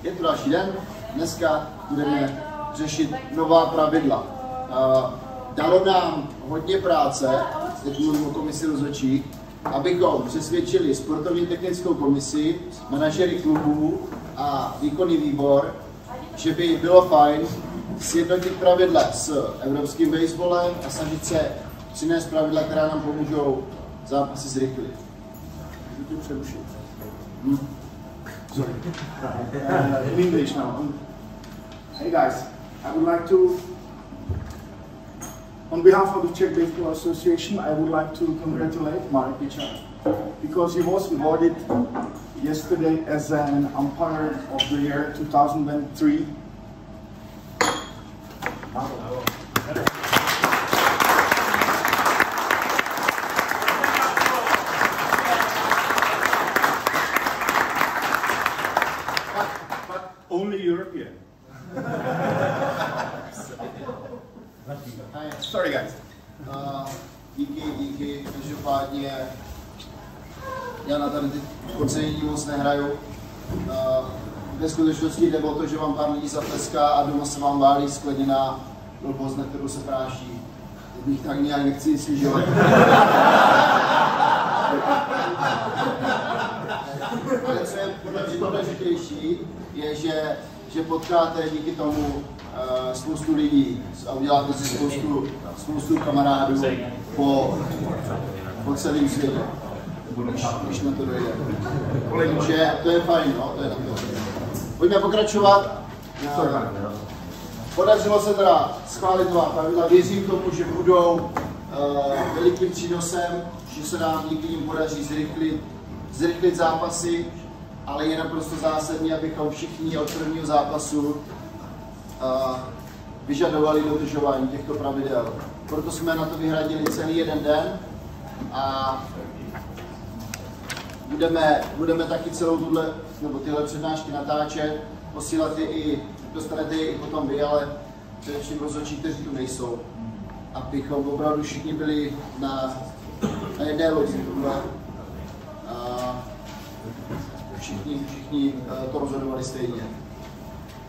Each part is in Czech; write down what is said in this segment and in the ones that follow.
Je to další den, dneska budeme řešit nová pravidla. Dalo nám hodně práce, teď mluvím o komisi rozhodčích, abychom přesvědčili sportovní technickou komisi, manažery klubů a výkonný výbor, že by bylo fajn sjednotit pravidla s evropským baseballem a snažit se přinést pravidla, která nám pomůžou zápasy zrychlit. Můžu tě přerušit? Sorry. In English now. Hey guys, I would like to, on behalf of the Czech Baseball Association, I would like to congratulate Marek Pichar because he was awarded yesterday as an umpire of the year 2003. Only European. Sorry guys. Díky. Každopádně já na tady ty ocenění moc nehraju. Ve skutečnosti jde o to, že vám pár lidí zatleská a doma se vám válí skleněná blbost, na kterou se práší. Teď bych tak nějak nechci snižovat. Ale co je podle mě důležitější, je, že potkáte díky tomu spoustu lidí a uděláte si spoustu kamarádů po celém světě, když na to dojde. Takže to je fajn, no, to je na to. Pojďme pokračovat. Podařilo se teda schválit nová pravidla. Věřím tomu, že budou velikým přínosem, že se nám díky nim podaří zrychlit zápasy, ale je naprosto zásadní, abychom všichni od prvního zápasu vyžadovali dodržování těchto pravidel. Proto jsme na to vyhradili celý jeden den a budeme taky tyhle přednášky natáčet, posílat je dostanete je i potom vy, ale především rozhodčí, kteří tu nejsou, abychom opravdu všichni byli na jedné lodi. Všichni to rozhodovali stejně.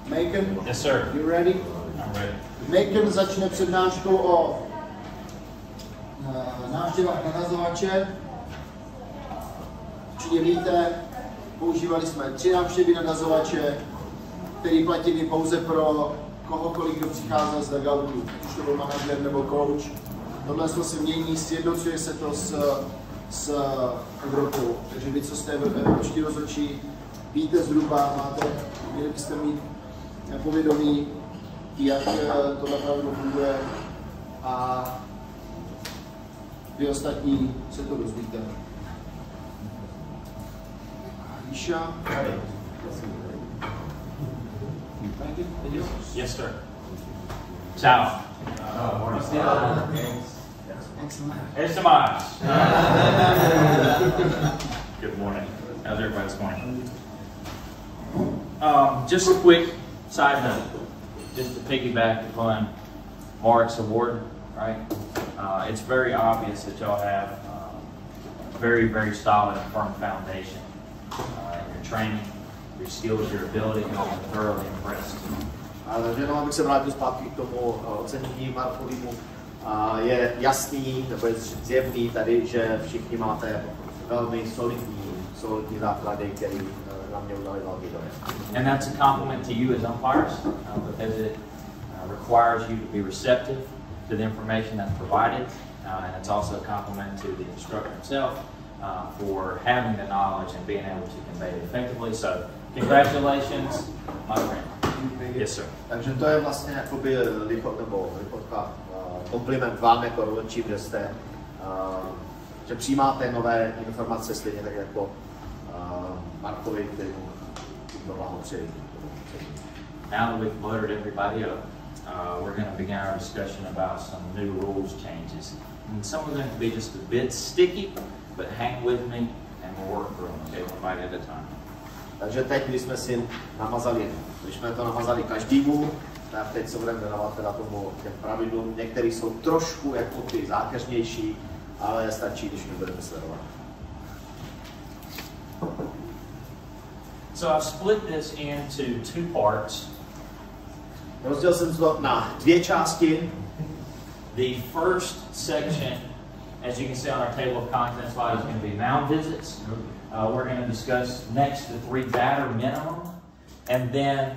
Macon, yes, sir. You ready? I'm ready. Macon začne přednáškou o návštěvách nadazovače. Určitě víte, používali jsme 3 návštěvy nadazovače, které platily pouze pro kohokoliv, kdo přicházel z dugoutu, už to byl manažer nebo coach. Tohle se mění, sjednocuje se to s Evropou. Takže vy, co jste evropští rozhodčí, víte zhruba, měli byste mít povědomí, jak tohle pravidlo funguje a vy ostatní se to dozvíte. Isha? Yes, sir. Ciao. Here's some eyes. Good morning. How's everybody this morning? Just a quick side note, just to piggyback upon Mark's award, right? It's very obvious that y'all have a very, very solid and firm foundation in your training, your skills, your ability, and I'm thoroughly impressed. Takže jenom abych se vrátil zpátky k tomu ocenění Markovému. Je jasný, nebo je zjevný tady, že všichni máte velmi solidní základy, které na mě udali velký dojem. And that's a compliment to you as umpires, because it requires you to be receptive to the information that's provided, and it's also a compliment to the instructor himself for having the knowledge and being able to convey it effectively. So, congratulations, my friend. Yes, sir. Takže to je vlastně jakoby kompliment vám jako rozhodčím, že přijímáte nové informace stejně tak jako Markovi, který mu blahopřeji. Now that we've loaded everybody up, we're going to begin our discussion about some new rules changes. And some of them will be just a bit sticky, but hang with me and we'll work through them, okay, one bite at a time. Takže teď, když jsme to namazali každému, tak teď se budeme věnovat teda tomu těm pravidlům. Některé jsou trošku jako ty zákeřnější, ale stačí, když mi budete sledovat. So I've split this into 2 parts. Rozdělil jsem to na 2 části. The first section, as you can see on our table of contents slide, is going to be mound visits. We're going to discuss next the 3 batter minimum, and then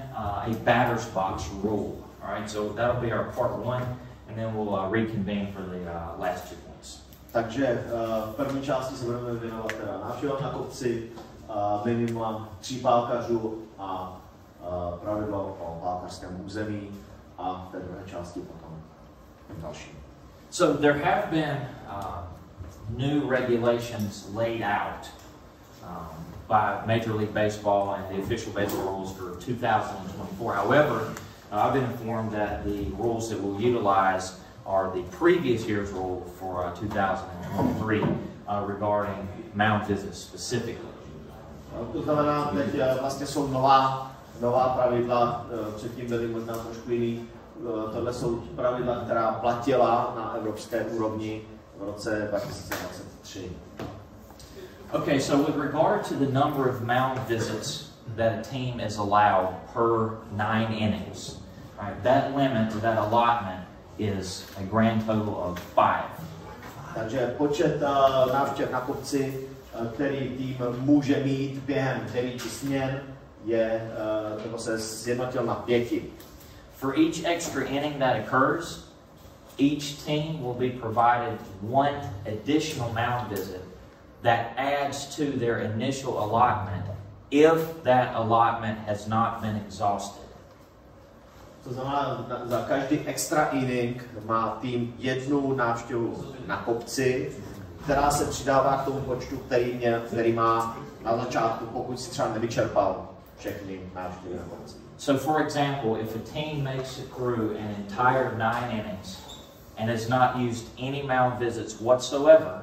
a batter's box rule. All right, so that'll be our part 1, and then we'll reconvene for the last 2 points. Takže v první části se budeme věnovat teda návštěvám na kopci, minimum 3 pálkařů a pravidla o pálkařském území, a v té druhé části potom další. So there have been new regulations laid out by Major League Baseball and the official baseball rules for 2024. However, I've been informed that the rules that we'll utilize are the previous year's rule for 2023 regarding mound visits specifically. To znamená, teď vlastně jsou nová pravidla, předtím byly možná trošku jiný. Tohle jsou pravidla, která platila na evropské úrovni v roce 2023. Okay, so with regard to the number of mound visits that a team is allowed per 9 innings, right, that limit or that allotment is a grand total of 5. Takže počet návštěv na kopci, který tým může mít během 9 směn, nebo se sjednotil na 5. For each extra inning that occurs, each team will be provided 1 additional mound visit that adds to their initial allotment if that allotment has not been exhausted. To znamená, za každý extra inning má tým 1 návštěvu na kopci, která se přidává k tomu počtu, který má na začátku, pokud si třeba nevyčerpal všechny návštěvy na kopci. So for example, if a team makes it through an entire 9 innings and has not used any mound visits whatsoever,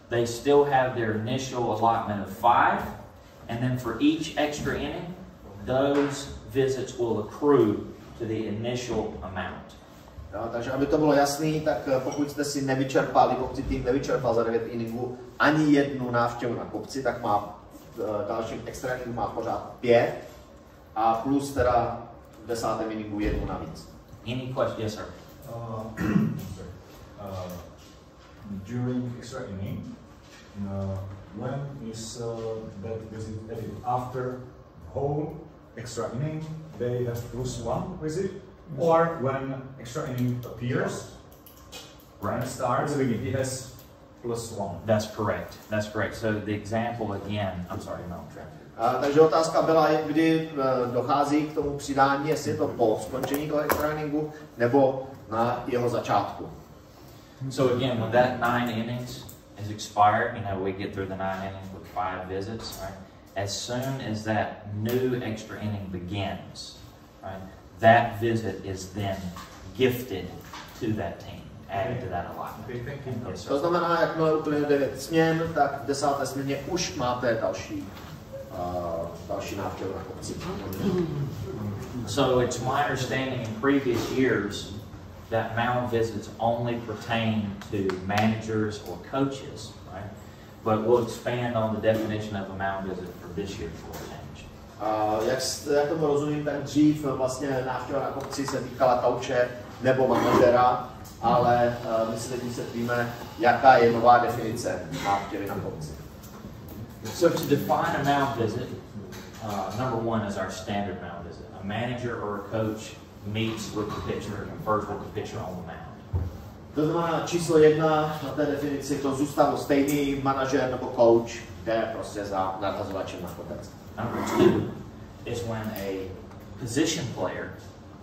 they still have their initial allotment of 5, and then for each extra inning, those visits will accrue to the initial amount. No, takže aby to bylo jasný, tak pokud jste si nevyčerpali, pokud tým nevyčerpal za 9 inningů ani 1 návštěvu na kopci, tak má v dalším extra inningu má pořád 5 a plus teda v 10. inningu 1 navíc. Any question? Yes, sir. During extra inning, when is that visit added? After whole extra inning, they have +1 visit, or when extra inning appears, Right. and starts, it has +1. That's correct. That's correct. So the example again, I'm sorry, no. Takže otázka byla, kdy dochází k tomu přidání, jestli je to po skončení toho extra inningu nebo na jeho začátku. So again, when that 9 innings is expired, you know, we get through the 9 innings with 5 visits, right? As soon as that new extra inning begins, right, that visit is then gifted to that team, added to that allotment. Okay, thank you. Yes, sir. To znamená, jakmile uplyne 9 směn, tak v 10. směně už máte další návštěvu na kopci. So it's my understanding in previous years that mound visits only pertain to managers or coaches, right? But we'll expand on the definition of a mound visit for this year's rule change. Jak tomu rozumím, tak dřív vlastně návštěva na kopci se týkala kauče nebo manažera, ale my si teď vysvětlíme, jaká je nová definice návštěvy na kopci. So to define a mound visit, number 1 is our standard mound visit. A manager or a coach meets with the pitcher and confers with the pitcher on the mound. To znamená, číslo 1 na té definici, to zůstalo stejný, manažer nebo coach jde prostě za nadhazovačem na kopec. Number 2 is when a position player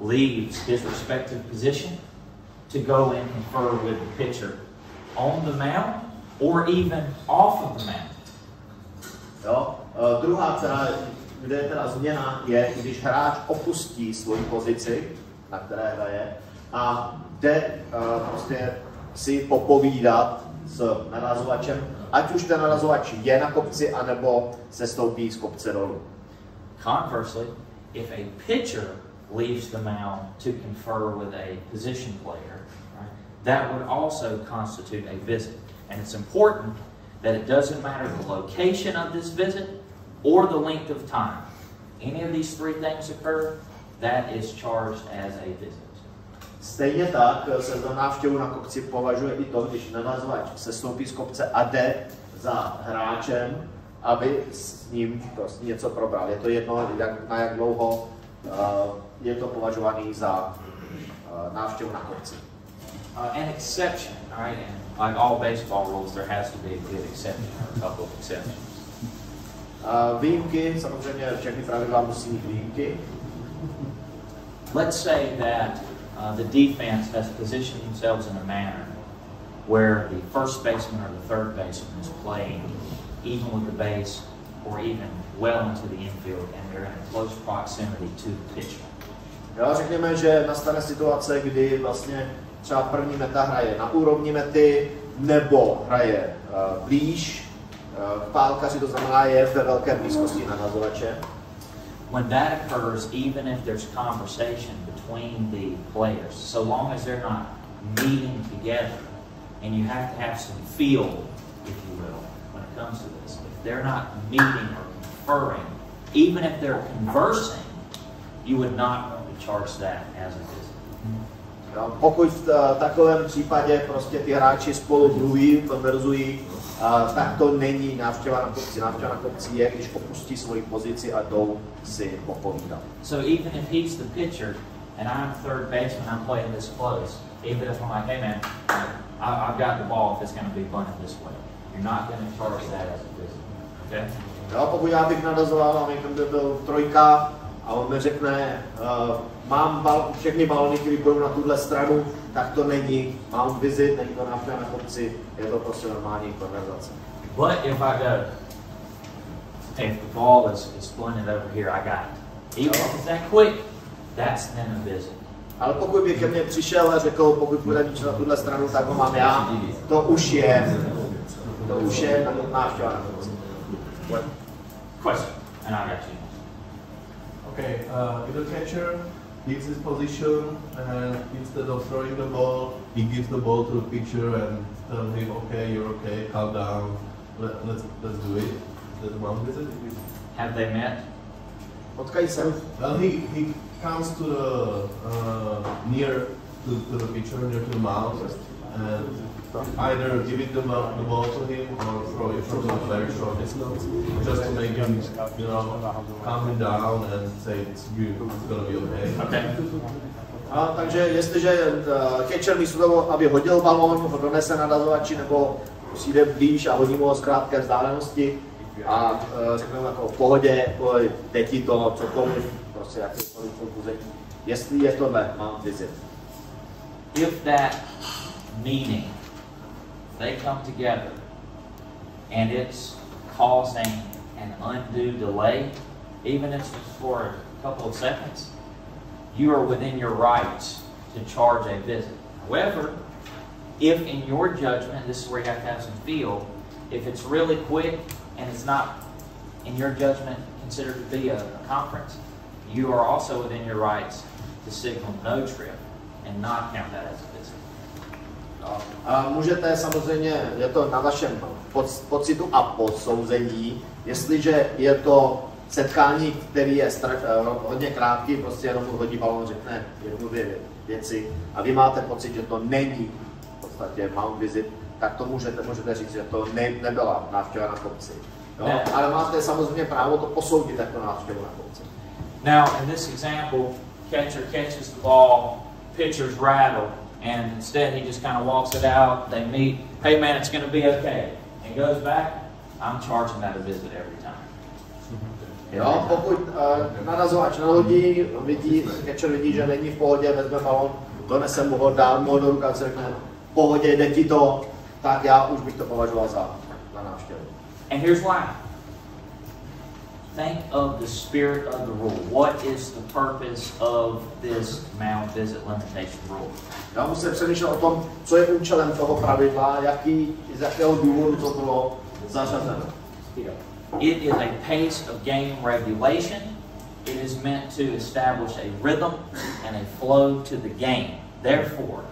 leaves his respective position to go and confer with the pitcher on the mound or even off of the mound. Jo? Druhá, kde je teda změna, je, když hráč opustí svoji pozici, na které hraje, a jde prostě si popovídat s narazovačem, ať už ten narazovač je na kopci, anebo se stoupí z kopce dolů. Conversely, if a pitcher leaves the mound to confer with a position player, right, that would also constitute a visit. And it's important that it doesn't matter the location of this visit or the length of time. any of these three things occur, that is charged as a visit. Stejně tak se za návštěvu na kopci považuje i to, když nadazovač sestoupí z kopce a jde za hráčem, aby s ním prostě něco probral. Je to jedno, na jak dlouho je to považovaný za návštěvu na kopci. An exception, all right? And like all baseball rules, there has to be a good exception or a couple of exceptions. Výjimky, samozřejmě všechny pravidla musí mít výjimky. Let's say that the defense has positioned themselves in a manner where the first baseman or the third baseman is playing even with the base or even well into the infield and they're in close proximity to the pitcher. Jo, řekněme, že nastane situace, kdy vlastně třeba první meta hraje na úrovni mety nebo hraje blíž k pálkaři, to znamená je ve velké blízkosti nadazovače. When that occurs, even if there's conversation between the players, so long as they're not meeting together, and you have to have some feel, if you will, when it comes to this. If they're not meeting or conferring, even if they're conversing, you would not want to charge that as a visit. No, pokud v takovém případě prostě ty hráči spolu mluví, konverzují, tak to není návštěva na kopci. Návštěva na kopci je, když opustí svoji pozici a jdou si popovídat. So even if he's the pitcher and I'm third baseman, I'm playing this close, even if I'm like, hey man, I've got the ball if it's going to be bunted this way, you're not going to charge that as a visit. Okay? Jo, pokud já bych nadazoval a někdo by byl trojka a on mi řekne, mám všechny balony, které budou na tuhle stranu, tak to není mount visit, není to návštěva na kopci, je to prostě normální konverzace. But if I go, if the ball is blended over here, I got it. Even if it's that quick, that's then a visit. Ale pokud by ke mně přišel a řekl, pokud bude míč na tuhle stranu, tak ho mám já, to už je návštěva na kopci. Question, and I got you. Okay, if the catcher gives his position and instead of throwing the ball, he gives the ball to the pitcher and tell him, okay, you're okay, calm down, let's do it. Is that the mount visit? Have they met? Potkají se. Well, he comes to the near to the pitcher, near to the mound, and either give it the ball to him or throw it from a very short distance, just to make him, calm him down and say it's gonna be okay. Okay. Takže jestliže catcher místo toho, aby hodil balón, ho donese nadazovači nebo přijde blíž a hodí mu ho z krátké vzdálenosti a řekneme jako v pohodě, jde ti to, cokoliv, prostě jakýkoliv podbuzení. Jestli je tohle mount visit. If that meeting, they come together and it's causing an undue delay, even if it's for a couple of seconds, you are within your rights to charge a visit. However, if in your judgment, this is where you have to have some feel, if it's really quick and it's not, in your judgment, considered to be a conference, you are also within your rights to signal no trip and not count that as a visit. A můžete samozřejmě, je to na vašem pocitu a posouzení, jestliže je to setkání, který je hodně krátký, prostě jenom hodí balón, řekne jednu, dvě věci a vy máte pocit, že to není v podstatě mount visit, tak to můžete říct, že to nebyla návštěva na kopci. Jo? Ale máte samozřejmě právo to posoudit jako návštěvu na kopci. Now, in this example, catcher catches the ball, pitcher's rattled, and instead he just kind of walks it out, they meet, hey man, it's going to be okay, and goes back, I'm charging that a visit every time. Jo, pokud nadazovač nahodí, catcher vidí, že není v pohodě, vezme balón, donese mu ho, dá mu ho do rukav, řekne, v pohodě, jde ti to, tak já už bych to považoval za návštěvu. And here's why. Think of the spirit of the rule. What is the purpose of this mount visit limitation rule? Já musím přemýšlet o tom, co je účelem toho pravidla, z jakého důvodu to bylo zařazeno. It is a pace of game regulation. It is meant to establish a rhythm and a flow to the game. Therefore,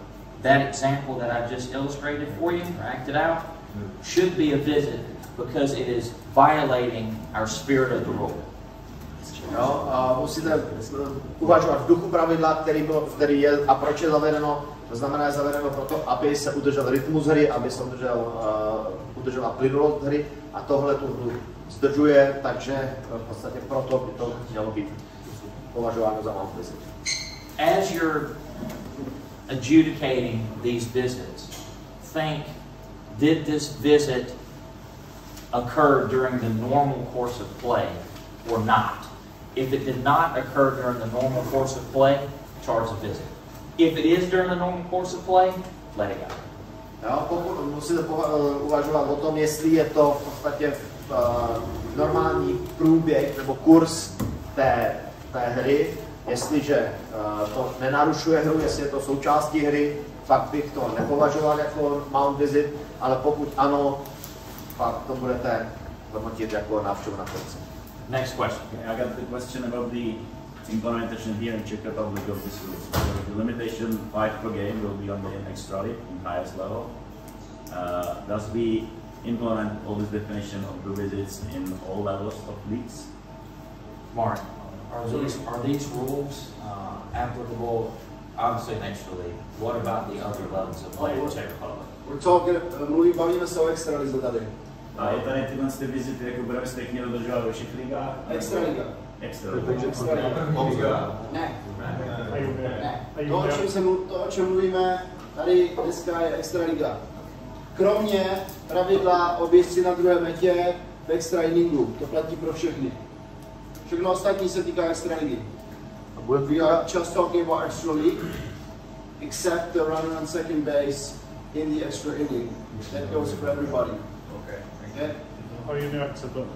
that example that I just illustrated for you, or acted out, should be a visit because it is violating our spirit of the rule. Jo, musíte uvažovat v duchu pravidla, který je a proč je zavedeno. To znamená, je zavedeno proto, aby se udržel rytmus hry, aby se udržela plynulost hry a tohle tu hru zdržuje, takže v podstatě proto by to mělo být považováno za mount visit. As you're adjudicating these visits, think, did this visit occur during the normal course of play or not? If it did not occur during the normal course of play, charge the visit. If it is during the normal course of play, let it go. Jo, musíte uvažovat o tom, jestli je to v podstatě normální průběh nebo kurz té hry, jestliže to nenarušuje hru, jestli je to součástí hry, pak bych to nepovažoval jako mount visit, ale pokud ano, pak to budete hodnotit jako návštěvu na konci. Next question. I got the question about the implementation here in Czech Republic of this rule. So the limitation 5 per game will be on the extra league in highest level. Does we implement all this definition of the visits in all levels of leagues? Mark, are these rules applicable, obviously in extra league? What about the other levels of play in Czech Republic? We're talking, bavíme se o extralize tady. A je tady tyhle vizity, jako budeme striktně dodržovat ve všech ligách? Extraliga. Extraliga. Ne. To, o čem mluvíme tady dneska, je extraliga. Kromě pravidla o běžci na druhé metě v extra inningu. To platí pro všechny. Všechno ostatní se týká extraligy. We are just talking about extra league, except the runner on second base in the extra inning. That goes for everybody. Okay? A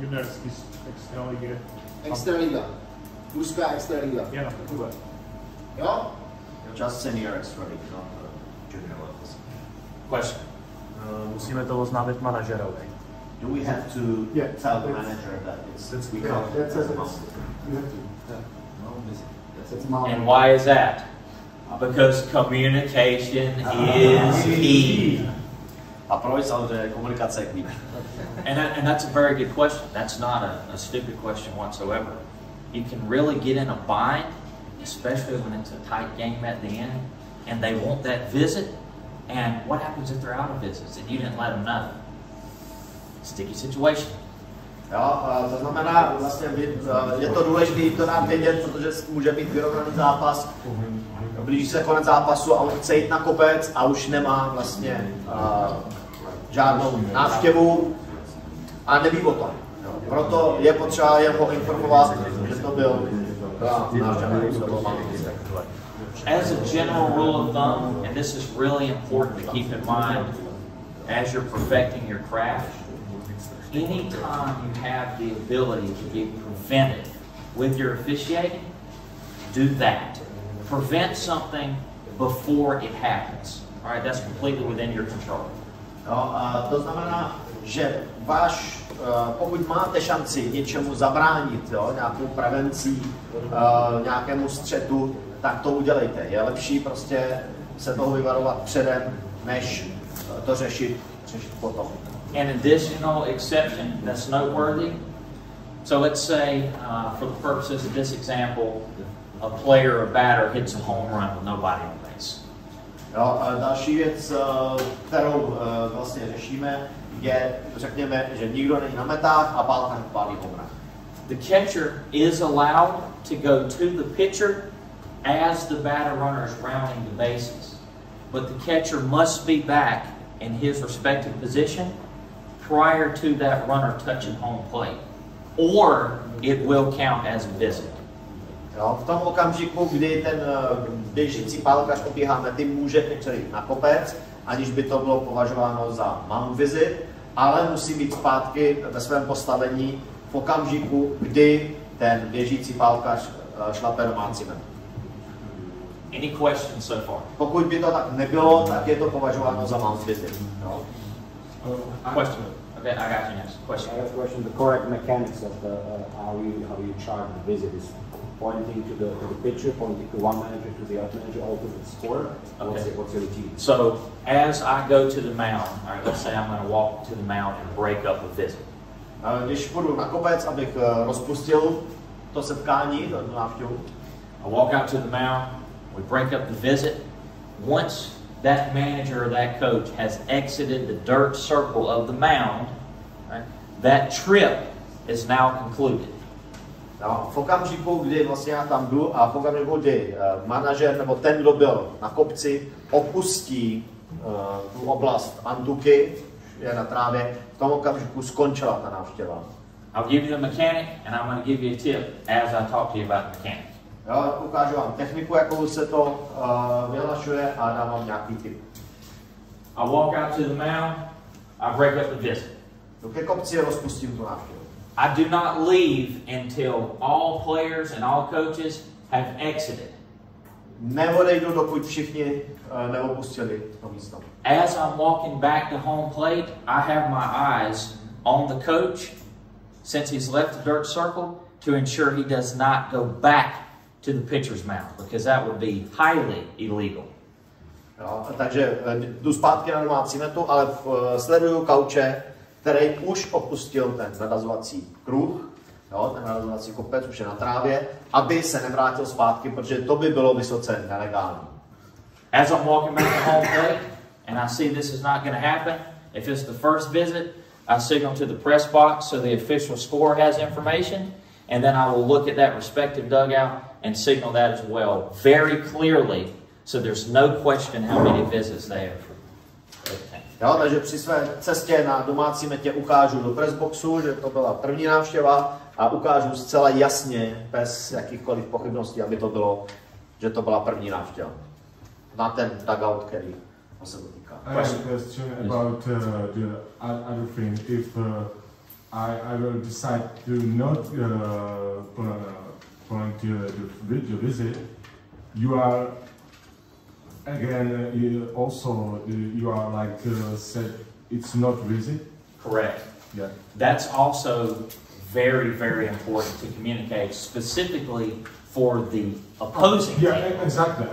juniorský extraligy. Extraliga. Mužská extraliga. Jenom takové. Jo? Just senior extra league, not junior levels. Question. Musíme to oznámit manažerovi. Do we have to tell the manager that we count it as a mount visit? And why is that? Because communication is key. A proč? Samozřejmě komunikace je klíč. And that's a very good question. That's not a stupid question whatsoever. You can really get in a bind, especially when it's a tight game at the end, and they want that visit. And what happens if they're out of visits and you didn't let them know? Sticky situation. Jo, to znamená, vlastně je to důležité to dát vědět, protože může být vyrovnaný zápas, blíží se konec zápasu a on chce jít na kopec a už nemá vlastně žádnou návštěvu a neví o tom. Proto je potřeba jeho informovat, že to byl návštěva. As a general rule of thumb, and this is really important to keep in mind as you're perfecting your craft, anytime you have the ability to be preventive with your officiating, do that. Prevent something before it happens. All right, that's completely within your control. No, to znamená, že pokud máte šanci něčemu zabránit, jo, nějakou prevencí, nějakému střetu, tak to udělejte. Je lepší prostě se toho vyvarovat předem, než to řešit potom. An additional exception that's noteworthy. So let's say, for the purposes of this example, a player or a batter hits a home run with nobody on base. Jo, další věc, kterou vlastně řešíme, je, řekněme, že nikdo není na metách a bálka nepálí home run. The catcher is allowed to go to the pitcher as the batter runner is rounding the bases, but the catcher must be back in his respective position prior to that runner touching home plate, or it will count as a visit. Jo, v tom okamžiku, kdy ten běžící pálkař obíhá mety, může pitcher jít na kopec, aniž by to bylo považováno za mount visit, ale musí být zpátky ve svém postavení v okamžiku, kdy ten běžící pálkař šlape domácí metu. Any questions so far? Pokud by to tak nebylo, tak je to považováno za mount visit. No. Question. Okay, I got you next. Question. I have a question. The correct mechanics of the how you charge the visit is pointing to the pitcher, pointing to one manager, to the other manager, all to the scorer. Okay. What's your routine? So as I go to the mound, all right, let's say I'm going to walk to the mound and break up a visit. Když půjdu na kopec, abych rozpustil to setkání, tu návštěvu. I walk out to the mound, we break up the visit. Once that manager or that coach has exited the dirt circle of the mound, right, that trip is now concluded. No, v okamžiku, kdy vlastně já tam jdu a v okamžiku, kdy manažer nebo ten, kdo byl na kopci, opustí tu oblast antuky, je na trávě, v tom okamžiku skončila ta návštěva. I'll give you the mechanic and I'm going to give you a tip as I talk to you about the mechanic. Jo, ukážu vám techniku, jakou se to vyhlašuje a dám vám nějaký tip. I walk out to the mound, I break up the visit. Do ke kopci rozpustím tu návštěvu. I do not leave until all players and all coaches have exited. Neodejdu, dokud všichni neopustili to místo. As I'm walking back to home plate, I have my eyes on the coach since he's left the dirt circle to ensure he does not go back to the pitcher's mound because that would be highly illegal. Jo, takže jdu zpátky na domácí metu, ale sleduju kauče, který už opustil ten nadazovací kruh, jo, ten nadazovací kopec už je na trávě, aby se nevrátil zpátky, protože to by bylo vysoce nelegální. As I'm walking back to home plate and I see this is not going to happen, if it's the first visit, I signal to the press box so the official score has information, and then I will look at that respective dugout and signal that as well very clearly so there's no question how many visits they have. Jo, takže při své cestě na domácí metě ukážu do pressboxu, že to byla první návštěva a ukážu zcela jasně, bez jakýchkoliv pochybností, aby to bylo, že to byla první návštěva. Na ten dugout, který se to týká. I have a question about the other thing. If I will decide to not plan the visit, you are again you are like said it's not visit. Correct. Yeah. That's also very, very important to communicate specifically for the opposing team. Yeah, exactly.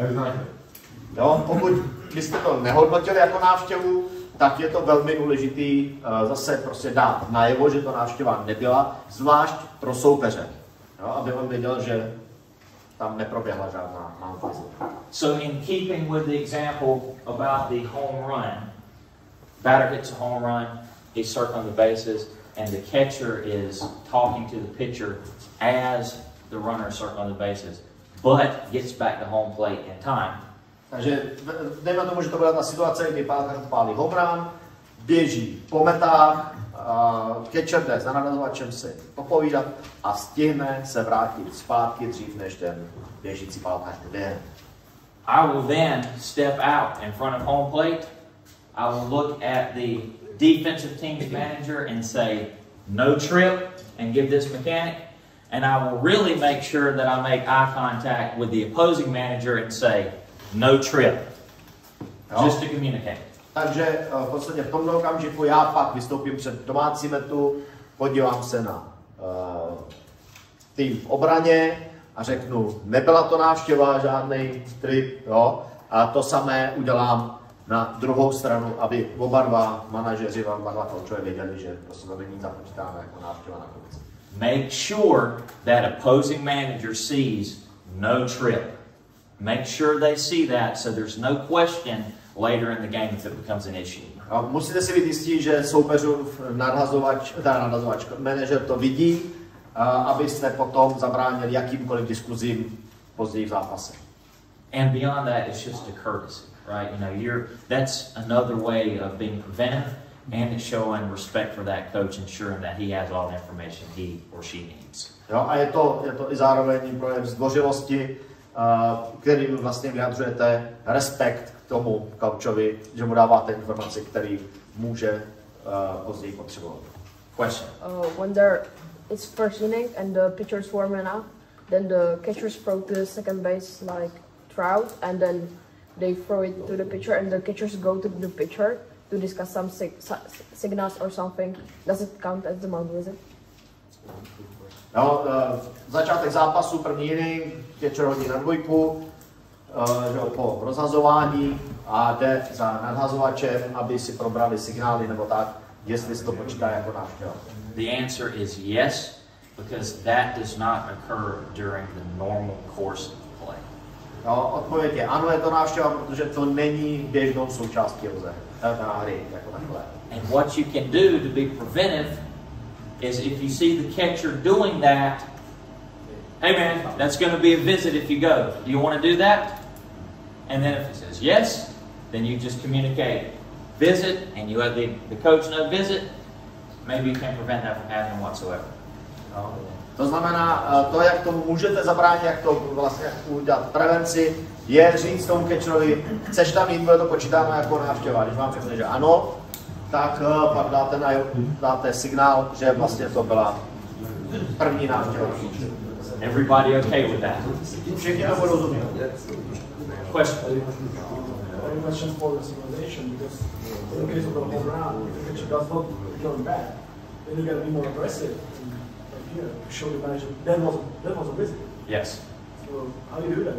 Jo, pokud byste to nehodnotili jako návštěvu, tak je to velmi důležitý zase prostě dát najevo, že to návštěva nebyla, zvlášť pro soupeře, jo, aby on věděl, že tam neproběhla žádná malfaze. So in keeping with the example about the home run, batter hits a home run, he's circling the bases, and the catcher is talking to the pitcher as the runner is circling the bases, but gets back to home plate in time. Takže dejme tomu, že to byla ta situace, kdy pálkař upálí home run, běží po metách, catcher jde za nadazovačem si popovídat a stihne se vrátit zpátky dřív, než ten běžící pálkař doběhne. I will then step out in front of home plate. I will look at the defensive team's manager and say, no trip, and give this mechanic. And I will really make sure that I make eye contact with the opposing manager and say, no trip, just to communicate. Takže v podstatě v tomto okamžiku já pak vystoupím před domácí metu, podívám se na tým v obraně a řeknu, nebyla to návštěva, žádný trip, jo, a to samé udělám na druhou stranu, aby oba dva manažeři, oba dva koučové věděli, že prostě to není započítáno jako návštěva na konci. Make sure that opposing manager sees no trip. Make sure they see that so there's no question later in the game if it becomes an issue. A musíte si být jistí, že soupeřův nadhazovač, manažer to vidí, abyste potom zabránili jakýmkoliv diskuzím později v zápase. And beyond that, it's just a courtesy, right? You know, that's another way of being preventive and showing respect for that coach, ensuring that he has all the information he or she needs. Jo, a je to i zároveň projev zdvořilosti, kterým vlastně vyjadřujete respekt k tomu kaučovi, že mu dáváte informace, který může později potřebovat. Question. When it's first inning and the pitcher's warming up, then the catchers throw to the second base like trout, and then they throw it to the pitcher, and the catchers go to the pitcher to discuss some signals or something. Does it count as the mound visit? No, začátek zápasu, první inning, catcher hodí na dvojku po rozhazování a jde za nadhazovačem, aby si probrali signály nebo tak, jestli se to počítá jako návštěva. The answer is yes. because that does not occur during the normal course of play. No, odpověď je ano, je to návštěva, protože to není běžnou součástí hry jako takhle. And what you can do to be preventive is if you see the catcher doing that, hey man, that's going to be a visit if you go. Do you want to do that? And then if he says yes, then you just communicate visit, and you let the coach know visit. Maybe you can prevent that from happening whatsoever. No. To znamená, to, jak to můžete zabránit, jak to vlastně udělat prevenci, je říct tomu catcherovi, chceš tam jít, bude to počítáno jako návštěva. Když vám řekne, že ano, tak pak dáte signál, že vlastně to byla první návštěva. Everybody okay with that? Všichni to budou rozumět. Question? Question for the simulation, because in the case of the home run, if the catcher does not return back, then you got to be more aggressive. Like here, show the manager that was a visit. Yes. So how do you do that?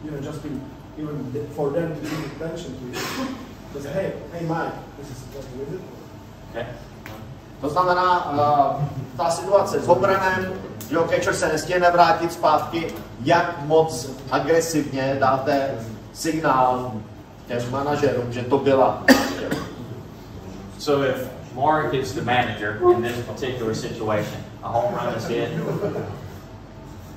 Because just be even for them to give attention to you. Just hey Mike, this is just a visit. Okay. To znamená, ta situace s home runem, že catcher se nestihne vrátit zpátky, jak moc agresivně dáte signál těm manažerům, že to byla. So if Mark is the manager in this particular situation, a home run is hit,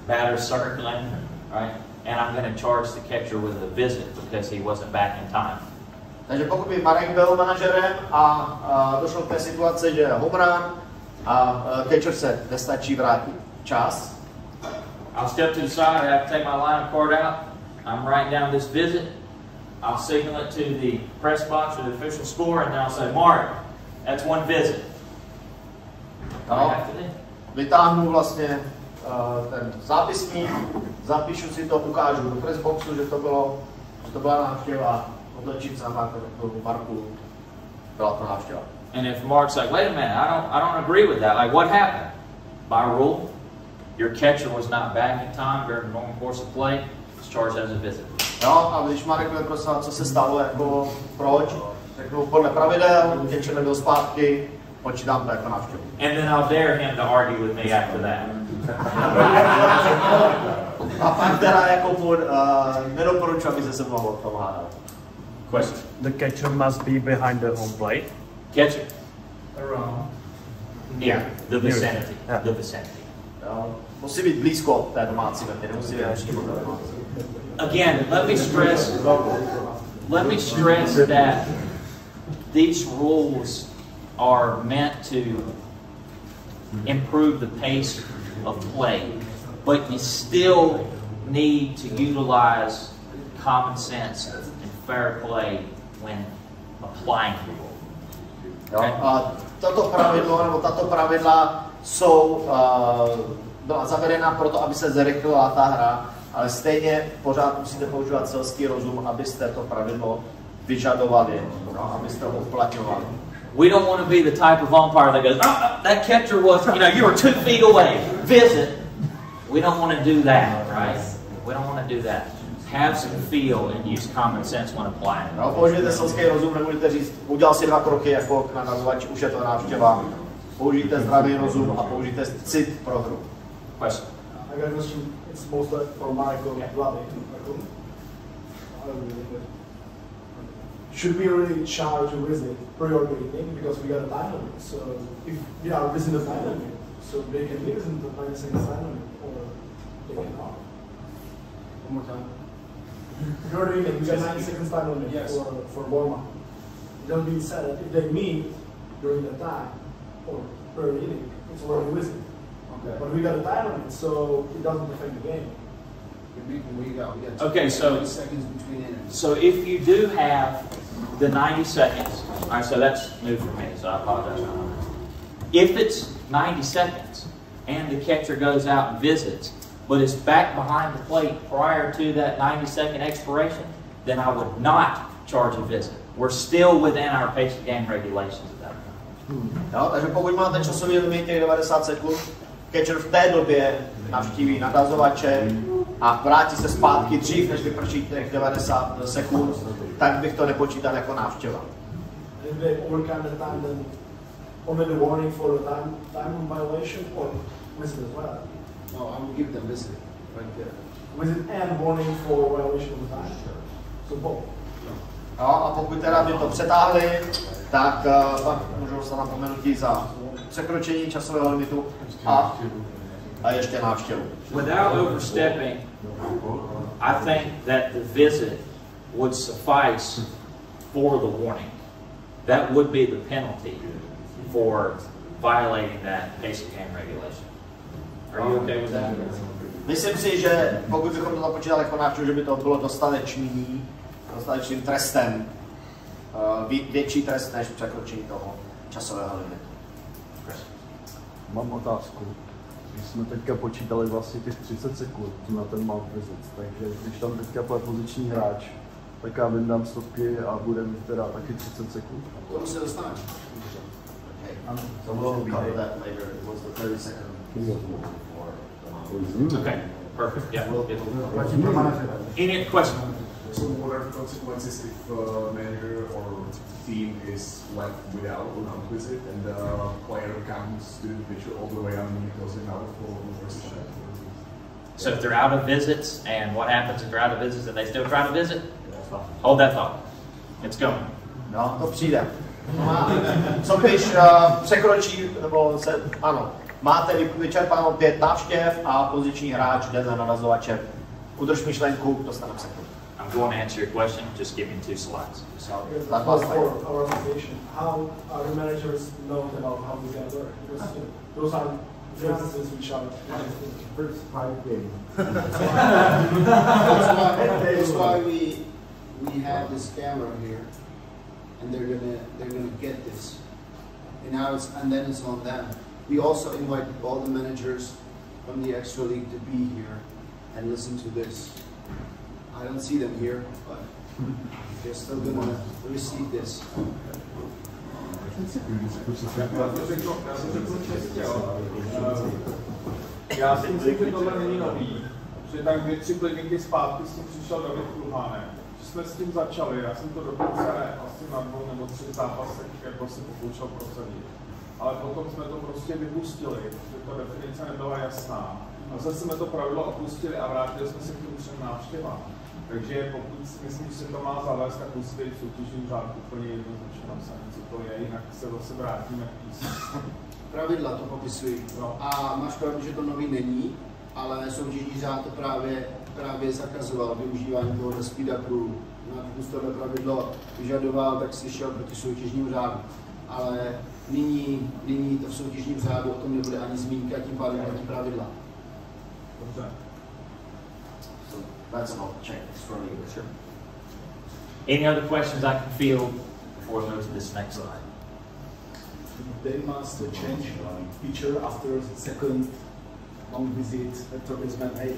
batter's circling, right? And I'm going to charge the catcher with a visit because he wasn't back in time. Takže pokud by Marek byl manažerem a došlo k té situaci, že je home run a catcher se nestačí vrátit čas, I'll step to the side, I have to take my line of card out, I'm writing down this visit, I'll signal it to the press box or the official score, and then I'll say, Mark, that's one visit. No, vytáhnu vlastně ten zápisník, zapíšu si to, ukážu do press boxu, že to byla návštěva, otočím se na Marku, byla to návštěva. And if Mark's like, wait a minute, I don't agree with that, like what happened? By rule, your catcher was not back in time during the normal course of play, it's charged as a visit. No, a když Marek bude prosím, co se stalo, jako proč, řeknu podle pravidel, catcher nebyl zpátky, počítám to jako návštěvu. And then I'll dare him to argue with me after that. A pak teda jako nedoporučuji, aby se mnou o tom hádal. Question? The catcher must be behind the home plate. Catcher? Around. Near the vicinity. The vicinity. Musí být blízko té domácí mety, nemusí být přímo té domácí. Again, let me stress that these rules are meant to improve the pace of play, but you still need to utilize common sense and fair play when applying the rule. Okay? Toto pravidlo, nebo tato pravidla jsou byla zavedena proto, aby se zrychlila ta hra, ale stejně pořád musíte používat selský rozum, abyste to pravidlo vyžadovali, abyste ho uplatňovali. We don't want to be the type of umpire that goes, that catcher was, you were 2 feet away, visit. We don't want to do that, right? We don't want to do that. Have some feel and use common sense when applying it. No, použijte selský rozum, nebudete říct, udělal si 2 kroky jako k nadazovači, už je to návštěva. Použijte zdravý rozum a použijte cit pro hru. Question? I got a question. It's mostly for Michael. Should we really charge a visit prior to evening because we got a time limit? So if we are within the time limit, so they can live in the 90 seconds time limit, or they cannot. One more time. Prior to evening, we got 90 seconds time limit for warm-up. That being said, if they meet during the time or prior to evening, it's already a visit. Okay. But we got a time limit, so it doesn't affect the game. Okay, so if you do have the 90 seconds, all right, so that's new for me, so I apologize. If it's 90 seconds and the catcher goes out and visits, but is back behind the plate prior to that 90-second expiration, then I would not charge a visit. We're still within our pace of game regulations at that time. No, takže pokud máte časový limit těch 90 sekund, catcher v té době navštíví nadazovače a vrátí se zpátky dřív, než vyprší těch 90 sekund, tak bych to nepočítal jako návštěva. visit as well. No, I will give them visit right there. Visit and warning for violation of the time. So both. No, a pokud teda by to přetáhli, tak pak můžou dostat napomenutí za překročení časového limitu a ještě návštěvu. Without overstepping, I think that the visit would suffice for the warning. That would be the penalty for violating that basic game regulation. Are you okay with that? Myslím si, že pokud bychom to započítali jako návštěvu, že by to bylo dostatečným trestem, větší trest než překročení toho časového limitu. Mám otázku. My jsme teďka počítali vlastně těch 30 sekund na ten mount visit, takže když tam teďka bude poziční hráč, tak já vyndám stopky a bude mít teda taky 30 sekund. Tomu se dostaneme. So we'll cover that later. It was the 30 second. Okay, perfect. Yeah, we'll get any questions? So what are the consequences if manager or team is left without a mount visit and the player comes to the picture all the way and goes in out for position? So if they're out of visits, and what happens if they're out of visits and they still try to visit? Hold that thought. It's going. No, to přijde. Co když překročí, nebo se, ano, máte vyčerpáno 5 návštěv a poziční hráč jde za navazovačem. Udrž myšlenku, dostaneme se k tomu. I'm going to answer your question, just give me 2 slides. That was for our organization. How our managers know about how we get work? Because those are the instances which are First 5 games. That's why we have this camera here, and they're gonna get this. And then it's on them. We also invite all the managers from the extra league to be here and listen to this. I don't see them here, but they're still gonna receive this. Já si myslím, že tohle není nový, že tak 2-3 kliniky zpátky s tím přišel David Kulhánek. Že jsme s tím začali, já jsem to dokonce asi na 2 nebo 3 zápasech jako se pokoušel prosadit. Ale potom jsme to prostě vypustili, že ta definice nebyla jasná. A zase jsme to pravidlo opustili a vrátili jsme se k těm 3 návštěvám. Takže pokud si myslím, že se to má zavést, tak musí být v soutěžním řádu úplně jednoznačně napsané, co to je, jinak se zase vrátíme k písni. Pravidla to popisují. No. A máš pravdu, že to nový není, ale soutěžní řád to právě zakazoval využívání toho speedaku. Když tohle pravidlo vyžadoval, tak si šel proti soutěžnímu řádu. Ale nyní to v soutěžním řádu o tom nebude ani zmínka, tím pádem platí pravidla. Dobře. That's about check for me. Sure. Any other questions I can field before we move to this next slide? They must change feature after the second long visit after it's been made.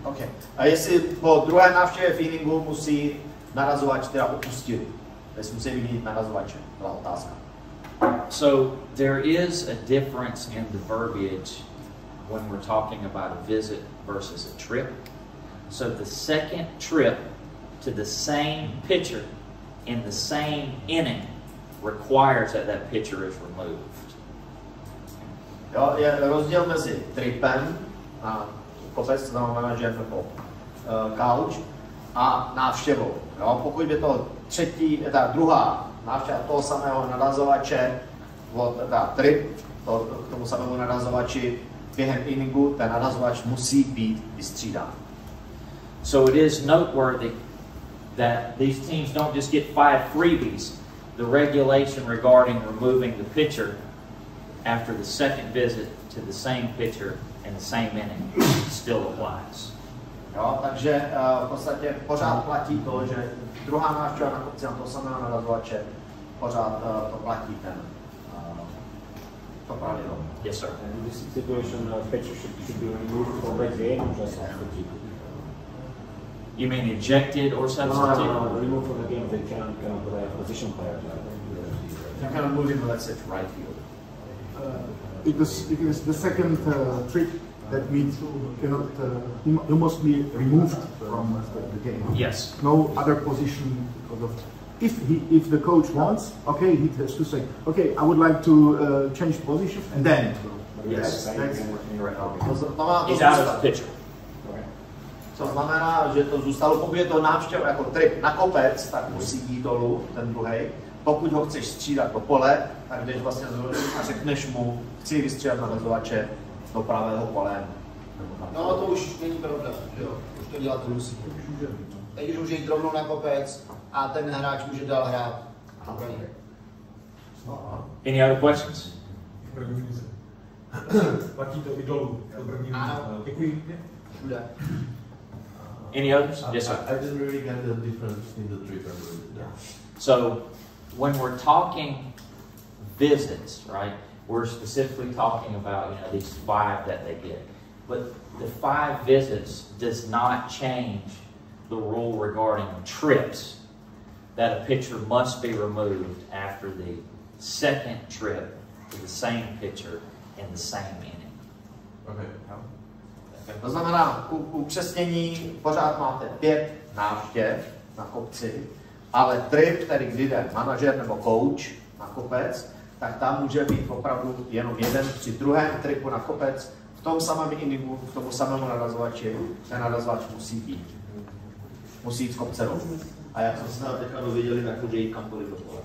Okay. A jestli po druhé návštěvě feelingu musí narazovač teda opustit, jestli musí vyměnit narazovače, byla otázka. So there is a difference in the verbiage when we're talking about a visit versus a trip. So the second trip to the same pitcher in the same inning requires that that pitcher is removed. Jo, je rozdíl mezi tripem, a kopec znamená, že jako couch, a návštěvou. Jo, pokud by to ta druhá návštěva toho samého nadazovače, trip k tomu samému nadazovači během inningu, ten nadazovač musí být vystřídán. So it is noteworthy that these teams don't just get 5 freebies. The regulation regarding removing the pitcher after the second visit to the same pitcher in the same inning still applies. Jo, takže v podstatě pořád platí to, že druhá návštěva na konci na toho samého nadazovače pořád to platí to pravidlo. Yes, sir. In this situation, pitcher should be removed from the game or just substituted? You mean ejected or substituted? No, removed from the game. They cannot put a position player. You cannot move him, let's say, to right field. It is the second trick that means you must be removed from the game. Yes. No other position because of if the coach wants, okay, he has to say, okay, I would like to change position, and then. Yes. He's out of the picture. Co znamená, že to zůstalo, pokud je to návštěva jako trip na kopec, tak musí jít dolů ten druhej. Pokud ho chceš střídat do pole, tak jdeš vlastně a řekneš mu, chci vystřídat nadazovače do pravého pole. No to už není pravda, jo? Už to dělat nemusí. Teď už může jít rovnou na kopec a ten hráč může dál hrát. Any other questions? Platí to i dolů. Děkuji. Any others? Yes, sir. I didn't really get the difference between the trip and the So, when we're talking visits, right, we're specifically talking about these 5 that they get. But the 5 visits does not change the rule regarding trips, that a pitcher must be removed after the second trip to the same pitcher in the same inning. Okay. To znamená, upřesnění pořád máte 5 návštěv na kopci, ale trip, tedy kdy jde manažer nebo coach na kopec, tak tam může být opravdu jenom jeden při druhém tripu na kopec, v tom samém inningu, k tomu samému nadazovači, ten nadazovač musí být. Musí jít z kopce dolů. A jak jsme se teďka dověděli, tak může jít kamkoliv do pole.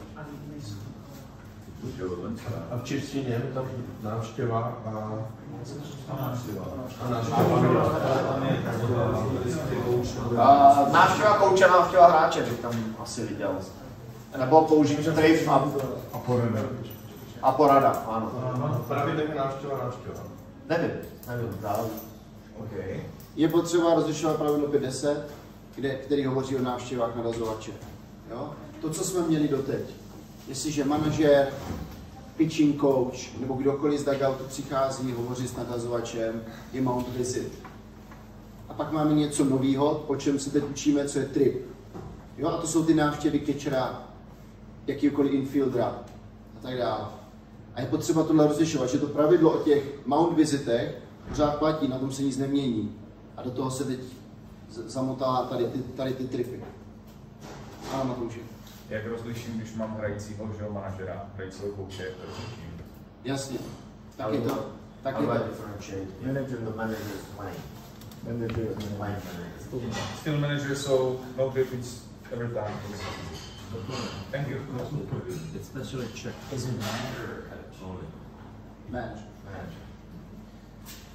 A v češtině je tam návštěva a návštěva kouče, návštěva hráče bych tam asi viděl. Nebo použít trip a porada, ano. Pravidlech návštěva. Nevím. Okay. Je potřeba rozlišovat pravidlo 50, který hovoří o návštěvách nadazovače. Jo? To, co jsme měli doteď. Jestliže manažer, pitching coach nebo kdokoliv z dugoutu přichází, hovoří s nadazovačem, je mount visit. A pak máme něco nového, o čem se teď učíme, co je trip. Jo? A to jsou ty návštěvy catchera, jakýkoliv infieldera a tak dále. A je potřeba tohle rozlišovat, že to pravidlo o těch mount visitech pořád platí, na tom se nic nemění. A do toho se teď zamotá tady ty tripy. Ano, Matouši. Jak rozliším, když mám hrajícího manažera, hrajícího kouče, jak to rozliším? Jasně. Tak je to. Still manager, so no difference every time. Thank you. It's specially checked. Is it manager or coach? Manager.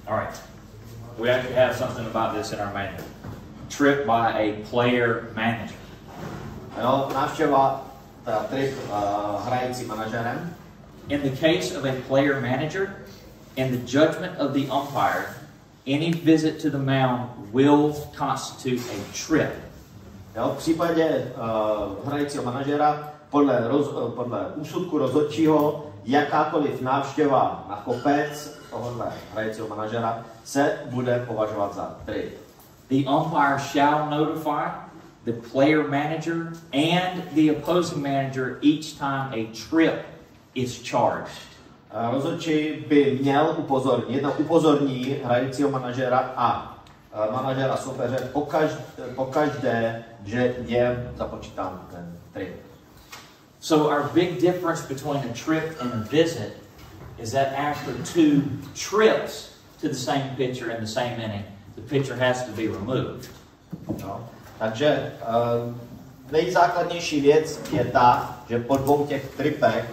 All right. We actually have something about this in our manual. Trip by a player manager. Jo, návštěva, trip hrající manažerem. In the case of a player manager, in the judgment of the umpire, any visit to the mound will constitute a trip. Jo, v případě hrajícího manažera podle úsudku rozhodčího jakákoliv návštěva na kopec tohohle hrajícího manažera se bude považovat za trip. The umpire shall notify the player manager and the opposing manager each time a trip is charged. Rozhodčí by měl upozorní hrajícího manažera a manažera soupeře pokaždé, že je započítán ten trip. So our big difference between a trip and a visit is that after 2 trips to the same pitcher in the same inning, the pitcher has to be removed. No. Takže nejzákladnější věc je ta, že po 2 těch tripech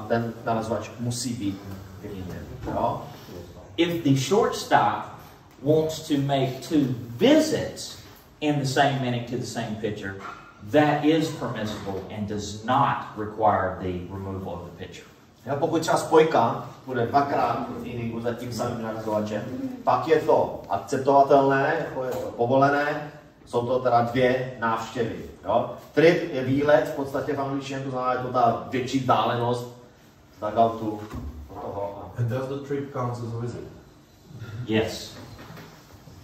ten nadazovač musí být vyměněn. No. If the shortstop wants to make 2 visits in the same inning to the same pitcher, that is permissible and does not require the removal of the pitcher. Jo, pokud třeba spojka bude 2krát v inningu za tím samým nadazovačem, pak je to akceptovatelné, jako je to povolené, jsou to teda 2 návštěvy. Jo. Trip je výlet, v podstatě v angličtině to znamená, je to ta větší vzdálenost z dugoutu do toho. And does the trip count as a visit? Yes.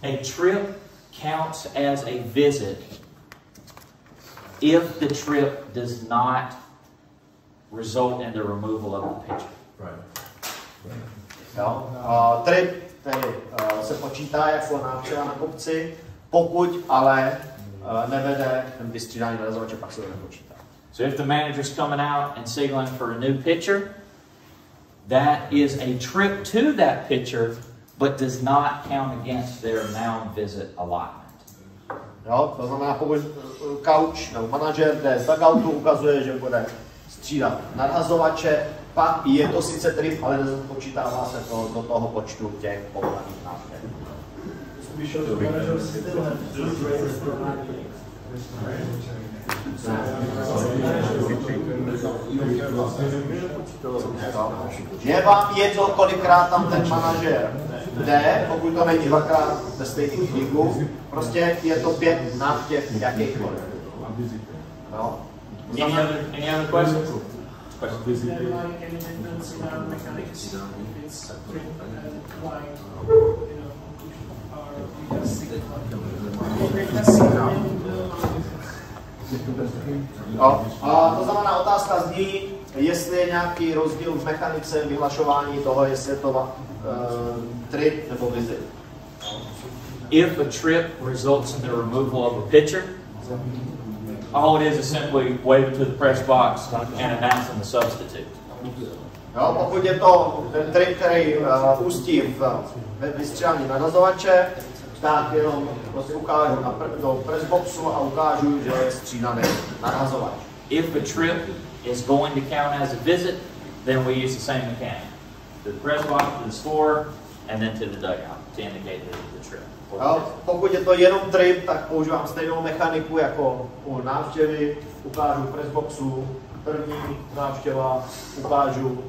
A trip counts as a visit if the trip does not result in the removal of the pitcher. Right. Jo? Trip tedy se počítá jako návštěva na kopci, pokud ale nevede ten vystřídání nadazovače, pak se to nepočítá. So if the manager's coming out and signaling for a new pitcher, that is a trip to that pitcher, but does not count against their mound visit allotment. Jo, to znamená, pokud coach nebo manažer jde z dugoutu, ukazuje, že bude střídat nadhazovače, pak je to sice trip, ale nezapočítává se to do toho počtu těch povolaných návštěv. Je vám jedno, kolikrát tam ten manažer jde, pokud to není dvakrát ve stejném knihu, prostě je to 5 návštěv jakýchkoliv. No. Any other questions? A to znamená, otázka zní, jestli je nějaký rozdíl v mechanice vyhlašování toho, jestli je to trip nebo visit. If a trip results in the removal of a pitcher, all it is simply wave to the press box and announcing the substitute. Jo, pokud je to ten trip, který ústí v vystřelání nadazovače, tak jenom prostě ukážu do pressboxu a ukážu, že je střídaný nadazovač. If a trip is going to count as a visit, then we use the same mechanic. To the press box, to the score, and then to the dugout to indicate the trip. Jo, pokud je to jenom trip, tak používám stejnou mechaniku jako u návštěvy, ukážu pressboxu, první návštěva, ukážu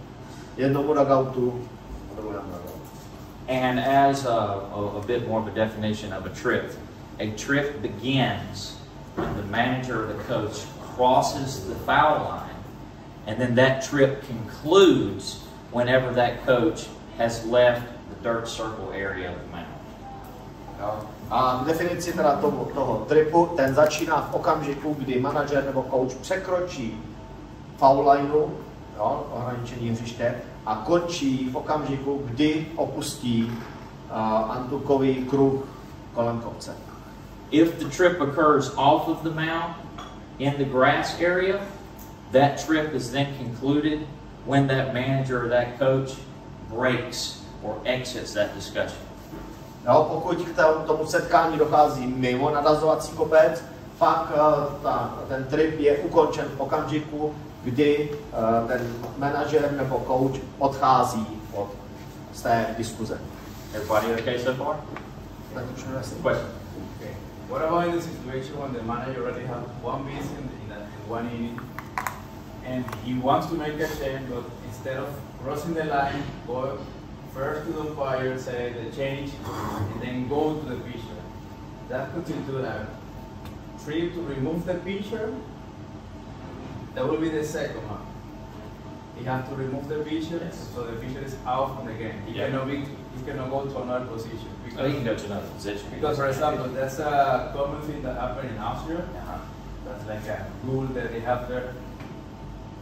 jednomu dugoutu, druhému dugoutu. And as a bit more of a definition of a trip begins when the manager or the coach crosses the foul line, and then that trip concludes whenever that coach has left the dirt circle area of the mound. A definici teda toho tripu, ten začíná v okamžiku, kdy manažer nebo coach překročí foul lineu, ohraničení hřiště, a končí v okamžiku, kdy opustí antukový kruh kolem kopce. If the trip occurs off of the mound in the grass area, that trip is then concluded when that manager or that coach breaks or exits that discussion. Jo, pokud k tomu setkání dochází mimo nadazovací kopec, pak ten trip je ukončen v okamžiku, kdy ten manažer nebo coach odchází z té diskuze. Everybody okay so far? Question. Okay. What about in the situation when the manager already has one visit in one inning, and he wants to make a change, but instead of crossing the line, go first to the umpire, say the change, and then go to the pitcher. That constitutes a trip to remove the pitcher. That will be the second one. He has to remove the pitcher, so the pitcher is out from the game. He cannot go to another position. Oh, he can go to another position. Because, for example, that's a common thing that happened in Austria. That's like a rule that they have there.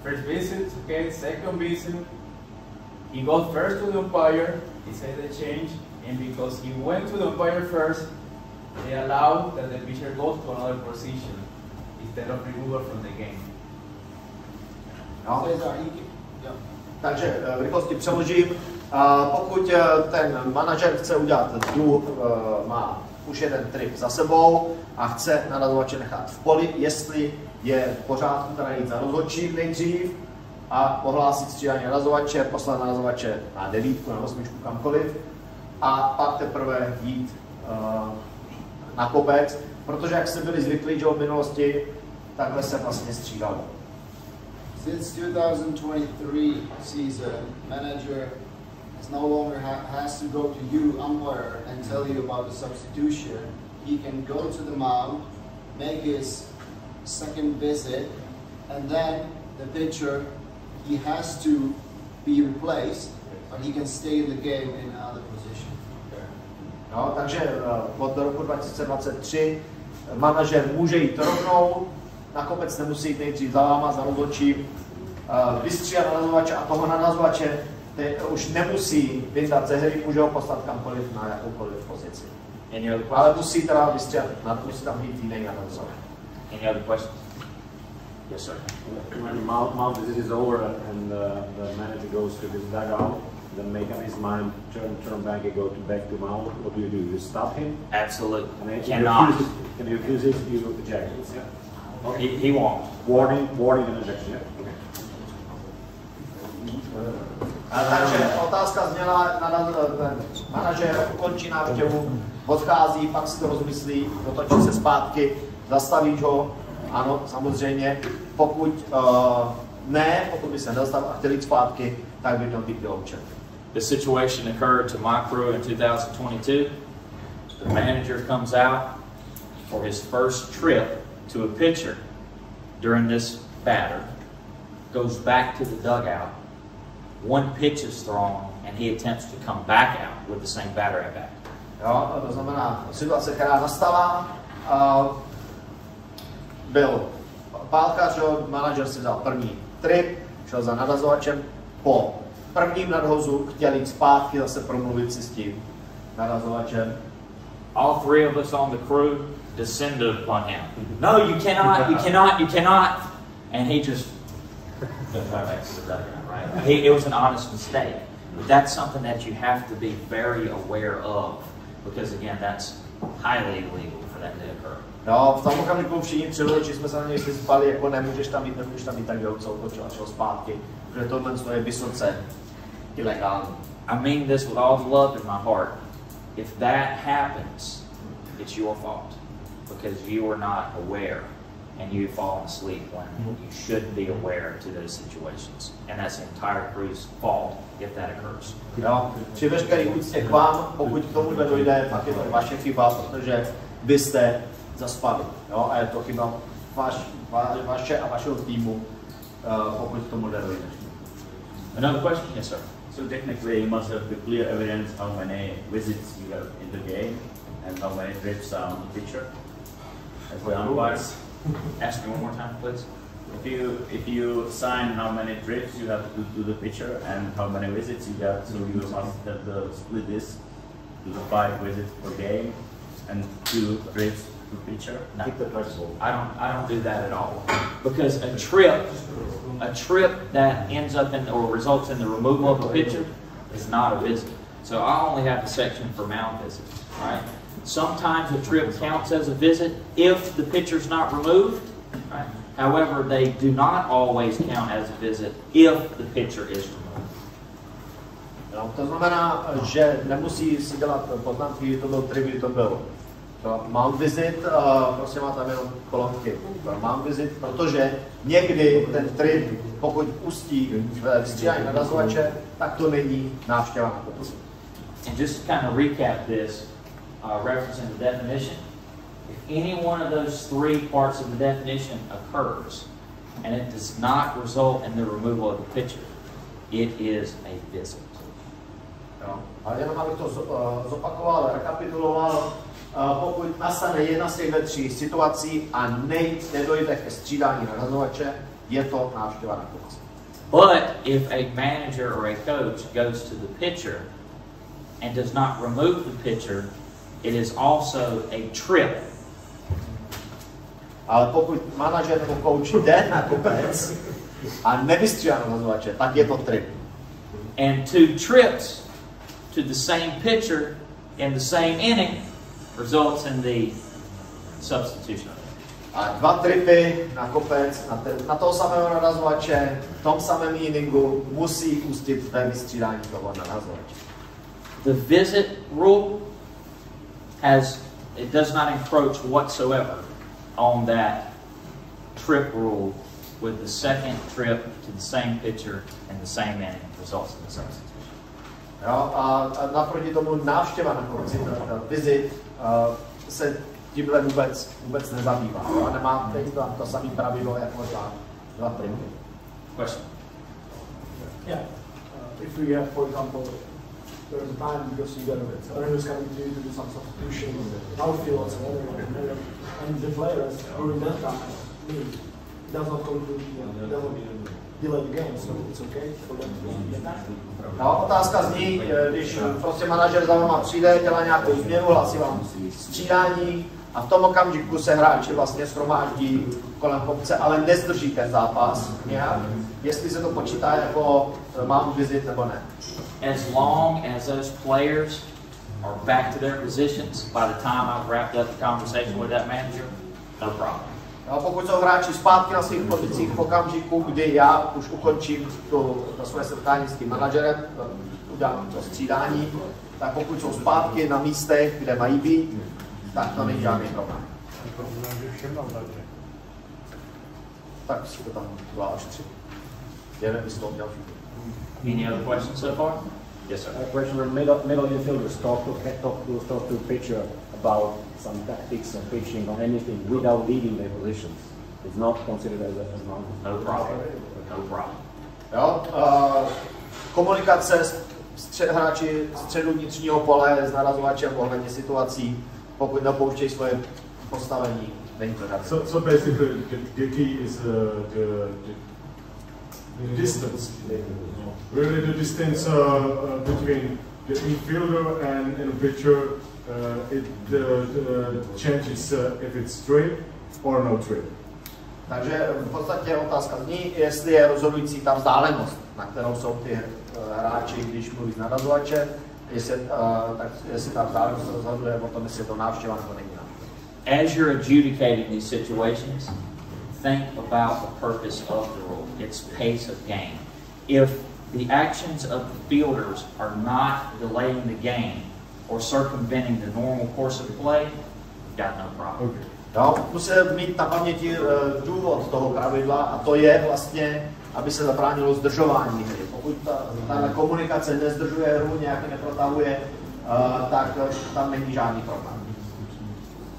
First visit, okay, second visit, he goes first to the umpire, he says the change, and because he went to the umpire first, they allow that the pitcher goes to another position instead of removal from the game. No. Takže v rychlosti přeložím, pokud ten manažer chce udělat má už jeden trip za sebou a chce nadazovače nechat v poli, jestli je v pořádku teda jít za rozhodčím nejdřív a ohlásit střídání nadazovače, poslat nadazovače na 9, na 8, kamkoliv a pak teprve jít na kopec, protože jak jste byli zvyklí, že v minulosti takhle se vlastně střídalo. Since 2023 season, manager no longer has to go to you, umpire, and tell you about the substitution. He can go to the mound, make his second visit, and then the pitcher, he has to be replaced, but he can stay in the game in another position. No, takže od roku 2023 manažer může jít rovnou, na kopec nemusí jít nejdřív zalámat za rozhodčím, vystřídat nadazovače a toho nadazovače už nemusí vyndat ze hry, může ho poslat kamkoliv na jakoukoliv pozici. Any other Ale questions? musí teda vystřelit, musí tam být jiný nadazovat. Any other questions? Yes, sir. When mount visit is over and the manager goes to his dugout, then make up his mind, turn back and go back to mount. What do? You stop him? Absolutely. And if Cannot. Can you refuse it? You eject. He won't. Warning and ejection. Yeah. Okay. Takže otázka zněla, manažer ukončí návštěvu, odchází, pak si to rozmyslí, otočí se zpátky, zastavíš ho, ano, samozřejmě. Pokud pokud by se nedostal a chtěl jít zpátky, tak by měl být vyloučen. The situation occurred to my crew in 2022. The manager comes out for his first trip to a pitcher during this batter, goes back to the dugout. One pitch is thrown, and he attempts to come back out with the same batter at bat. Jo, to znamená, situace, která nastala, byl pálkař, manažer si vzal první trip, šel za nadazovačem, po prvním nadhozu chtěl jít zpátky, zase promluvit si s tím nadazovačem. All three of us on the crew descended upon him. No, you cannot, you cannot, you cannot. And he just went back to the dugout, right? It was an honest mistake. But that's something that you have to be very aware of, because again, that's highly illegal for that to occur. Jo, v tom okamžiku všichni tři lidi jsme se na něj spali, jako nemůžeš tam jít, tak jo, co otočil a šel zpátky, protože tohle je vysoce ilegální. I mean this with all the love in my heart. If that happens, it's your fault, because you are not aware and you fall asleep when you should be aware to those situations. And that's the entire crew's fault if that occurs. Jo, při veškeré úctě k vám, pokud k tomu nedojde, pak je to vaše chyba, protože vy jste zaspali. Jo, a je to chyba vaše a vašeho týmu, pokud k tomu nedojde. Another question? Yes, sir. So technically you must have the clear evidence how many visits you have in the game and how many trips are on the pitcher. As the umpires. Ask me one more time, please. If you sign how many trips you have to the pitcher and how many visits you got, so you must have the split this to the 5 visits per game and 2 trips to pitcher. No, I don't do that at all, because a trip that ends up in or results in the removal of a pitcher is not a visit. So I only have the section for mound visits, right? Sometimes a trip counts as a visit if the pitcher's not removed, right? However, they do not always count as a visit if the pitcher is removed. No, to znamená, že nemusí si dělat poznámky, že to byl trip, že to byl mound visit, prostě má tam jenom kolonky mound visit, protože někdy ten trip, pokud pustí vystřídání nadazovače, tak to není návštěva na kopci. And just to kind of recap this, referencing the definition, if any one of those 3 parts of the definition occurs and it does not result in the removal of the pitcher, it is a visit. Jo. Ale jenom abych to zopakoval, rekapituloval, pokud nastane jedna z těch 3 situací a nedojde ke střídání nadazovače, je to návštěva na kopci. But if a manager or a coach goes to the pitcher and does not remove the pitcher, it is also a trip. Ale pokud manažer nebo coach jde na kopec a nevystřídá nadazovače, tak je to trip. And 2 trips to the same pitcher in the same inning results in the substitution. A 2 tripy na kopec, na toho samého nadazovače, v tom samém inningu musí ústit ve vystřídání toho nadazovače. The visit rule it does not encroach whatsoever on that trip rule with the second trip to the same pitcher in the same inning results in the substitution. Jo, a naproti tomu návštěva na kopci, visit, se tímhle vůbec nezabývá. A nemá to samé pravidlo jako dva tripy. Question? Yeah. If we have, for example, there's a time because you got a runner's coming to you to do some substitution, outfields and everything, and the players during that time, does not go to delay the game, so it's okay for them to be attacked. No, otázka zní, když prostě manažer za váma přijde, dělá nějakou změnu, hlasí vám střídání a v tom okamžiku se hráči vlastně shromáždí kolem kopce, ale nezdrží ten zápas nějak, jestli se to počítá jako mám visit nebo ne. As long as those players are back to their positions by the time I've wrapped up the conversation with that manager, no problem. No, pokud jsou hráči zpátky na svých pozicích v okamžiku, kdy já už ukončím to své setkání s tím manažerem, udělám to střídání, tak pokud jsou zpátky na místech, kde mají být, tak to není žádný problém. Tak si to tam 2 až 3. Jeden bys to měl. Any other questions so far? Yes, sir. A question where middle infielders talk to the pitcher about some tactics of pitching or anything without leaving their positions. It's not considered as non. No problem. No problem. Jo? Komunikace hráči středu vnitřního pole s narazovačem ohledně situací, pokud nepouštějí svoje postavení, není to tak. So basically the key is the distance. Really the distance between the infielder and the pitcher, it changes if it's straight or no straight. Takže v podstatě otázka zní, jestli je rozhodující ta vzdálenost, na kterou jsou ty hráči, když mluví s narazovačem, jestli ta vzdálenost rozhoduje o tom, jestli je to návštěva nebo není návštěva. As you're adjudicating these situations, think about the purpose of the rule. It's pace of game. If the actions of the fielders are not delaying the game or circumventing the normal course of play, you've got no problem. Okay. No, musíme mít na paměti důvod toho pravidla a to je vlastně, aby se zabránilo zdržování hry. Pokud ta komunikace nezdržuje hru, nějak neprotahuje, tak tam není žádný problém.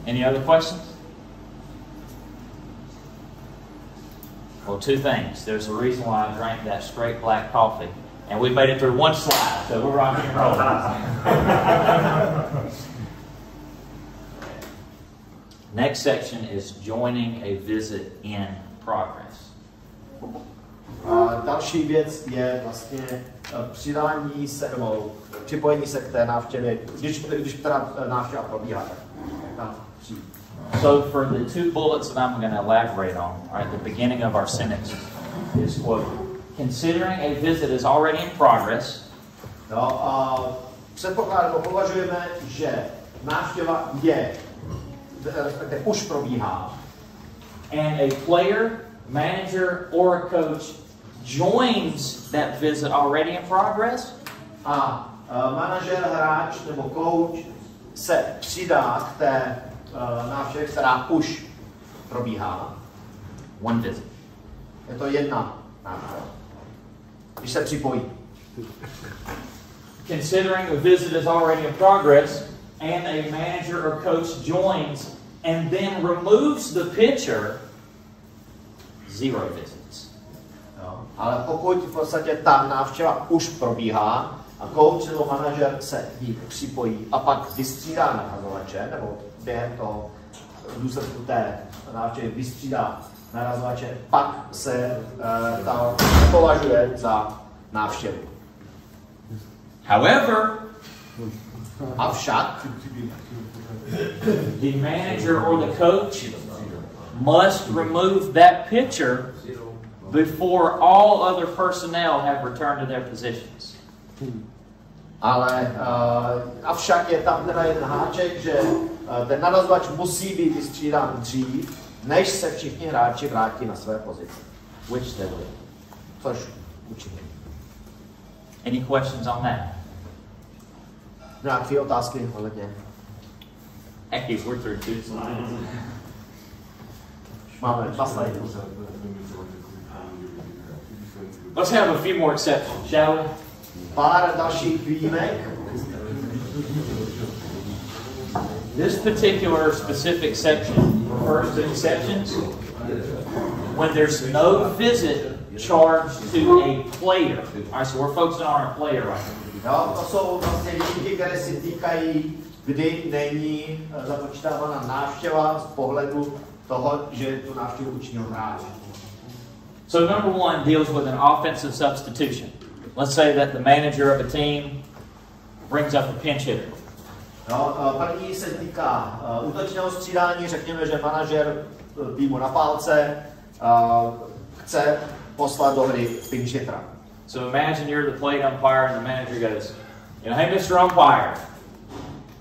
Any other questions? Well, 2 things. There's a reason why I drank that straight black coffee, and we made it through 1 slide, so we're rocking and rolling. Next section is joining a visit in progress. Další věc je vlastně přidání se, nebo připojení se k té návštěvě, když teda návštěva probíhá. So for the 2 bullets that I'm going to elaborate on, at the beginning of our sentence is, quote, considering a visit is already in progress. No, považujeme, že návštěva už probíhá. And a player, manager, or a coach joins that visit already in progress. A manažer, hráč nebo coach se přidá k té návštěvě, která už probíhá. 1 visit. Je to 1 návštěva. Když se připojí. Considering a visit is already in progress, and a manager or coach joins and then removes the pitcher, 0 visits. No, ale pokud v podstatě ta návštěva už probíhá a coach nebo manažer se jí připojí a pak vystřídá narazovače, nebo během toho v důsledku té návštěvy vystřídá narazovače, pak se ta považuje za návštěvu. However, avšak the manager or the coach must remove that pitcher before all other personnel have returned to their positions. Ale avšak je tam teda jeden háček, že ten narazovač musí být vystřídán dřív, než se všichni hráči vrátí na své pozice. Which they will. Což učiní. Any questions on that? Nějaké otázky ohledně? Hey, we're through 2 slides. Máme 2 slidy. Let's have a few more exceptions, shall we? Pár dalších výjimek. This particular specific section refers to exceptions when there's no visit charged to a player. All right, so we're focusing on our player right now. Jo, to jsou vlastně výjimky, které se týkají, kdy není započítávána návštěva z pohledu toho, že tu návštěvu učinil hráč. So number one deals with an offensive substitution. Let's say that the manager of a team brings up a pinch hitter. No, první se týká útočného střídání. Řekněme, že manažer týmu na pálce chce poslat do hry pinch hittera. So imagine you're the plate umpire and the manager goes, hey, Mr. Umpire,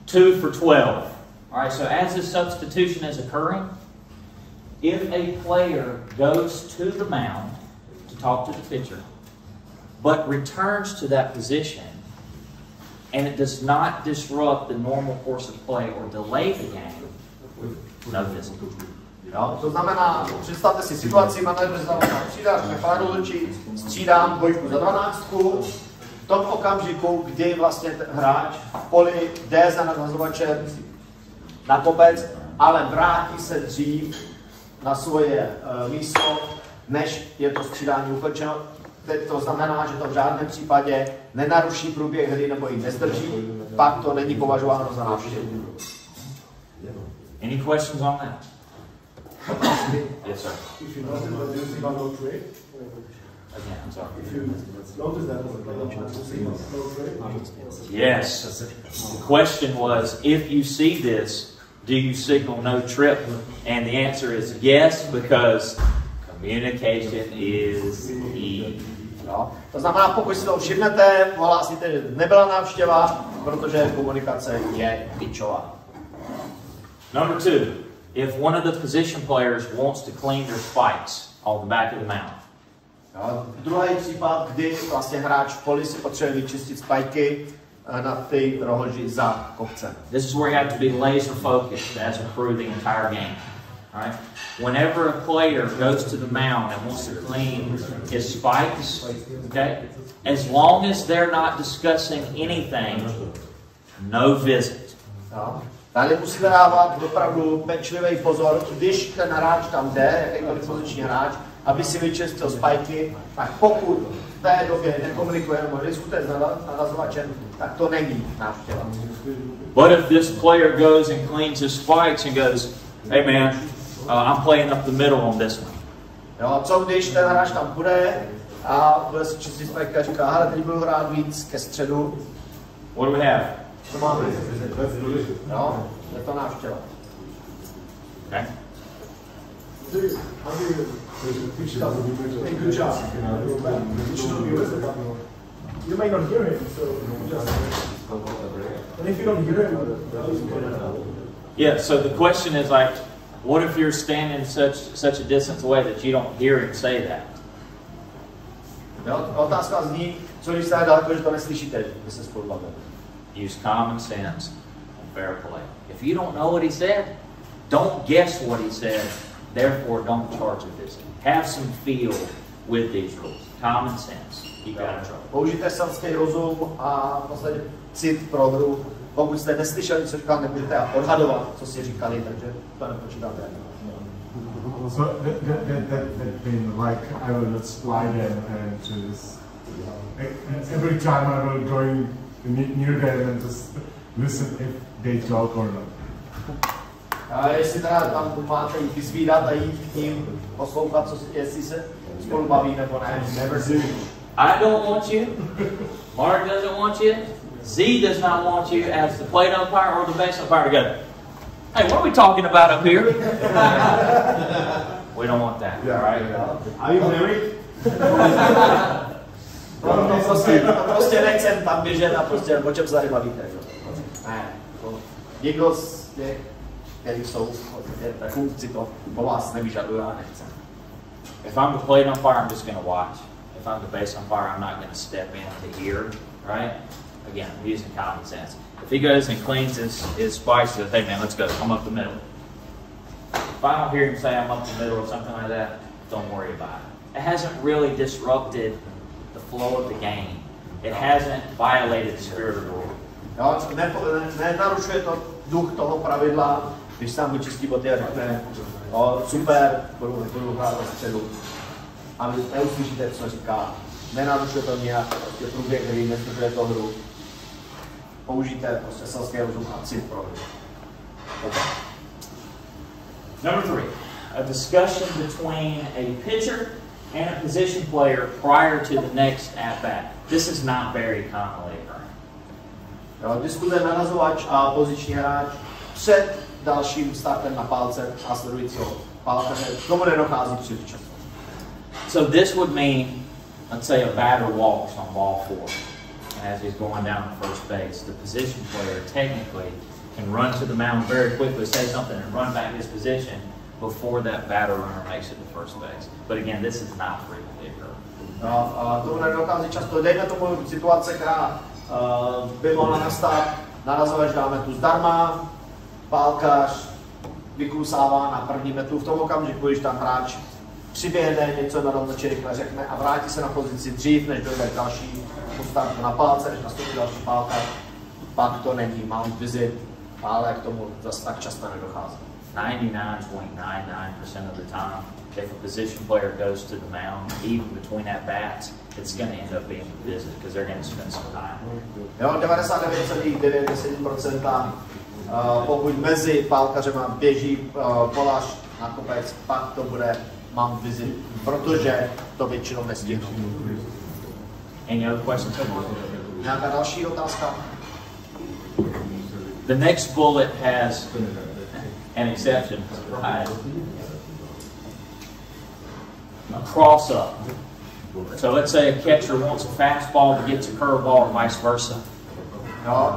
2 for 12. All right, so as this substitution is occurring, if a player goes to the mound to talk to the pitcher, but returns to that position, and it does not disrupt the normal course of play or delay the game, no physical. Jo, to znamená, představte si situaci, manažer znamená střídat, nechá rozhodčí, střídám dvojku za 12, v tom okamžiku, kdy vlastně hráč v poli jde za nadhazovačem na kopec, ale vrátí se dřív na svoje místo, než je to střídání ukončeno. To znamená, že to v žádném případě nenaruší průběh hry nebo ji nezdrží, pak to není považováno za návštěvu. Any questions on that? Yes, sir. If you notice that there's a no trade, Again, I'm sorry. if you notice that no trade, Yes. The question was, if you see this, do you signal no trip? And the answer is yes, because communication is key. No. To znamená, pokud si to všimnete, ohlásíte, že nebyla návštěva, protože komunikace je klíčová. Number 2, if one of the position players wants to clean their spikes on the back of the mound. No. Druhý případ, kdy vlastně hráč v poli si potřebuje vyčistit spajky na ty rohoži za kopcem. This is where you have to be laser focused as a crew the entire game. All right? Whenever a player goes to the mound and wants to clean his spikes, okay, as long as they're not discussing anything, no visit. No. Tady musíme dávat opravdu pečlivý pozor, když ten hráč tam jde, jakýkoliv poziční hráč, aby si vyčistil spajky, tak pokud v té době nekomunikuje nebo diskutuje s nadazovačem, tak to není návštěva. But if this player goes and cleans his spikes and goes, hey man, I'm playing up the middle on this one. Jo, co když ten hráč tam bude a bude si čistit spajky a říká, hele, teď budu hrát víc ke středu. What do we have? To máme. Jo, je to návštěva. Okay. good job. You should be with it. You may not hear him, so just. And if you don't hear him, yeah. So the question is like, what if you're standing such a distance away that you don't hear him say that? Jo, otázka zní, co když jste daleko, že to neslyšíte, když se spolu bavíme. Use common sense and fair play. If you don't know what he said, don't guess what he said. Therefore, don't charge a visit. Have some feel with these rules. Common sense. Keep out of trouble. Použijte selský rozum a vlastně cit pro hru. Pokud jste neslyšeli, co říkal, nebudete odhadovat, co si říkali, takže to nepočítáte. So that thing, like I will just fly there and just every time I will going near them and just listen if they talk or not. A jestli teda tam máte jít vyzvídat a jít k ním poslouchat, jestli se spolu baví nebo ne. Never do. I don't want you. Mark doesn't want you. Z does not want you as the plate umpire or the base umpire to go, hey, what are we talking about up here? We don't want that, all right? Are you married? Prostě nechcem tam běžet a prostě o čem se tady bavíte. Ne, nikdo z těch, kteří jsou v funkci, to po vás nevyžaduje a nechcem. If I'm the plate umpire, I'm just going to watch. If I'm the base umpire, I'm not going to step in to hear, right? Again, I'm using common sense. If he goes and cleans his spikes, he says, hey man, let's go, I'm up the middle. If I don't hear him say I'm up the middle or something like that, don't worry about it. It hasn't really disrupted the flow of the game. It hasn't violated the spirit of the rule. Jo, nenarušuje to duch toho pravidla, když sám vyčistí boty a řekne, super, budu hrát ve středu. A vy neuslyšíte, co říká. Nenarušuje to nějak, je průběh hry, nezdržuje to hru. Použijte prostě selský rozum a cit pro hru. Okay. Number 3, a discussion between a pitcher and a position player prior to the next at-bat. This is not very commonly occurring. Diskutuje narazovač a poziční hráč před dalším startem na pálce následujícího pálkaře. K tomu nedochází příliš často. So this would mean, let's say a batter walks on ball 4. And as he's going down to first base, the position player technically can run to the mound very quickly, say something, and run back his position before that batter runner makes it to first base. But again, this is not frequently occurring. Tomu nedochází často. Dejme tomu situace, která by mohla nastat. Narazovač dáme tu zdarma, pálkař vyklusává na první metru v tom okamžiku, když tam hráč přiběhne, něco na rozhodčí rychle řekne a vrátí se na pozici dřív, než dojde k další startu na pálce, než nastoupí další pálkař. Pak to není mound visit, ale k tomu zase tak často nedochází. 99.99% of the time, if a position player goes to the mound, even between at bats, it's going to end up being a visit because they're going to spend some time. Jo, 99,9%, pokud mezi pálkařema běží kolář na kopec, pak to bude mound visit, protože to většinou nestihnou. Any other questions? Nějaká další otázka? The next bullet has an exception. Right. A cross up. So let's say a catcher wants a fastball but gets a curveball or vice versa. Jo,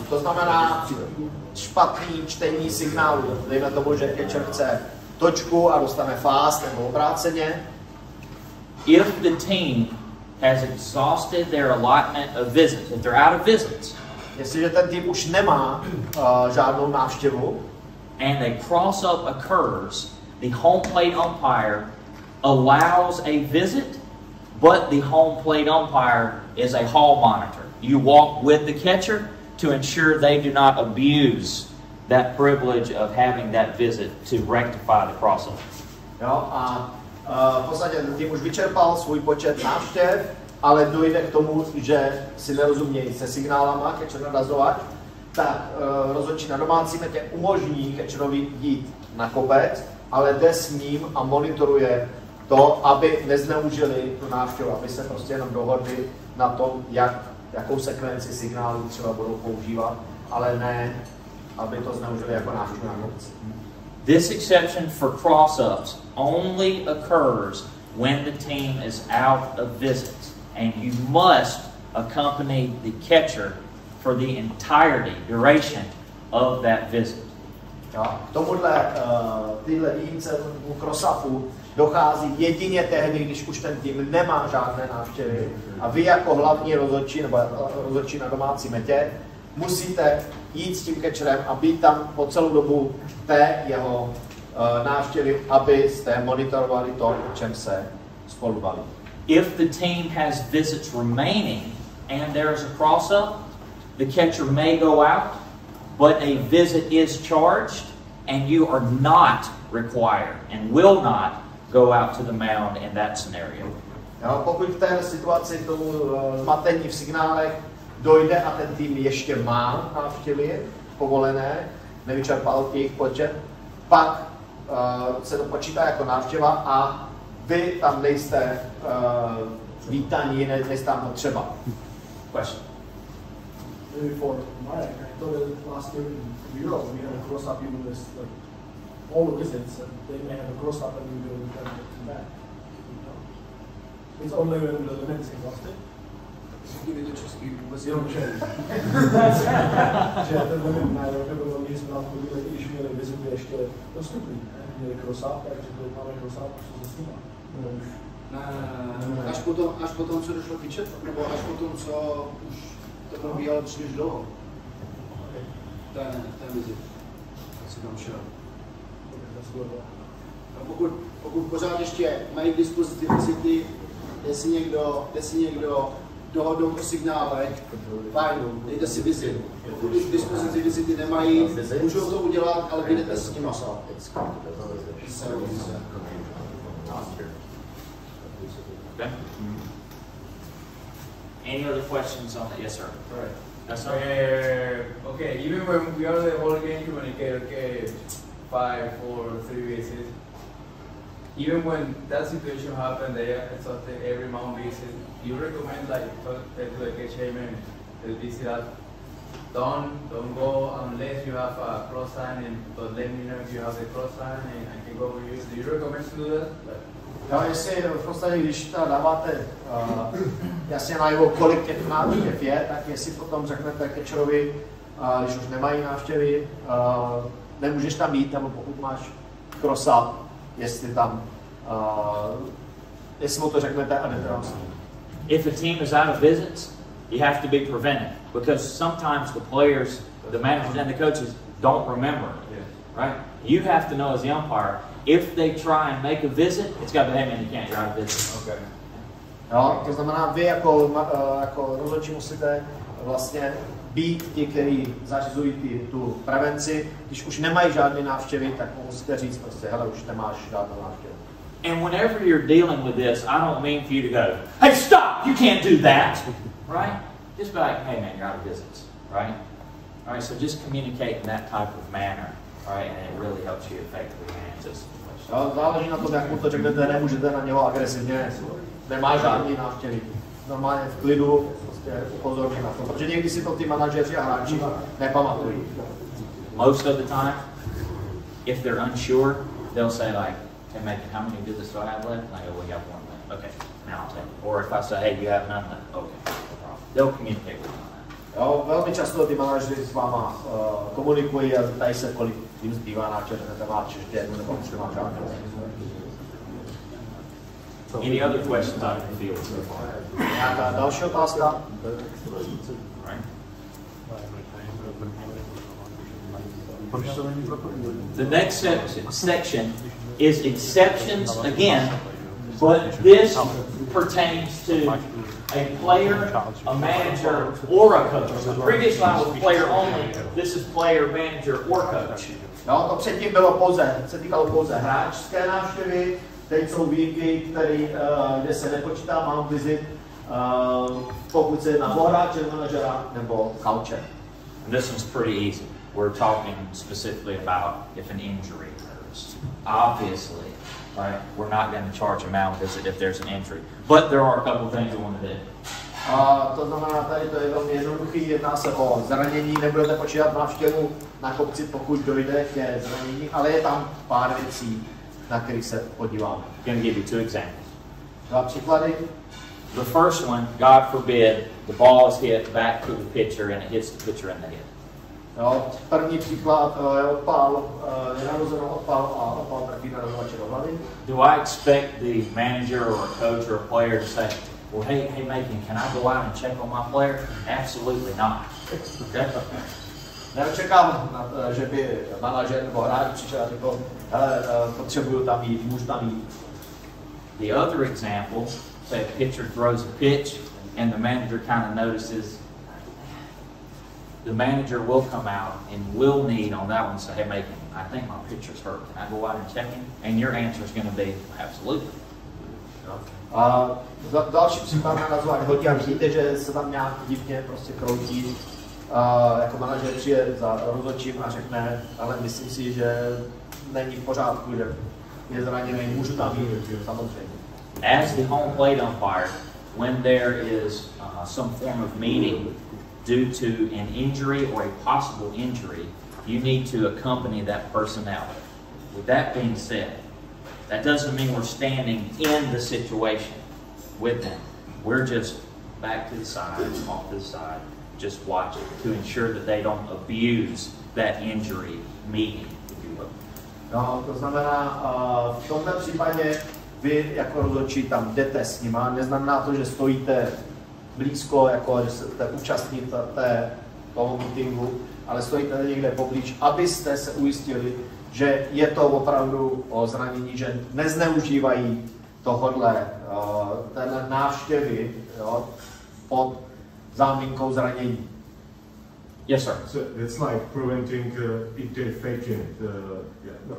to znamená špatný čtení signálu. Dejme tomu, že catcher chce točku a dostane fast nebo obráceně. If the team has exhausted their allotment of visits, if they're out of visits, jestliže ten tým už nemá žádnou návštěvu, and a cross-up occurs, the home plate umpire allows a visit, but the home plate umpire is a hall monitor. You walk with the catcher to ensure they do not abuse that privilege of having that visit to rectify the cross-up. Jo, a v podstatě ten tým už vyčerpal svůj počet návštěv, ale dojde k tomu, že si nerozumějí se signálama, catcher narazovač, tak rozhodčí na domácí metě umožní catcherovi jít na kopec, ale jde s ním a monitoruje to, aby nezneužili tu návštěvu, aby se prostě jenom dohodli na tom, jakou sekvenci signálů třeba budou používat, ale ne, aby to zneužili jako návštěvu na kopci. This exception for cross-ups only occurs when the team is out of visits, and you must accompany the catcher for the entirety, duration of that visit. K tomuhle, tyhle výjimce u cross-upu dochází jedině tehdy, když už ten tým nemá žádné návštěvy a vy jako hlavní rozhodčí nebo rozhodčí na domácí metě musíte jít s tím catcherem a být tam po celou dobu té jeho návštěvy, abyste monitorovali to, o čem se spolu baví. If the team has visits remaining and there is a cross-up, the catcher may go out, but a visit is charged and you are not required and will not go out to the mound in that scenario. Jo, pokud v té situaci k tomu zmatení v signálech dojde a ten tým ještě má návštěvy povolené, nevyčerpal jejich počet, pak se to počítá jako návštěva a vy tam nejste vítaní, nejste tam potřeba. Question? Maybe for Marek, I thought that last year in Europe we had a cross-up even with all the visits, and they may have a cross-up and we will return to back. It's only when the limit is exhausted. Kdyby to český vůbec jenom že ten limit na Evropě jsme chodili, když měli vizity ještě dostupný, měli cross-up, takže to máme cross-up, co se s nima. Ne, až potom, co došlo pitchet, nebo až potom, co už to probíhalo příliš dlouho. Ten vizit, tak si tam šel. A pokud pořád ještě mají k dispozici vizity, jestli někdo dohodnou o signálech, fajn, dejte si vizit. Pokud už k dispozici vizity nemají, můžou to udělat, ale jdete s nimi. Okay. Any other questions on that? Yes, sir. Right. Yes, sir. Okay, even when we are the whole game communicator, okay, 5, 4, 3 bases, even when that situation happened, it's something every month visit. You recommend like to the catchman, the visit. Don't go unless you have a cross sign, but let me know if you have the cross sign and I can go with you. Do you recommend to do that? No, jestli v podstatě, když dáváte jasně najevo, kolik těch návštěv je, tak jestli potom řeknete catcherovi, když už nemají návštěvy, nemůžeš tam jít, nebo pokud máš cross-up, jestli tam, jestli mu to řeknete a jdete tam s ním. If a team is out of visits, you have to be preventive because sometimes the players, the managers and the coaches don't remember, right? You have to know as the umpire, if they try and make a visit, it's got to be, hey man, you can't, you're out of visit. Okay. Jo, to znamená, vy jako rozhodčí musíte vlastně být ti, kteří zařizují tu prevenci. Když už nemají žádné návštěvy, tak musíte říct prostě, hele, už nemáš žádnou návštěvu. And whenever you're dealing with this, I don't mean for you to go, hey, stop, you can't do that, right? Just be like, hey man, you're out of visits, right? All right, so just communicate in that type of manner, all right, and it really helps you effectively manage this situation. Záleží na tom, jak mu to řeknete, nemůžete na něho agresivně, nemá žádný návštěvy. Normálně v klidu, prostě upozorně na to, protože někdy si to ty manažeři a hráči nepamatují. Most of the time, if they're unsure, they'll say like, hey Megan, how many visits do I have left? And I go, well, you have one left. Okay, now I'll take it. Or if I say, hey, you have none left. Okay, no problem. They'll communicate with you on that. Jo, velmi často ty manažeři s váma komunikují a ptají se, kolik jim zbývá na černé, máš ještě jednu nebo máš žádnou. Any other questions out of the field so far? Nějaká další otázka? The next section is exceptions again, but this pertains to a player, a manager, or a coach. So previously I was player only. This is player, manager, or coach. Jo, to předtím se týkalo pouze hráčské návštěvy. Teď jsou výjimky, kde se nepočítá mount visit, pokud se jedná o hráče, manažera nebo kauče. And this one's pretty easy. We're talking specifically about if an injury occurs. Obviously, right? We're not going to charge a mount visit if there's an injury. But there are a couple of things we want to do. To znamená, tady to je velmi jednoduchý, jedná se o zranění, nebudete počítat návštěvu na kopci, pokud dojde ke zranění, ale je tam pár věcí, na který se podíváme. I'm going to give you two examples. Dva příklady. The first one, God forbid, the ball is hit back to the pitcher and it hits the pitcher in the head. Jo, první příklad je odpál, je narozen odpál a odpál trefí na rozhodčí do hlavy. Do I expect the manager or a coach or a player to say, well, hey Megan, can I go out and check on my player? Absolutely not. Okay? Neočekávám, že by manažer nebo hráč přišel a řekl, potřebuju tam jít, můžu tam jít. The other example, say a pitcher throws a pitch and the manager kind of notices, the manager will come out and will need on that one say, hey Megan, I think my pitcher's hurt. Can I go out and check him? And your answer is going to be, absolutely. Další příklad na nazvání hodí a vidíte, že se tam nějak divně prostě kroutí. Jako manažer přijde za rozhodčím a řekne, ale myslím si, že není v pořádku, že je zraněný, můžu tam jít, samozřejmě. As the home plate umpire, when there is some form of meeting due to an injury or a possible injury, you need to accompany that personnel. With that being said, that doesn't mean we're standing in the situation with them. We're just back to the side, off to the side, just watching to ensure that they don't abuse that injury meeting, if you will. No, to znamená, v tomto případě vy jako rozhodčí tam jdete s nima, neznamená to, že stojíte blízko, jako že jste účastní toho meetingu, ale stojíte někde poblíž, abyste se ujistili, že je to opravdu o zranění, že nezneužívají tohodle, téhle návštěvy, jo, pod záminkou zranění. Yes, sir. So it's like preventing if they fake it. Yeah. No.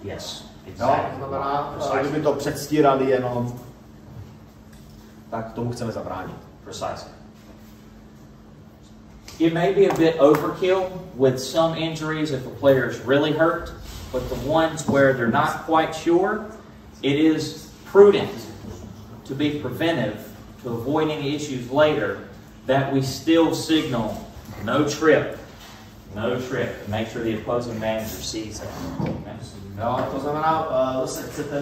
Yes. Jo, to znamená, kdyby to předstírali jenom, tak tomu chceme zabránit. Precisely. It may be a bit overkill with some injuries if a player is really hurt, but the ones where they're not quite sure, it is prudent to be preventive, to avoid any issues later, that we still signal no trip. No trip. Make sure the opposing manager sees that. Okay? Jo, to znamená, zase chcete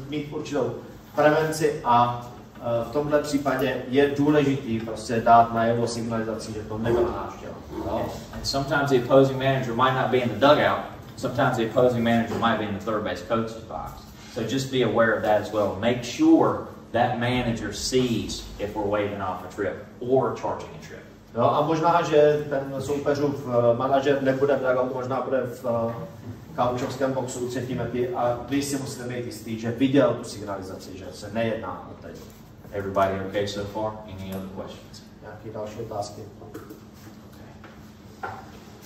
mít určitou prevenci a v tomhle případě je důležitý prostě dát najevo signalizaci, že to nebyla návštěva. And sometimes the opposing manager might not be in the dugout. Sometimes the opposing manager might be in the third base coach's box. So just be aware of that as well. Make sure that manager sees if we're waving off a trip or charging a trip. No a možná, že ten soupeřův manažer nebude v dugoutu, možná bude v kaučovském boxu 3. metry a vy si musíte být jistý, že viděl tu signalizaci, že se nejedná o tady. Everybody okay so far? Any other questions? Nějaké další otázky? Okay.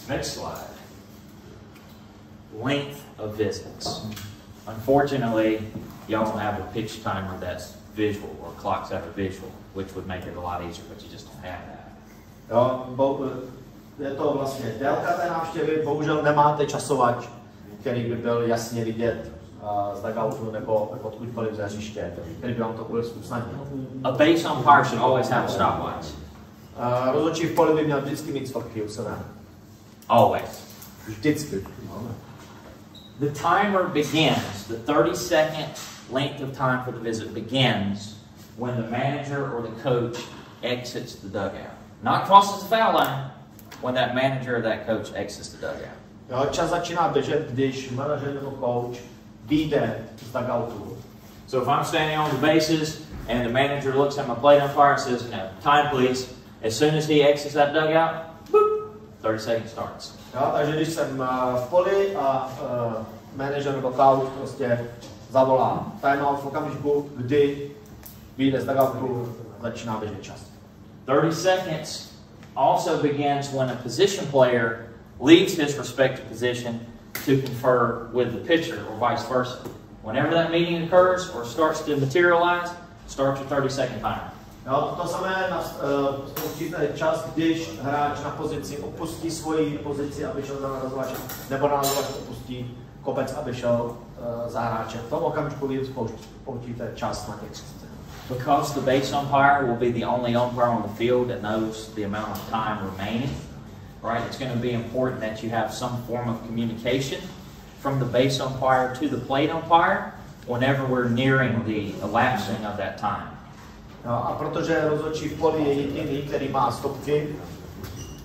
Next slide. Length of visits. Unfortunately, y'all don't have a pitch timer that's visual or clocks that are visual, which would make it a lot easier, but you just don't have that. Jo, je to vlastně délka té návštěvy, bohužel nemáte časovač, který by byl jasně vidět z dugoutu nebo odkudkoliv z hřiště, který by vám to byl usnadnil. A base umpire should always have a stopwatch. Rozhodčí v poli by měl vždycky mít stopky u sebe. Always. Vždycky. The timer begins, the 30-second length of time for the visit begins when the manager or the coach exits the dugout. Not crosses the foul line, when that manager or that coach exits the dugout. Jo, čas začíná běžet, když manažer nebo coach vyjde z dugoutu. So if I'm standing on the bases and the manager looks at my plate umpire and says, "No, time please," as soon as he exits that dugout, boop, 30 seconds starts. Jo, takže když jsem v poli a manažer nebo coach prostě zavolá timeout v okamžiku, kdy vyjde z dugoutu, začíná běžet čas. 30 seconds also begins when a position player leaves his respective position to confer with the pitcher or vice versa. Whenever that meeting occurs or starts to materialize, start your 30-second timer. Jo, to samé určitý čas, když hráč na pozici opustí svoji pozici, aby šel za narazovače, nebo narazovač opustí kopec, aby šel za hráče. V tom okamžiku vy spouštíte čas na těch 30 sekund. Because the base umpire will be the only umpire on the field that knows the amount of time remaining, right? It's going to be important that you have some form of communication from the base umpire to the plate umpire whenever we're nearing the elapsing of that time. No, a protože rozhodčí v poli je jediný, který má stopky,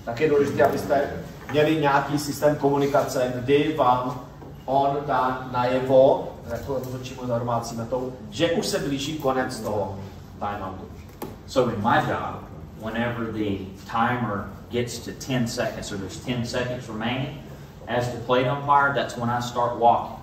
tak je důležité, abyste měli nějaký systém komunikace, kdy vám on dá najevo, jako rozhodčímu za domácí metou, že už se blíží konec toho timeoutu. So in my job, whenever the timer gets to 10 seconds, or there's 10 seconds remaining, as the plate umpire, that's when I start walking.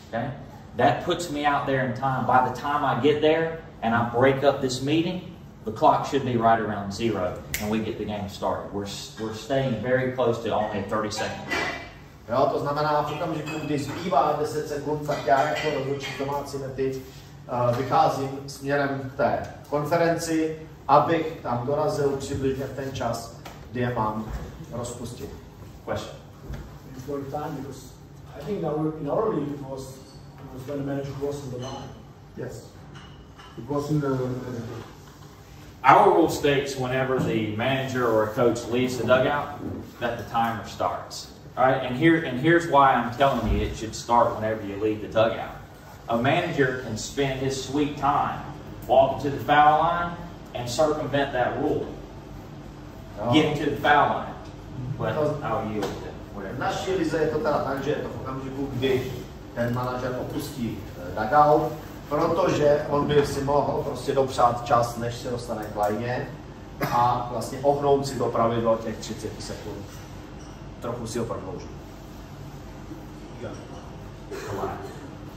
Okay? That puts me out there in time. By the time I get there and I break up this meeting, the clock should be right around 0 and we get the game started. We're staying very close to only a 30-second. Jo, to znamená, v okamžiku, kdy zbývá 10 sekund, tak já jako rozhodčí domácí mety vycházím směrem k té konferenci, abych tam dorazil přibližně v ten čas, kdy je mám rozpustit. Question? For time, because I think in our league it was when the manager crosses the line. Yes. It was in the... Our rule states whenever the manager or a coach leaves the dugout, that the timer starts. All right, and here's why I'm telling you it should start whenever you leave the dugout. A manager can spend his sweet time walking to the foul line and circumvent that rule, getting to the foul line. But I'll yield to whatever. V naší lize je to teda tak, že je to v okamžiku, kdy ten manažer opustí dugout, protože on by si mohl prostě dopřát čas, než se dostane k lajně a vlastně ohnout si to pravidlo těch 30 sekund. Trochu si ho prodloužit.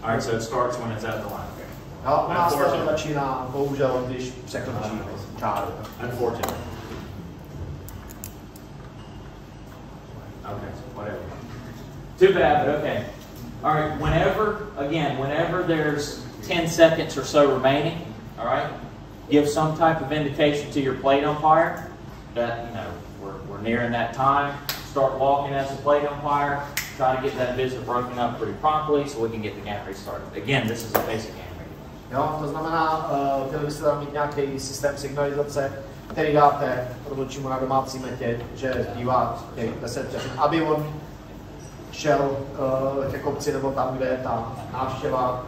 All right, so it starts when it's at the line. No, u nás to začíná, bohužel, když překročí čáru. Unfortunately. Okay, whatever. Too bad, but okay. All right, whenever there's 10 seconds or so remaining, all right, give some type of indication to your plate umpire that, we're nearing that time. Start walking as a plate umpire, try to get that visit broken up pretty promptly so we can get the game restarted. Again, this is a basic game ready. Jo, to znamená, chtěli byste tam mít nějaký systém signalizace, který dáte rozhodčímu na domácí metě, že zbývá těch 10 vteřin, aby on šel ke kopci nebo tam, kde je ta návštěva,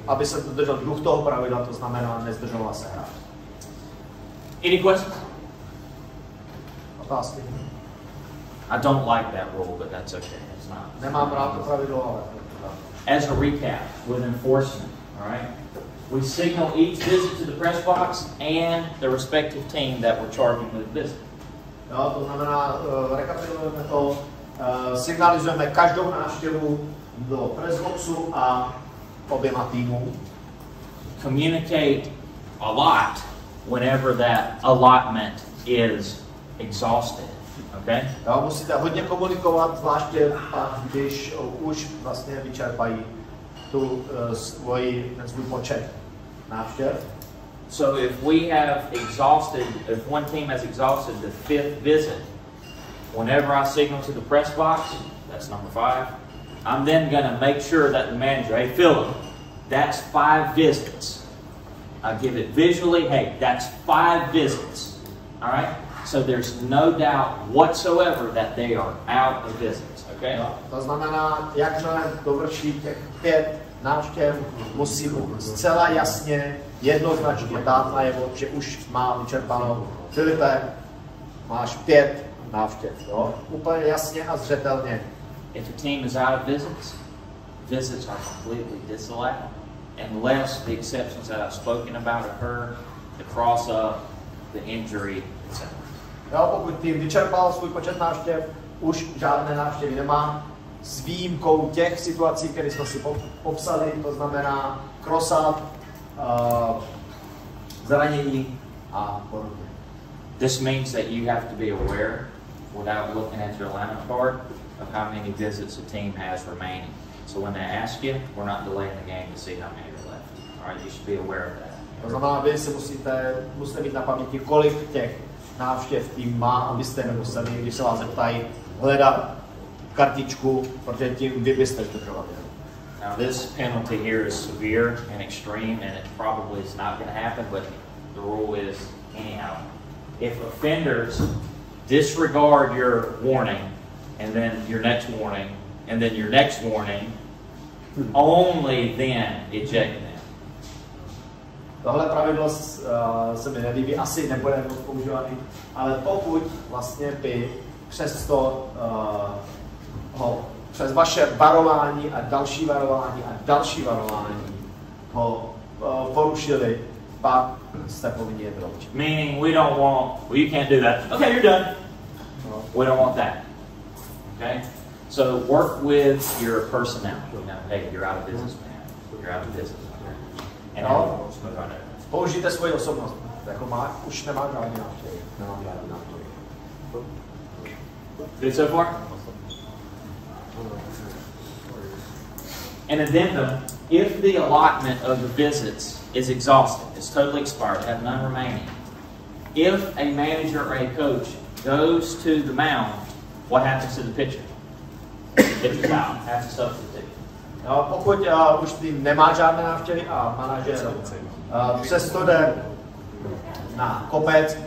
aby se dodržel duch toho pravidla, to znamená nezdržovala se hra. Any questions? Otázky? I don't like that rule, but that's okay. It's not. Nemám rád to pravidlo, ale... As a recap, with enforcement, all right? We signal each visit to the press box and the respective team that we're charging with the visit. Jo, to znamená, rekapitulujeme to, signalizujeme každou návštěvu do press boxu a oběma týmům. Communicate a lot whenever that allotment is exhausted, okay? Jo, musíte hodně komunikovat, zvláště když už vlastně vyčerpají tu svůj počet návštěv. So if we have exhausted, if one team has exhausted the 5th visit, whenever I signal to the press box, that's number 5, I'm then going to make sure that the manager, hey Philip, that's 5 visits. I give it visually, hey, that's 5 visits. All right? So there's no doubt whatsoever that they are out of visits. Okay? No, to znamená, jakmile dovrší těch 5 návštěv, musím zcela jasně, jednoznačně dát najevo, že už má vyčerpáno. Filipe, máš 5 návštěv. Jo? Úplně jasně a zřetelně. If a team is out of visits, visits are completely disallowed unless the exceptions that I've spoken about occur, the cross-up, the injury, etc. Jo, pokud tým vyčerpal svůj počet návštěv, už žádné návštěvy nemá, s výjimkou těch situací, které jsme si popsali, to znamená cross-up, zranění a podobně. This means that you have to be aware, without looking at your alignment card, of how many visits a team has remaining. So when they ask you, we're not delaying the game to see how many are left. All right, you should be aware of that. To znamená, vy si musíte mít na paměti, kolik těch návštěv tým má, abyste nemuseli, když se vás zeptají, hledat kartičku, protože tím vy byste zdržovali. Now this penalty here is severe and extreme, and it probably is not going to happen, but the rule is anyhow. If offenders disregard your warning, and then your next warning, and then your next warning, only then eject them. Tohle pravidlo se mi nelíbí, asi nebude moc používaný, ale pokud vlastně by přes vaše varování a další varování ho porušili, pak jste povinni je vyloučit. Meaning we don't want, well you can't do that. Okay, you're done. We don't want that. Okay? So work with your personnel. You know, hey, you're out of business, man. You're out of business. And no, použijte svoji osobnost. Jako už nemá žádný návštěvy. Good so far? An addendum, if the allotment of the visits is exhausted, it's totally expired, have none remaining, if a manager or a coach goes to the mound, what happens to the pitcher? The pitcher's out, has to substitute. No, pokud už tým nemá žádné návštěvy a manažer přesto jde na kopec,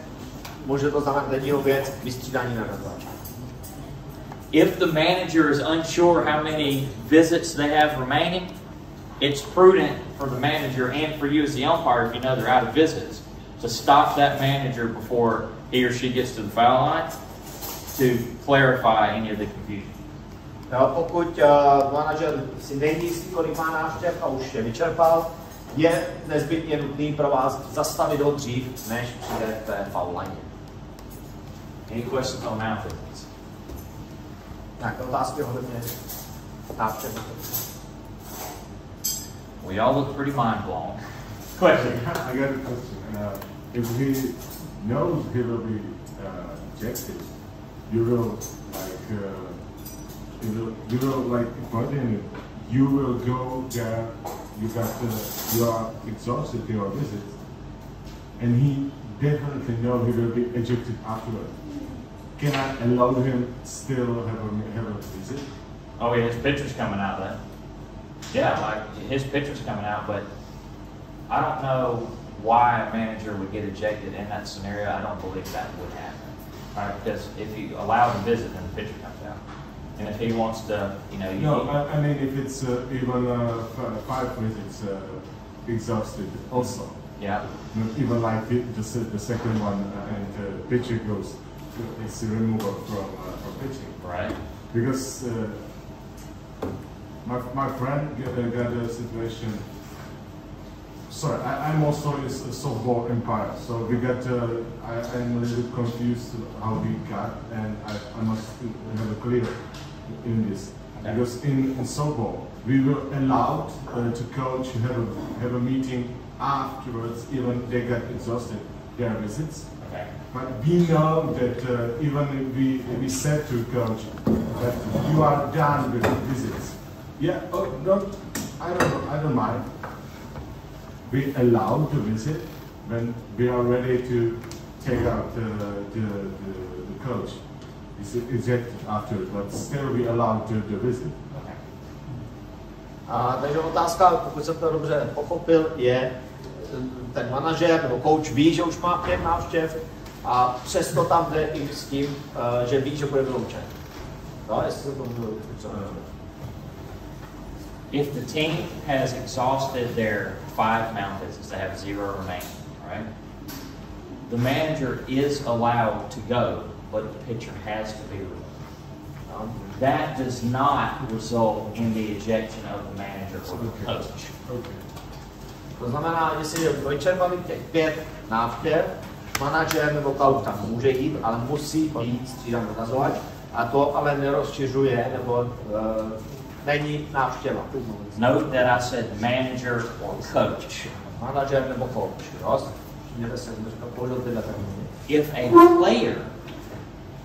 může to znamenat jedinou věc, vystřídání na rozhodčí. If the manager is unsure how many visits they have remaining, it's prudent for the manager and for you as the umpire, if you know they're out of visits, to stop that manager before he or she gets to the foul line to clarify any of the confusion. Jo, pokud manažer si není jistý, kolik má návštěv a už je vyčerpal, je nezbytně nutný pro vás zastavit ho dřív, než přijde k té foul line. Any questions on mound visits? Nějaké otázky ohledně návštěv? We all look pretty mind blown. Question. I got a question. If he knows he will be ejected, you will you will go there. You are exhausted your visit, and he definitely know he will be ejected afterwards. Can I allow him still have a visit? Oh yeah, his picture's coming out then. Yeah, like his picture's coming out, but I don't know why a manager would get ejected in that scenario. I don't believe that would happen. All right, because if you allow him to visit, then the picture comes out. And if he wants to, you know, I mean, if it's even 5 visits exhausted, also. Yeah. Even like the second one and the picture goes, it's a removal from pitching. Right. Because my friend got a situation. Sorry, I'm also a softball umpire, so we got. I'm a little confused how we got, and I must have a clear in this. Okay. Because in softball, we were allowed to coach, have a meeting afterwards, even they got exhausted their visits. Okay. But we know that even we said to coach that you are done with visits. Yeah, I don't mind. We allowed to visit when we are ready to take out the coach. It's ejected afterwards, but still we allowed to visit. Okay. Takže otázka, pokud jsem to dobře pochopil, je, ten manažer nebo coach ví, že už má 5 návštěv a přesto tam jde i s tím, že ví, že bude vyloučen. No, jestli se to můžu If the team has exhausted their 5 mound visits, they have 0 remaining, right? The manager is allowed to go, but the pitcher has to be removed. That does not result in the ejection of the manager or the coach. Okay. To znamená, jestli je vyčerpaný těch 5 návštěv, manažer nebo coach tam může jít, ale musí být střídaný nazovač, a to ale nerozšiřuje nebo není návštěva. Note that I said manager or coach. Manažer nebo coach. Jo? If a player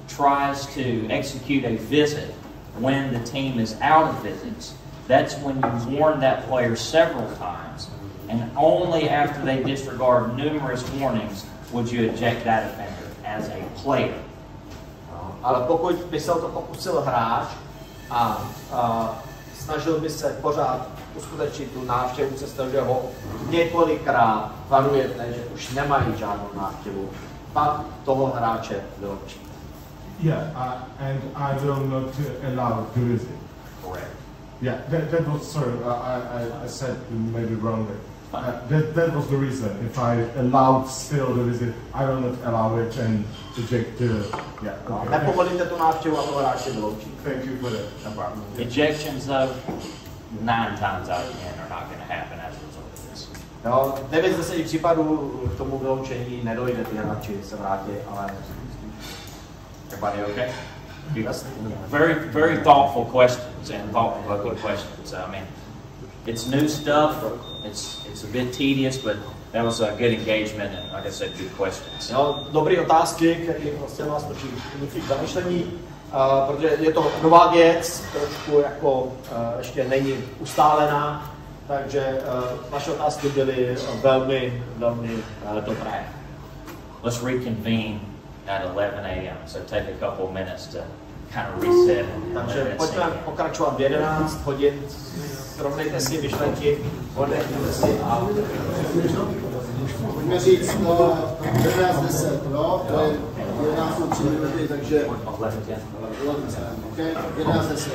tries to execute a visit when the team is out of visits, that's when you warn that player several times, and only after they disregard numerous warnings would you eject that offender as a player. Ale pokud by se o to pokusil hráč a snažil by se pořád uskutečnit tu návštěvu, přestože ho několikrát varujete, že už nemají žádnou návštěvu, pak toho hráče vyloučí. Yeah, and I will not allow to visit. Correct. Yeah, that was, sorry, I said maybe wrongly. That was the reason. If I allowed still the visit, I will not allow it and eject. Yeah. Okay. Nepovolíte tu návštěvu a toho hráče vyloučí. Thank you for that. Ejections, though, 9 times out of 10 are not going to happen as a result of this. Jo, 9 z 10 případů k tomu vyloučení nedojde, ty hráči se vrátí, ale... Everybody okay? Very, very thoughtful questions and thoughtful questions. I mean, it's new stuff. It's a bit tedious, but that was a good engagement and, like I said, good questions. Jo, dobré otázky, které vlastně vás nutí k zamýšlení, protože je to nová věc, trošku jako ještě není ustálená, takže vaše otázky byly velmi, velmi dobré. Let's reconvene at 11 a.m. So take a couple of minutes to kind of reset. Takže pojďme pokračovat v 11 hodin. Srovnejte si myšlenky, oddechněte si a... Pojďme říct 11:10, no? To je 11:03 minuty, takže... Okay, 11:10.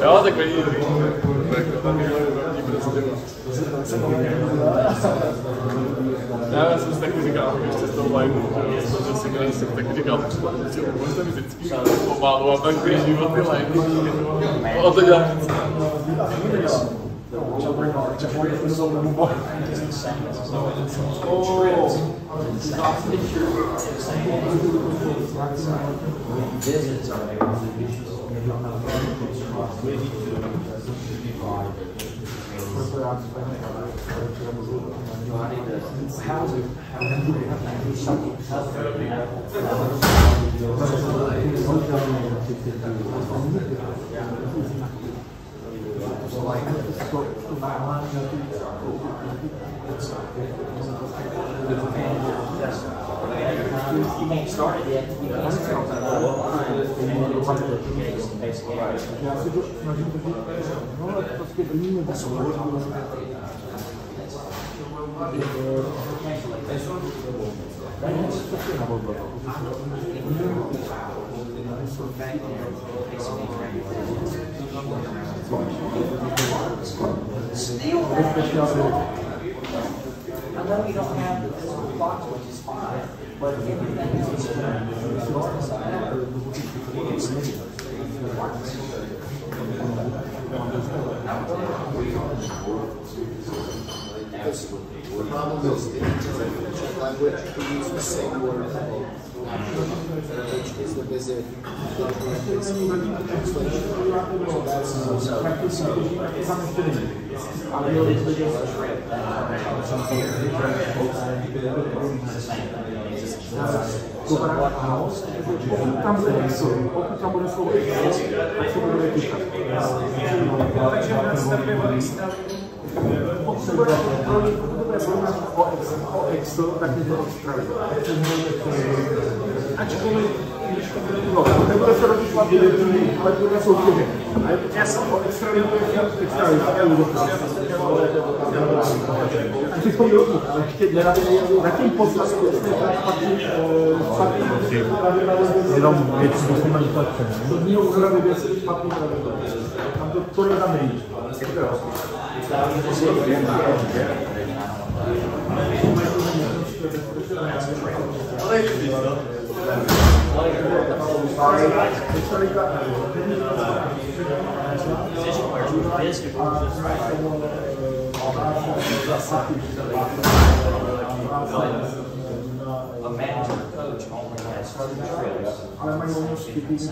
Jo, tak vidí. Já jsem si taky říkal, ještě s tou lineu, že jsem taky říkal, možná mi vždycky pomalu a pak když život ty liney, a to dělám You can't start it yet. You can't start it and then it's basically I know you don't have the box, which is fine, but everything is The problem is the language uses the same word, which is the visit, o Excel, tak mi to odstraví. Ačkoliv, nebude se rozlišovat, ale bude soutěže. Já jsem o extraví, a si vzpomněl, ale ještě zatím podstatě špatný jenom věci, co jsme dělali předtím. To dní úhrady věci špatný pravidlo. Tam to nedám nejít. a manager coach only has 2 trips.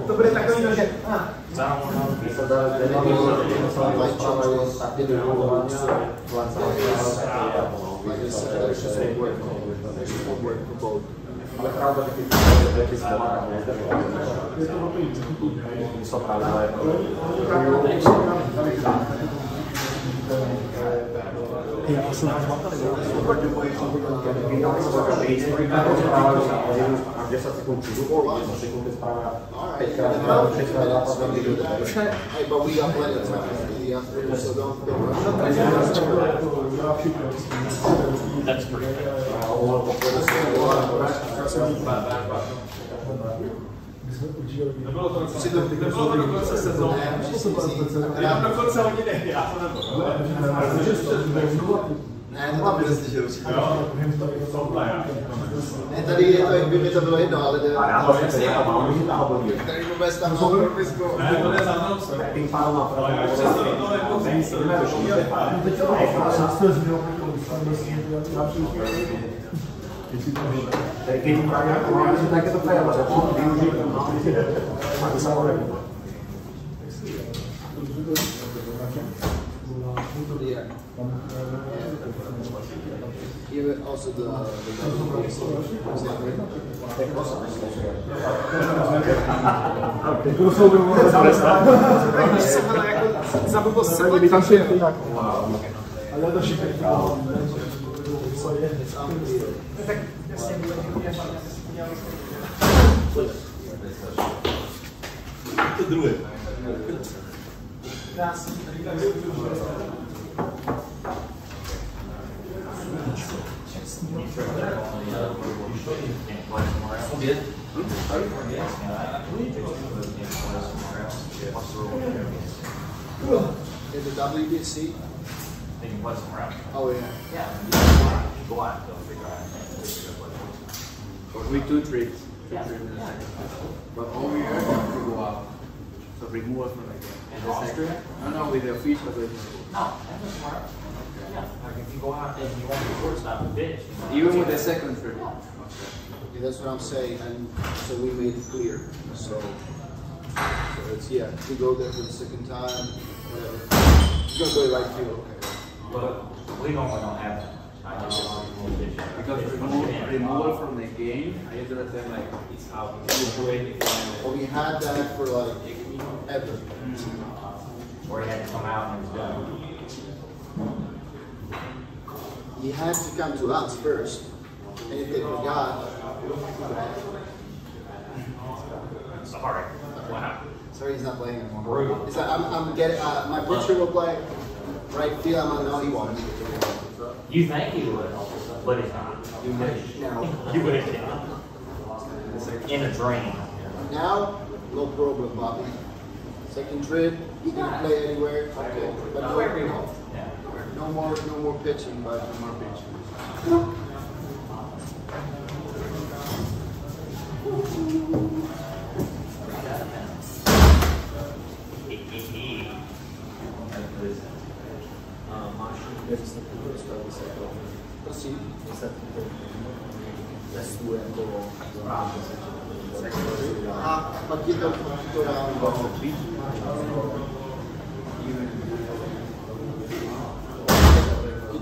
To bude takový, že ale pravda taky slova, ne? To pravda je. já jsem a 10 sekund přijdu, 1 sekund je zpráva, 5krát, 6krát zápas, tam jdu do toho. Hey, but we got plenty of time. So don't That's perfect. Nebylo to dokonce sezóny. Já dokonce hodiny, já to nebylo. Ne, to tam vydesli, že určitě. Ne, tady je to, jak by mi to bylo jedno, ale já to přesně mám, tady vůbec tam mám propisku. Ne, to jde za mnou. Tím pádem má pravdu. Ale přesně to nemusí. Tak je to fér, využít máte samozřejmě. Here also the To druhé. Is it WBC? They can play somewhere else. Oh yeah. Yeah. Go out, they'll figure out. We do tricks. Yeah. But over here, we go out. So remove us from like that. In Austria? No, with the feet, but with No, that doesn't work. Yeah, like if you go out and you want to shortstop a pitch. even with the second trip. Okay, that's what I'm saying, and so we made it clear. So it's we go there for the second time, whatever. You're gonna go right field, okay. But we normally don't have that. I just Because removal from the game, I understand like it's out. Well, we had that for like ever. Or he had to come out and it was done. He had to come to us first, and if they forgot, Sorry. Wow. sorry, he's not playing anymore. Brutal. It's like, I'm getting my pitcher will play right field. I'm like, no, he won't. You think he would, but he's not. You would. You would have in a dream. Now, no problem, Bobby. Second trip, you can play anywhere. Okay, but no more pitching, but no more pitching. Prosím. A pak je to dám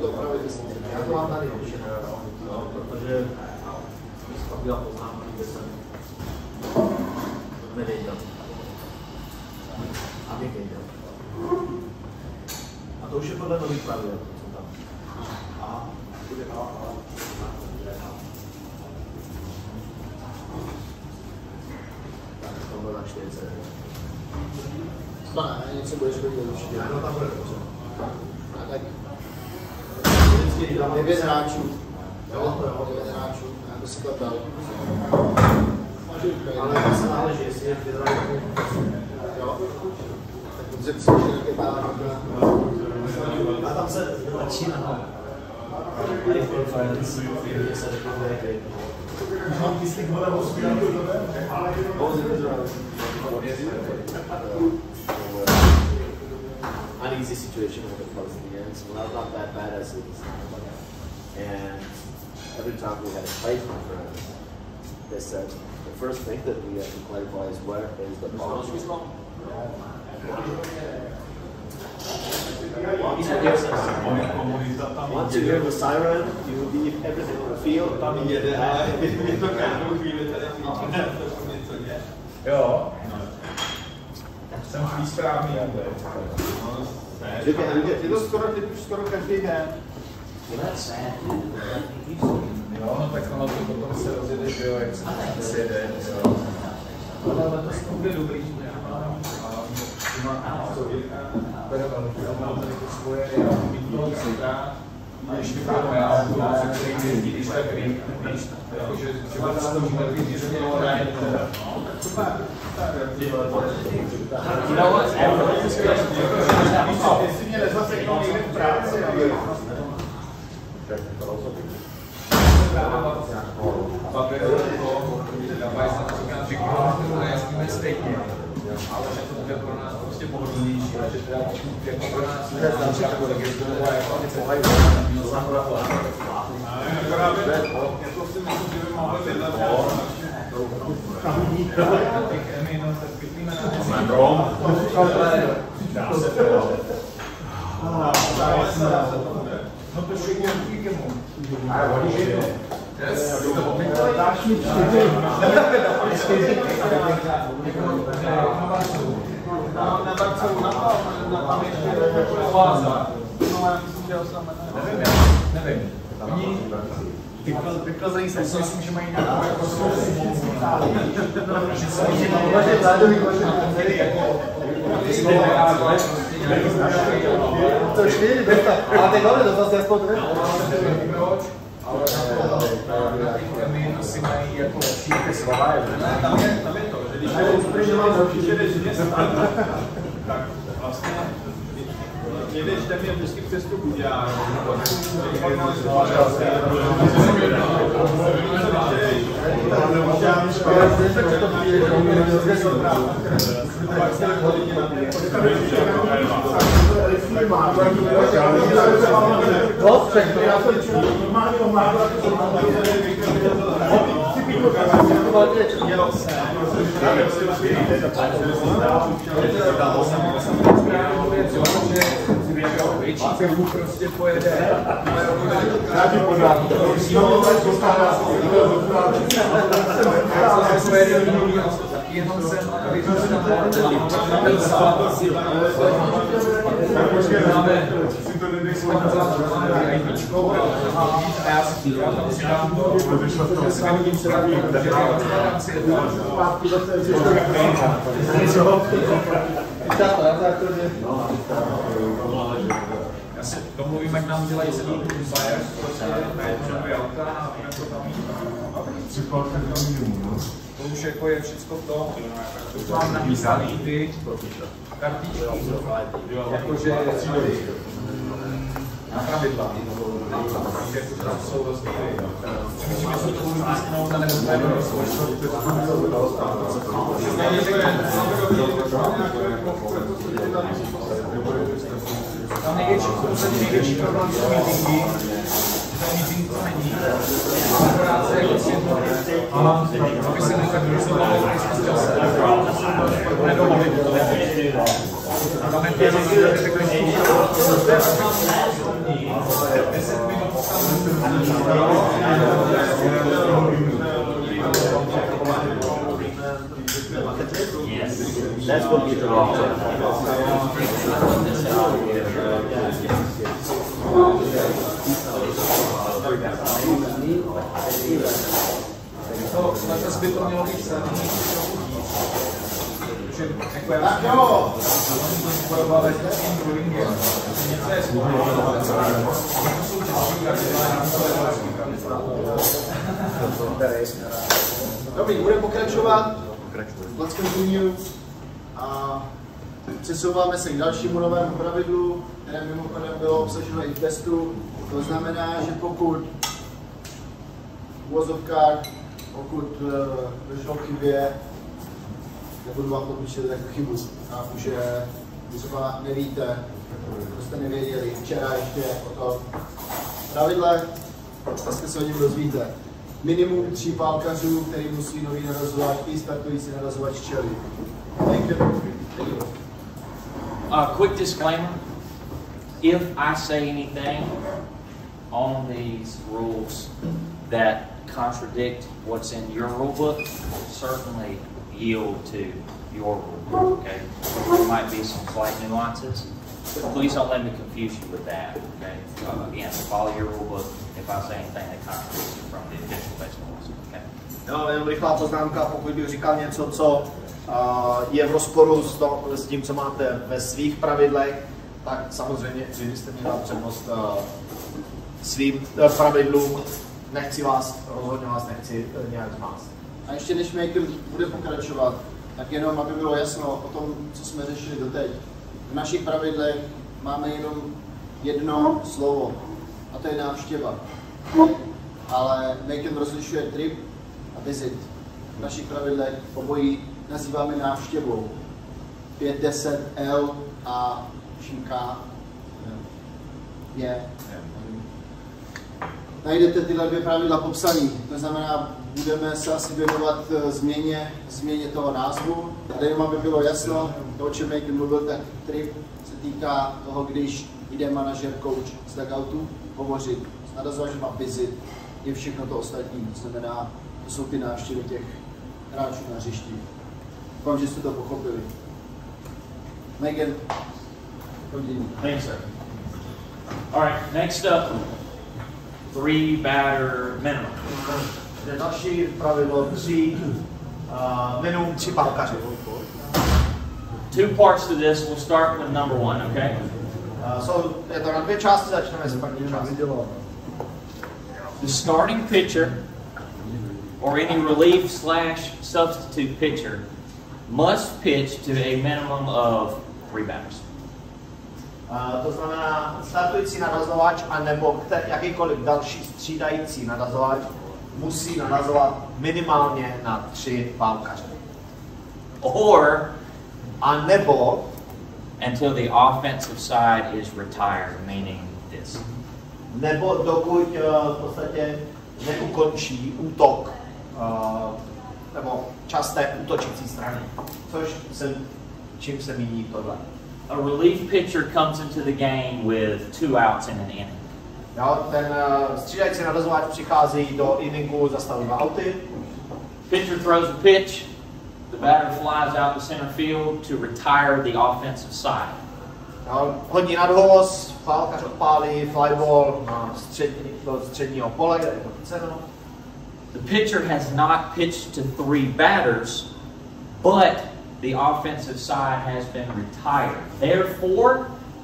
to opravdu myslím. Já to mám tady už, protože jsem udělal poznámky, kde jsem nevěděl. A nevěděl. A to už je podle nových pravidel, co tam. A bude tak to bylo na 40. Ne, něco budeš vidět určitě. No tam bude a tak 9 hráčů. Jo, 9 hráčů. Já bych si to dal. Ale to se náleží, jestli je vyzrají. Jo. Tak dobře přijde nějaké dává. A tam se začíná. Tady konferenci, kde se řekne. Mám ty bude rozpílat do tebe? Uneasy situation with the Palestinians. Well, not that bad as it is. And every time we had a fight conference, they said the first thing that we have to clarify is where is the bomb. Once you hear the siren, you leave everything on the field. Jo. Jsem v té správný je to skoro každý den. Jo, no tak ono to potom se rozjede, že jo, jak se jede, jo. Ale letos to bude dobrý. Bere velký, mám tady svoje, já vidím zítra. A ještě máme auto, se kterým jezdí, když tak víš, že vás to může být, že to hraje. Super. Jestli mě nezaseknou někde v práci, pak je to, dávají se na 3 km a jezdíme stejně. Ale že to bude pro nás prostě pohodlnější, že teda jako pro nás nedáme tak jezdíme jako ani pohají. Akorát jako si Nevím. Vyklazení se, myslím, že mají nějakou jako to šli, ale teď máme dotaz, já spolu ale asi mají jako lepší ty slova. Tam je to, že když tak vlastně jedeš téměř vždycky přes tu Buďáru. Prostě pojede. Já ti podám. Jenom jsem, já se domluvím, jak nám dělají ZMNY Buyers, prostě najednou dvě auta a to tam to už jako je všechno to, už mám nachystaný ty kartičky, jakože na pravidla, takže tam jsou rozdíly. Myslím, že se to budu vysknout a nebudeme tam největší problém jsou meetingy, to meeting to není. Akorát se jako světlo, aby se nekadrusoval, nedovolili. A tam je to jenom takhle nejví. 10 minut That's what you draw. Letos by to mělo být strategický protože jako já bojovali s tím bowlingem. Něco je spolu, to jsou český pravidla. Dobrý, budeme pokračovat. Let's continue. A přesouváme se k dalšímu novému pravidlu, které mimochodem bylo obsaženo i v testu. To znamená, že pokud v uvozovkách, pokud došlo k chybě, nebudu vám to píšet jako chybu, chápu, že třeba nevíte, to jste nevěděli včera ještě o tom pravidle, dneska se o něm dozvíte. Minimum 3 pálkařů, který musí nový narazovač i startující narazovač čelit. Quick disclaimer, if I say anything on these rules that contradict what's in your rule book, certainly yield to your rule book, okay? There might be some slight nuances, but please don't let me confuse you with that, okay? Again, follow your rule book if I say anything that contradicts you from the official baseball rules, okay? No, jenom rychlá poznámka, pokud bych říkal něco, co je v rozporu s tím, co máte ve svých pravidlech, tak samozřejmě vy byste měli dát přednost svým pravidlům. Nechci vás, rozhodně vás nechci nějak zmást. A ještě než Maker bude pokračovat, tak jenom, aby bylo jasno o tom, co jsme řešili doteď. V našich pravidlech máme jenom jedno slovo, a to je návštěva. Ale Maker rozlišuje trip a visit. V našich pravidlech obojí nazýváme návštěvou. 5, 10, L a K je. Najdete tyhle dvě pravidla popsané, to znamená budeme se asi věnovat změně toho názvu. Tady jenom, aby bylo jasno, to, o čem Nathan mluvil, tak trip se týká toho, když jde manažer, coach z dugoutu hovořit s nadazovačem a visit, je všechno to ostatní. To znamená, to jsou ty návštěvy těch hráčů na hřišti. Doufám, že jste to pochopili. Megan, continue. Thanks, sir. All right, next up, 3 batter minimum. Další pravidlo 3, minimum 3 pálkaře. 2 parts to this. We'll start with number 1, okay? Je to na 2 části, začneme s první částí. The starting pitcher or any relief/substitute pitcher must pitch to a minimum of 3 batters. To znamená, startující nadazovač a nebo jakýkoliv další střídající nadazovač musí nadazovat minimálně na 3 pálkaře. Or a nebo until the offensive side is retired, meaning this. Nebo dokud v podstatě neukončí útok nebo část té útočící strany. Čím se míní tohle? A relief pitcher comes into the game with 2 outs in an inning. Jo, ten střídající nadazovač přichází do inningu, zastaví 2 outy. Pitcher throws a pitch, the batter flies out to center field to retire the offensive side. Jo, hodí nadhoz, pálkař odpálí, flyball do středního pole, kde je podceno. The pitcher has not pitched to 3 batters, but the offensive side has been retired. Therefore,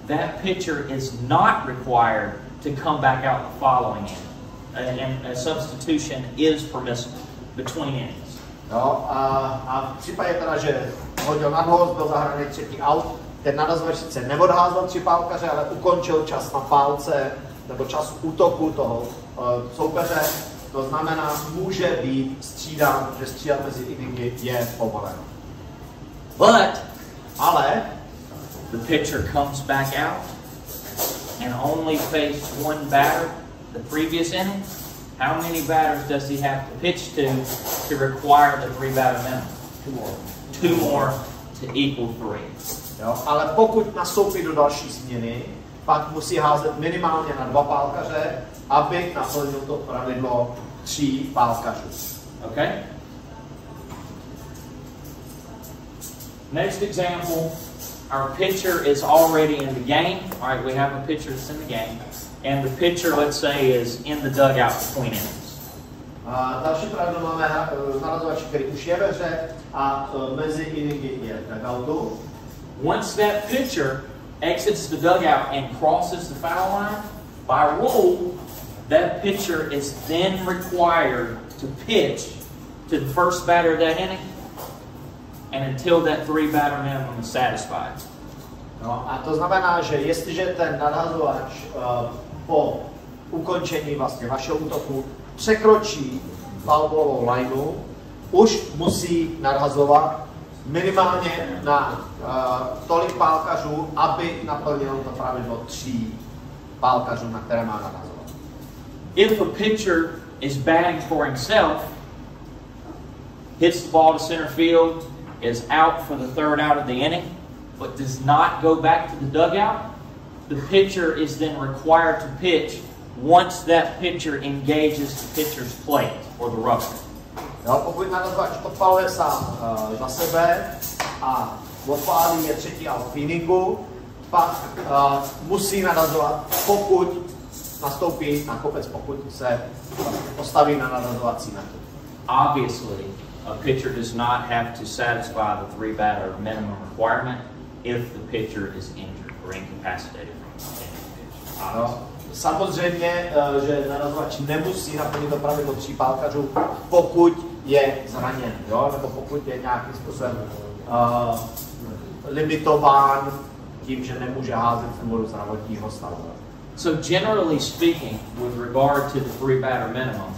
that pitcher is not required to come back out the following inning. And a substitution is permissible between innings. Jo, a v případě teda, že hodil nadhoz, byl zahraný 3. out, ten nadazovač sice neodházel 3 pálkaře, ale ukončil čas na pálce nebo čas útoku toho soupeře. To znamená, může být střídán, že střídat mezi inningy je povoleno. Ale the pitcher comes back out and only faced 1 batter the previous inning. How many batters does he have to pitch to require the 3 batter minimum? 2 more to equal 3. Jo, ale pokud nastoupí do další změny, pak musí házet minimálně na 2 pálkaře, aby naplnil to pravidlo 3 pálkařů. Okay? Next example, our pitcher is already in the game. All right, we have a pitcher that's in the game. And the pitcher, let's say, is in the dugout between innings. Další pravidlo máme nadazovač, který už je ve hře a mezi inningy je v dugoutu. Once that pitcher exits the dugout and crosses the foul line, by rule, that pitcher is then required to pitch to the first batter of that inning and until that 3 batter minimum is satisfied. No, a to znamená, že jestliže ten nadhazovač po ukončení vlastně vašeho útoku překročí foulballovou lineu, už musí nadhazovat minimálně na tolik pálkařů, aby naplnil to pravidlo 3 pálkařů, na které má nadhazovat. If a pitcher is batting for himself, hits the ball to center field, is out for the 3rd out of the inning, but does not go back to the dugout, the pitcher is then required to pitch once that pitcher engages the pitcher's plate or the rubber. Jo, pokud nadhazovač odpaluje sám za sebe a odpálí je 3. out v inningu, pak musí nadhazovat, pokud nastoupí na kopec, pokud se postaví na nadhazovací metu. Obviously, a pitcher does not have to satisfy the 3 batter minimum requirement if the pitcher is injured or incapacitated from the pitch. No, samozřejmě, že nadhazovač nemusí naplnit to pravidlo 3 pálkařů, pokud je zraněn, jo? Nebo pokud je nějakým způsobem limitován tím, že nemůže házet z důvodu zdravotního stavu. So generally speaking, with regard to the 3 batter minimum,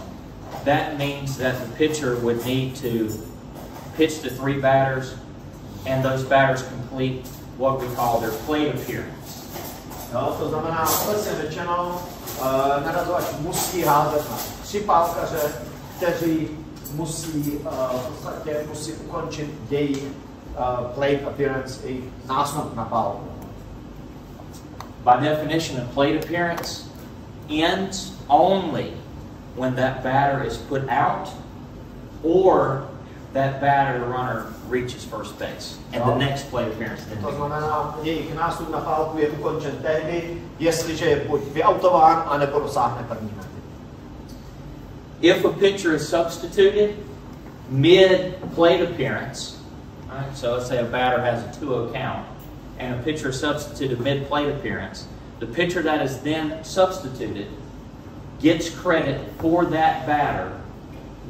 that means that the pitcher would need to pitch to 3 batters and those batters complete what we call their plate appearance. Jo, to znamená, obecně řečeno, nadhazovač musí házet na 3 pálkaře, kteří musí musí ukončit její plate appearance, jejich nástup na pálku. By definition, a plate appearance ends only when that batter is put out or that batter runner reaches first base and the next plate appearance. To znamená, jejich nástup na pálku je ukončen tehdy, jestliže je buď vyautován, anebo dosáhne první mety. If a pitcher is substituted mid-plate appearance, right, so let's say a batter has a 2-0 count, and a pitcher is substituted mid-plate appearance, the pitcher that is then substituted gets credit for that batter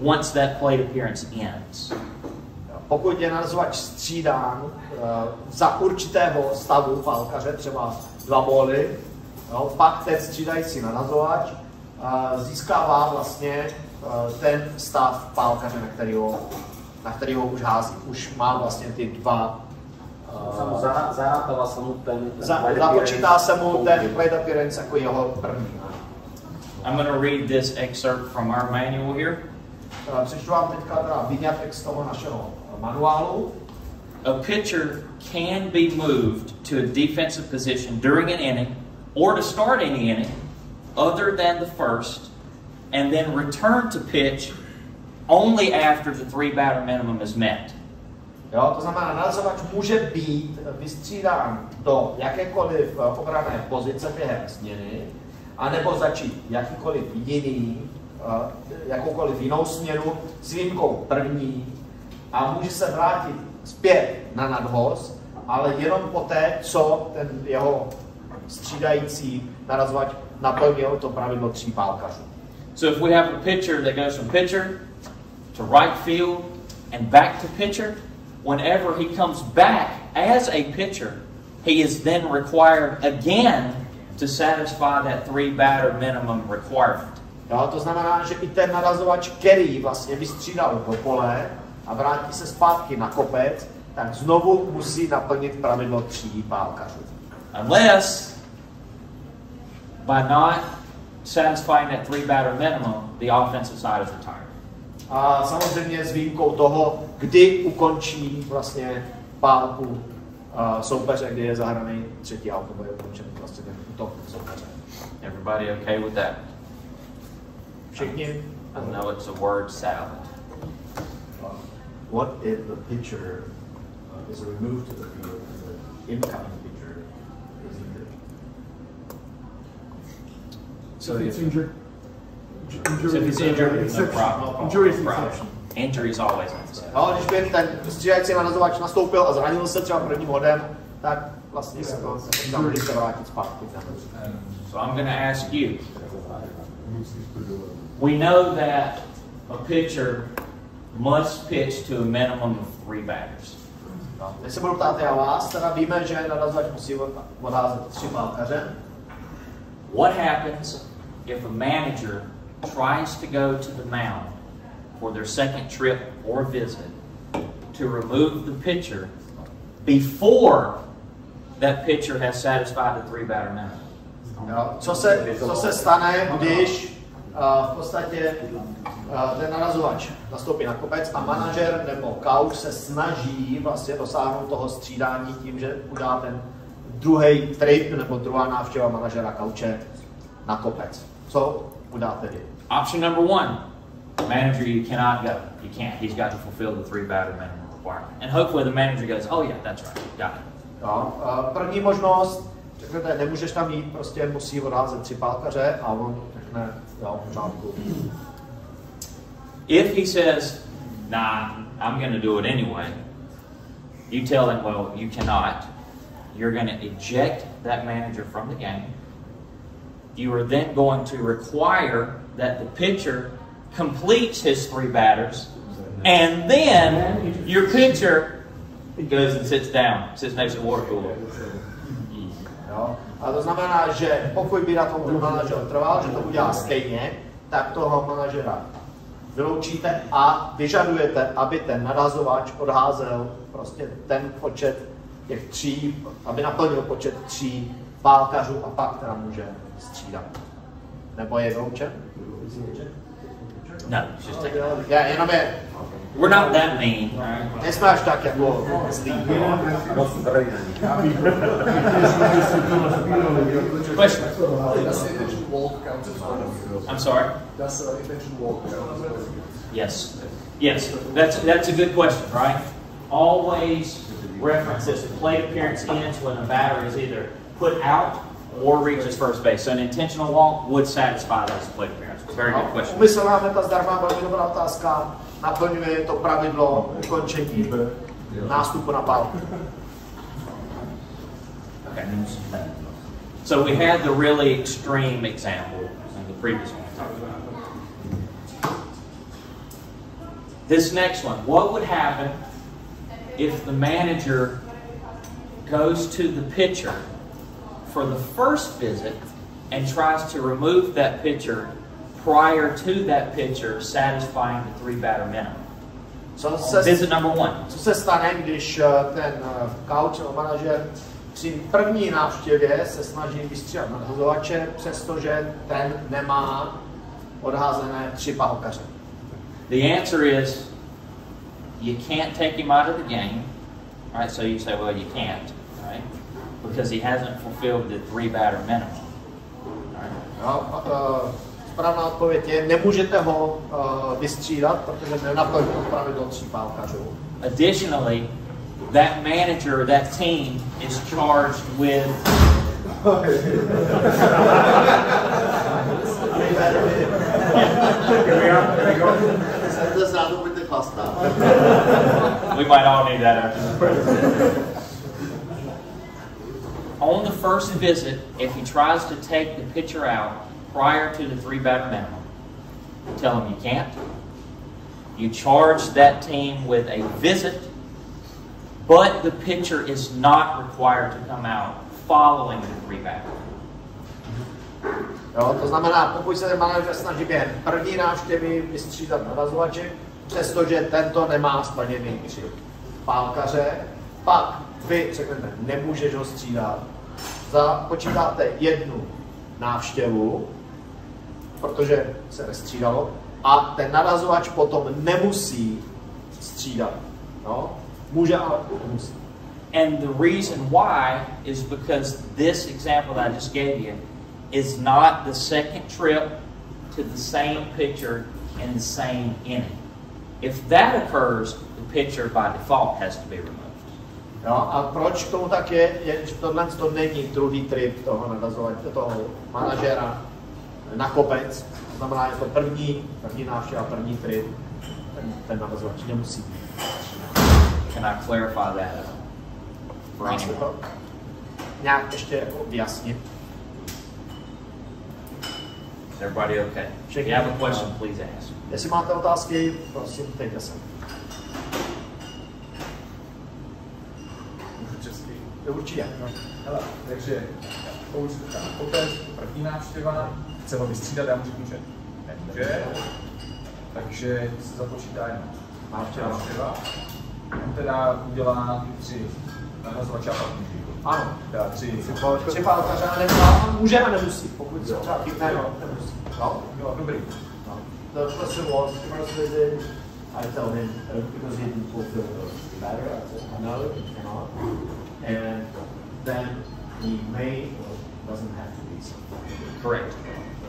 once that plate appearance ends. Pokud je narazovač střídán za určitého stavu pálkaře, třeba 2 bóly, pak ten střídající narazovač získává vlastně ten stav pálkaře, na který ho už hází. Už má vlastně ty 2. Započítá se mu ten plate appearance jako jeho první. I'm going to read this excerpt from our manual here. Přečtu vám teďka teda výňatek z toho našeho manuálu. A pitcher can be moved to a defensive position during an inning or to start any inning other than the first and then return to pitch only after the 3-batter minimum is met. Jo, to znamená, narazovač může být vystřídán do jakékoliv obranné pozice během směny, anebo začít jakoukoliv jinou směnu s výjimkou první a může se vrátit zpět na nadhoz, ale jenom poté, co ten jeho střídající narazovač naplnil to pravidlo 3 pálkařů. So if we have a pitcher that goes from pitcher to right field and back to pitcher, whenever he comes back as a pitcher, he is then required again to satisfy that 3-batter minimum requirement. Jo, to znamená, že i ten narazovač, který vlastně vystřídal do pole a vrátí se zpátky na kopec, tak znovu musí naplnit pravidlo 3 pálkařů. Unless, by not satisfying that 3-batter minimum, the offensive side is retired. A samozřejmě s výjimkou toho, kdy ukončí vlastně pálku soupeře, kdy je zahraný 3. aut, nebo je ukončený vlastně ten útok soupeře. Everybody okay with that? Všichni? I know it's a word salad. What if the pitcher is removed to the field and the incoming pitcher is injured? So if it's injured. So if he's injured, no problem. Injury is exception. Injury is always an exception. No, když by ten střídající narazovač nastoupil a zranil se třeba prvním hodem, tak vlastně se to může se vrátit zpátky. So I'm going to ask you. We know that a pitcher must pitch to a minimum of 3 batters. Když se budu ptát já vás, teda víme, že narazovač musí odházet 3 pálkaře. What happens if a manager tries to go to the mound for their second trip or visit to remove the pitcher before that pitcher has satisfied the 3-batter minimum? Jo, co se stane, když v podstatě ten narazovač nastoupí na kopec a manažer nebo kauč se snaží vlastně dosáhnout toho střídání tím, že udá ten druhý trip nebo druhá návštěva manažera kauče na kopec. Co udáte vy? Option number 1, manager, you cannot go. You can't. He's got to fulfill the 3-batter minimum requirement. And hopefully the manager goes, oh yeah, that's right, got it. Jo, první možnost, řeknete, nemůžeš tam jít, prostě musí odházet 3 pálkaře a on řekne, jo, pořádku. If he says, nah, I'm going to do it anyway, you tell him, well, you cannot. You're going to eject that manager from the game. You are then going to require that the pitcher completes his 3 batters, and then your pitcher goes and sits down, sits next to the water cooler. Jo? A to znamená, že pokud by na tom manažer trval, že to udělá stejně, tak toho manažera vyloučíte a vyžadujete, aby ten narazovač odházel prostě ten počet těch 3, aby naplnil počet 3 pálkařů a pak teda může střídat. Nebo je vyloučen? No, it's just take it out. Jenom je. We're not that mean. Nejsme až tak jako zlí. Question. Does the intention walk count as one? I'm sorry? Does the intention walk count? Yes. Yes. That's a good question, right? Always reference this plate appearance ends when a batter is either put out or reaches first base. So an intentional walk would satisfy those plate appearances. Very good question. Umyslná meta zdarma, velmi dobrá otázka. Naplňuje to pravidlo ukončení nástupu na pálku. Okay. So we had the really extreme example in the previous one we talked about. This next one, what would happen if the manager goes to the pitcher for the first visit and tries to remove that pitcher prior to that pitcher satisfying the 3-batter minimum? Visit number 1. Co se stane, když ten coach nebo manažer při první návštěvě se snaží vystřídat nadhozovače, přestože ten nemá odházené 3 pálkaře? The answer is you can't take him out of the game, right? So you say, well, you can't, right? Because he hasn't fulfilled the 3-batter minimum. Right? Správná odpověď je, nemůžete ho vystřídat, protože nenaplnil pravidlo 3 pálkařů. Additionally, that manager, that team is charged with we might all need that after this. On the first visit, if he tries to take the pitcher out prior to the 3-batter minimum, tell him you can't. You charge that team with a visit, but the pitcher is not required to come out following the 3-batter. Jo, to znamená, pokud se ten manažer snaží během první návštěvy vystřídat navazovače, přestože tento nemá splněný 3 pálkaře, pak vy řeknete, nemůžeš ho střídat, započítáte 1 návštěvu, protože se nestřídalo, a ten navazovač potom nemusí střídat. No? Může, ale nemusí. And the reason why is because this example that I just gave you is not the second trip to the same pitcher in the same inning. If that occurs, the pitcher by default has to be removed. Jo, a proč k tomu tak je, že tohle to není druhý trip toho navazovače, toho manažera na kopec. To znamená, je to první návštěva, první trip, ten navazovač nemusí být. Can I clarify that? Dá se to nějak ještě jako vyjasnit? Is everybody okay? If you have a question, please ask. Jestli máte otázky, prosím, ptejte se. Český. Určitě. Hele, takže poté první návštěva, chce ho vystřídat, já mu řeknu, že nemůže, takže se započítá jenom návštěva. On teda udělá 3 nahrazovače a pak může. Ano. Dá 3 pálkaře a nemá, může a nemusí, pokud se třeba chytne, nemusí. No, jo, dobrý. No. The question was, first visit, I tell him, because he didn't fulfill the batter, I said, no, he cannot. And then he may or doesn't have to be something. Correct.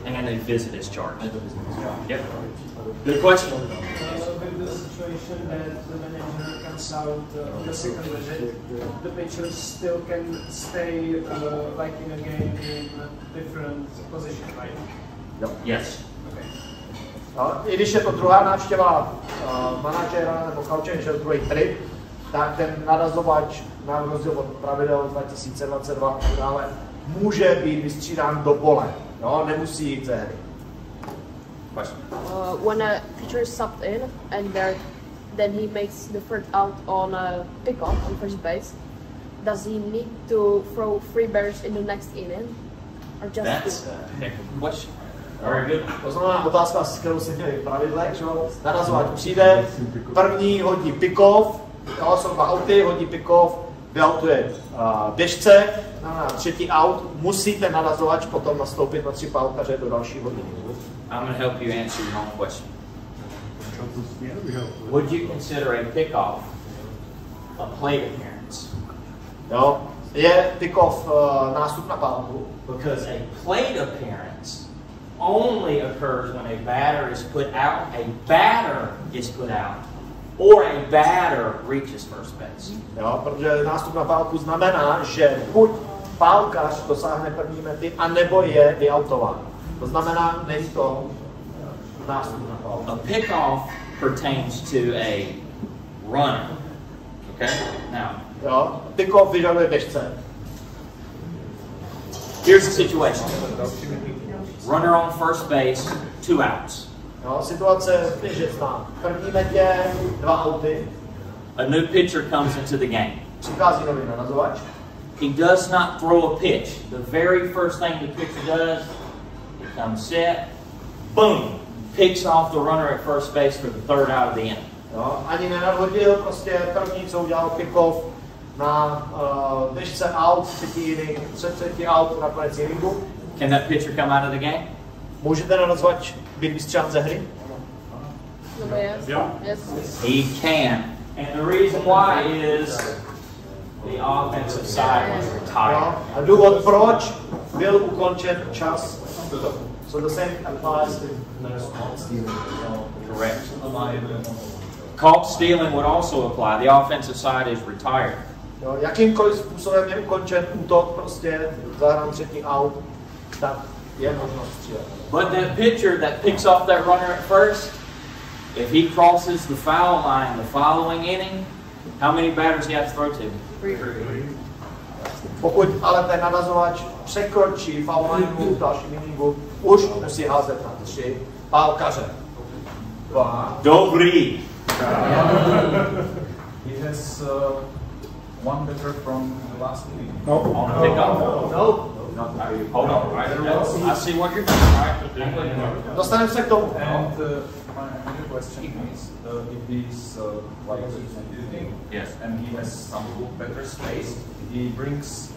And a visit is charged. Yep. Good question. With the situation that the manager comes out on the second visit, the pitchers still can stay like in a game in a different position, right? Yes. Okay. No, i když je to druhá návštěva manažera nebo kauče, než je druhý trip, tak ten narazovač na rozdíl od pravidel 2022 a dále může být vystřídán do pole. No, nemusí jít ze hry. When a pitcher is subbed in and then he makes the first out on a pickoff on first base, does he need to throw 3 batters in the next inning? Or just That's a heck of a question. Very good. To znamená otázka, s kterou se měli pravidlech, že narazovač přijde, první hodí pickoff, jsou 2 outy, hodí pickoff, vyautuje běžce, znamená 3. out, musíte narazovač potom nastoupit na 3 pálkaře do další hodiny. I'm going to help you answer your own question. Would you consider a pickoff a plate appearance? Jo, je pick-off nástup na pálku. Because a plate appearance only occurs when a batter is put out, or a batter reaches first base. Jo, protože nástup na pálku znamená, že buď pálkař dosáhne první mety, anebo je vyautován. To znamená, není to nástup na pálku. A pickoff pertains to a runner. Okay? Now, jo, pick-off vyžaduje běžce. Here's the situation. Runner on first base, 2 outs. Jo, situace běžecná. První metě, 2 outy. A new pitcher comes into the game. Přichází nový narazovač. He does not throw a pitch. The very first thing the pitcher does, he comes set, boom, picks off the runner at first base for the 3rd out of the inning. Jo, ani nenadhodil, prostě první, co udělal pick-off na běžce out, třetí out na konec inningu. Can that pitcher come out of the game? Můžete narazovač být vystřelán ze hry? No, yes. Yes. He can. And the reason why is the offensive side was retired. A důvod, proč byl ukončen čas. So the same applies to caught stealing. Correct. Caught stealing would also apply. The offensive side is retired. Jo, jakýmkoliv způsobem je ukončen útok, prostě zahrám třetí out, tak je možnost střílet. But that pitcher that picks off that runner at first, if he crosses the foul line the following inning, how many batters he has to throw to? 3. Pokud ale ten navazovač překročí foul line v dalším inningu, už musí házet na 3 pálkaře. 2. Dobrý. He has one batter from the last inning. No. On the pickoff. No. Hold on. I see what you're doing. Right. Dostaneme se k tomu. And my other question is, if he's like hitting, yes, and he has some better space, he brings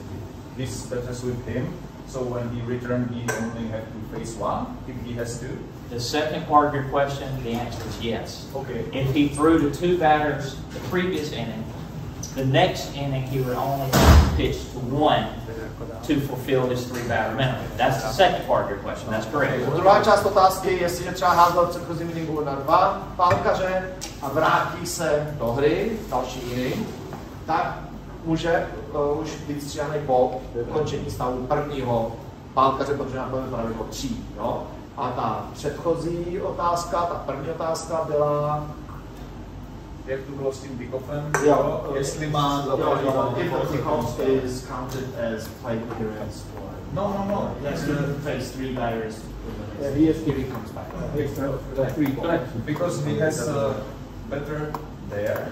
these batters with him. So when he returns, he only have to face one. If he has to. The second part of your question, the answer is yes. Okay. If he threw to 2 batters the previous inning, the next inning he would only have to pitch to 1 to fulfill his 3-batter minimum. That's the second part of your question. That's correct. Druhá část otázky, jestliže třeba házel v předchozím inningu na 2 pálkaře a vrátí se do hry, další inning, tak může už být stříhaný po ukončení stavu prvního pálkaře, protože na to je pravidlo 3. Jo? A ta předchozí otázka, ta první otázka byla... Jak to bylo s tím pick-offem? Jo, jestli má... If the pick-off is counted as plate appearance or... No. Yes, face 3 batters. Yeah, he is giving comes back. Because he has better there,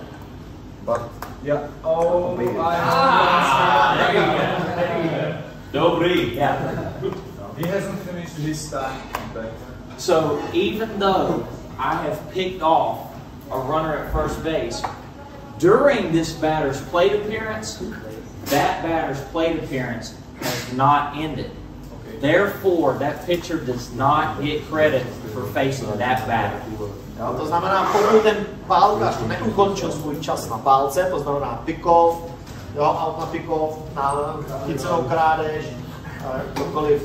but yeah. Oh, Dobrý. Yeah. He hasn't finished his time. So even though I have picked off a runner at first base, during this batter's plate appearance, that batter's plate appearance has not ended. Okay. Therefore, that pitcher does not get credit for facing that batter. Jo, to znamená, pokud ten pálkař neukončil svůj čas na pálce, to znamená pick-off, out na pick-off, na chycenou krádež, cokoliv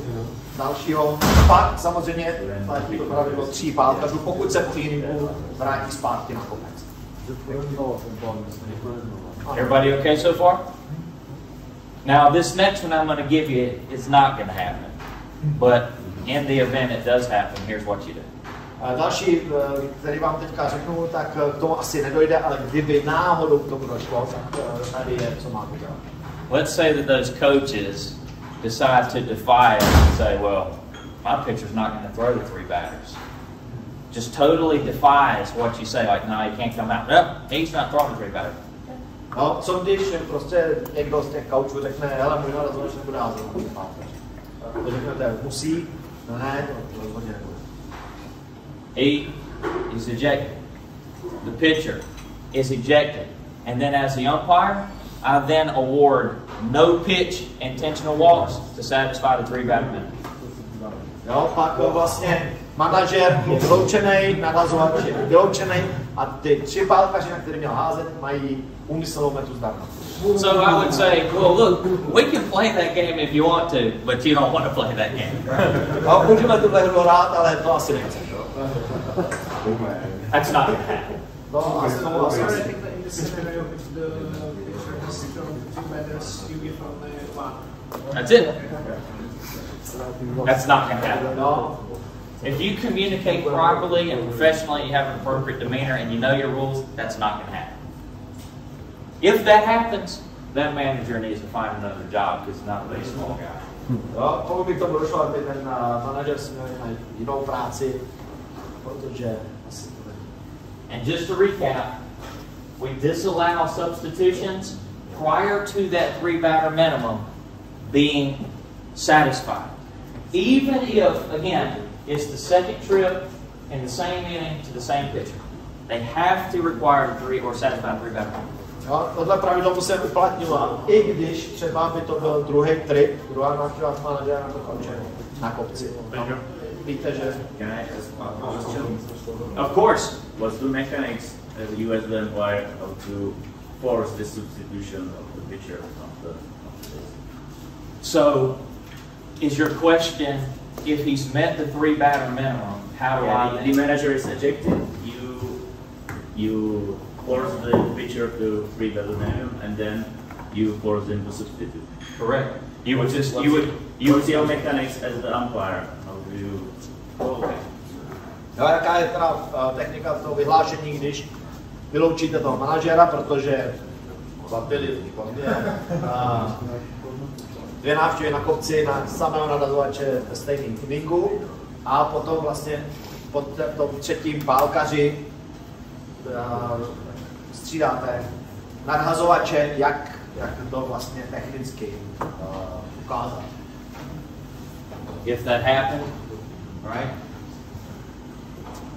dalšího, pak samozřejmě platí to pravidlo 3 pálkařů, pokud se po inningu vrátí zpátky na kopec. Everybody okay so far? Now this next one I'm going to give you is not going to happen, but in the event it does happen, here's what you do. Další, který vám teďka řeknu, tak k tomu asi nedojde, ale kdyby náhodou k tomu došlo, tak tady je, co máte dělat. Let's say that those coaches decide to defy it and say, well, my pitcher's not going to throw the 3 batters. Just totally defies what you say, like, no, he can't come out. No, he's not throwing the 3 batters. No, co když prostě někdo z těch coachů řekne, hele, můj rozhodně nebude házet na 3 páteř. To řeknete, musí, no ne, to rozhodně nebude. He is ejected. The pitcher is ejected. And then as the umpire, I then award no pitch intentional walks to satisfy the 3 batter minimum. Jo, pak vlastně manažer je vyloučený, nadazovač je vyloučený a ty 3 pálkaři, na které měl házet, mají úmyslnou metu zdarma. So I would say, well, look, we can play that game if you want to, but you don't want to play that game. No, můžeme tuhle hru hrát, ale to asi nechce. That's not going to happen. No, asi tomu asi nechce. That's it. That's not going to happen. No. If you communicate properly and professionally, you have an appropriate demeanor, and you know your rules, that's not going to happen. If that happens, that manager needs to find another job because he's not a very small guy. Jo, pokud by k tomu došlo, aby ten manažer si měl najít jinou práci, protože asi to není. And just to recap, we disallow substitutions prior to that 3-batter minimum being satisfied. Even if, again, it's the second trip in the same inning to the same pitcher. They have to require the 3 or satisfy the 3-batter minimum. Jo, tohle pravidlo mu se uplatnilo, i když třeba by to byl druhý trip, druhá návštěva manažera na to končení na kopci. Víte, že... Can I ask a question? Of course. What's the mechanics that you as the umpire how to force the substitution of the pitcher of the So, is your question, if he's met the 3-batter minimum, how do I... The manager is ejected, you force the pitcher to 3-batter minimum, and then you force them to substitute. Correct. You would just, what's your mechanics as the umpire? How do you... Okay. Jo, jaká je teda technika toho vyhlášení, když vyloučíte toho manažera, protože zabili pozdě, 2 návštěvy na kopci na samého nadazovače ve stejném inningu a potom vlastně po tom 3. pálkaři střídáte nadhazovače, jak to vlastně technicky ukázat. If that happened, right?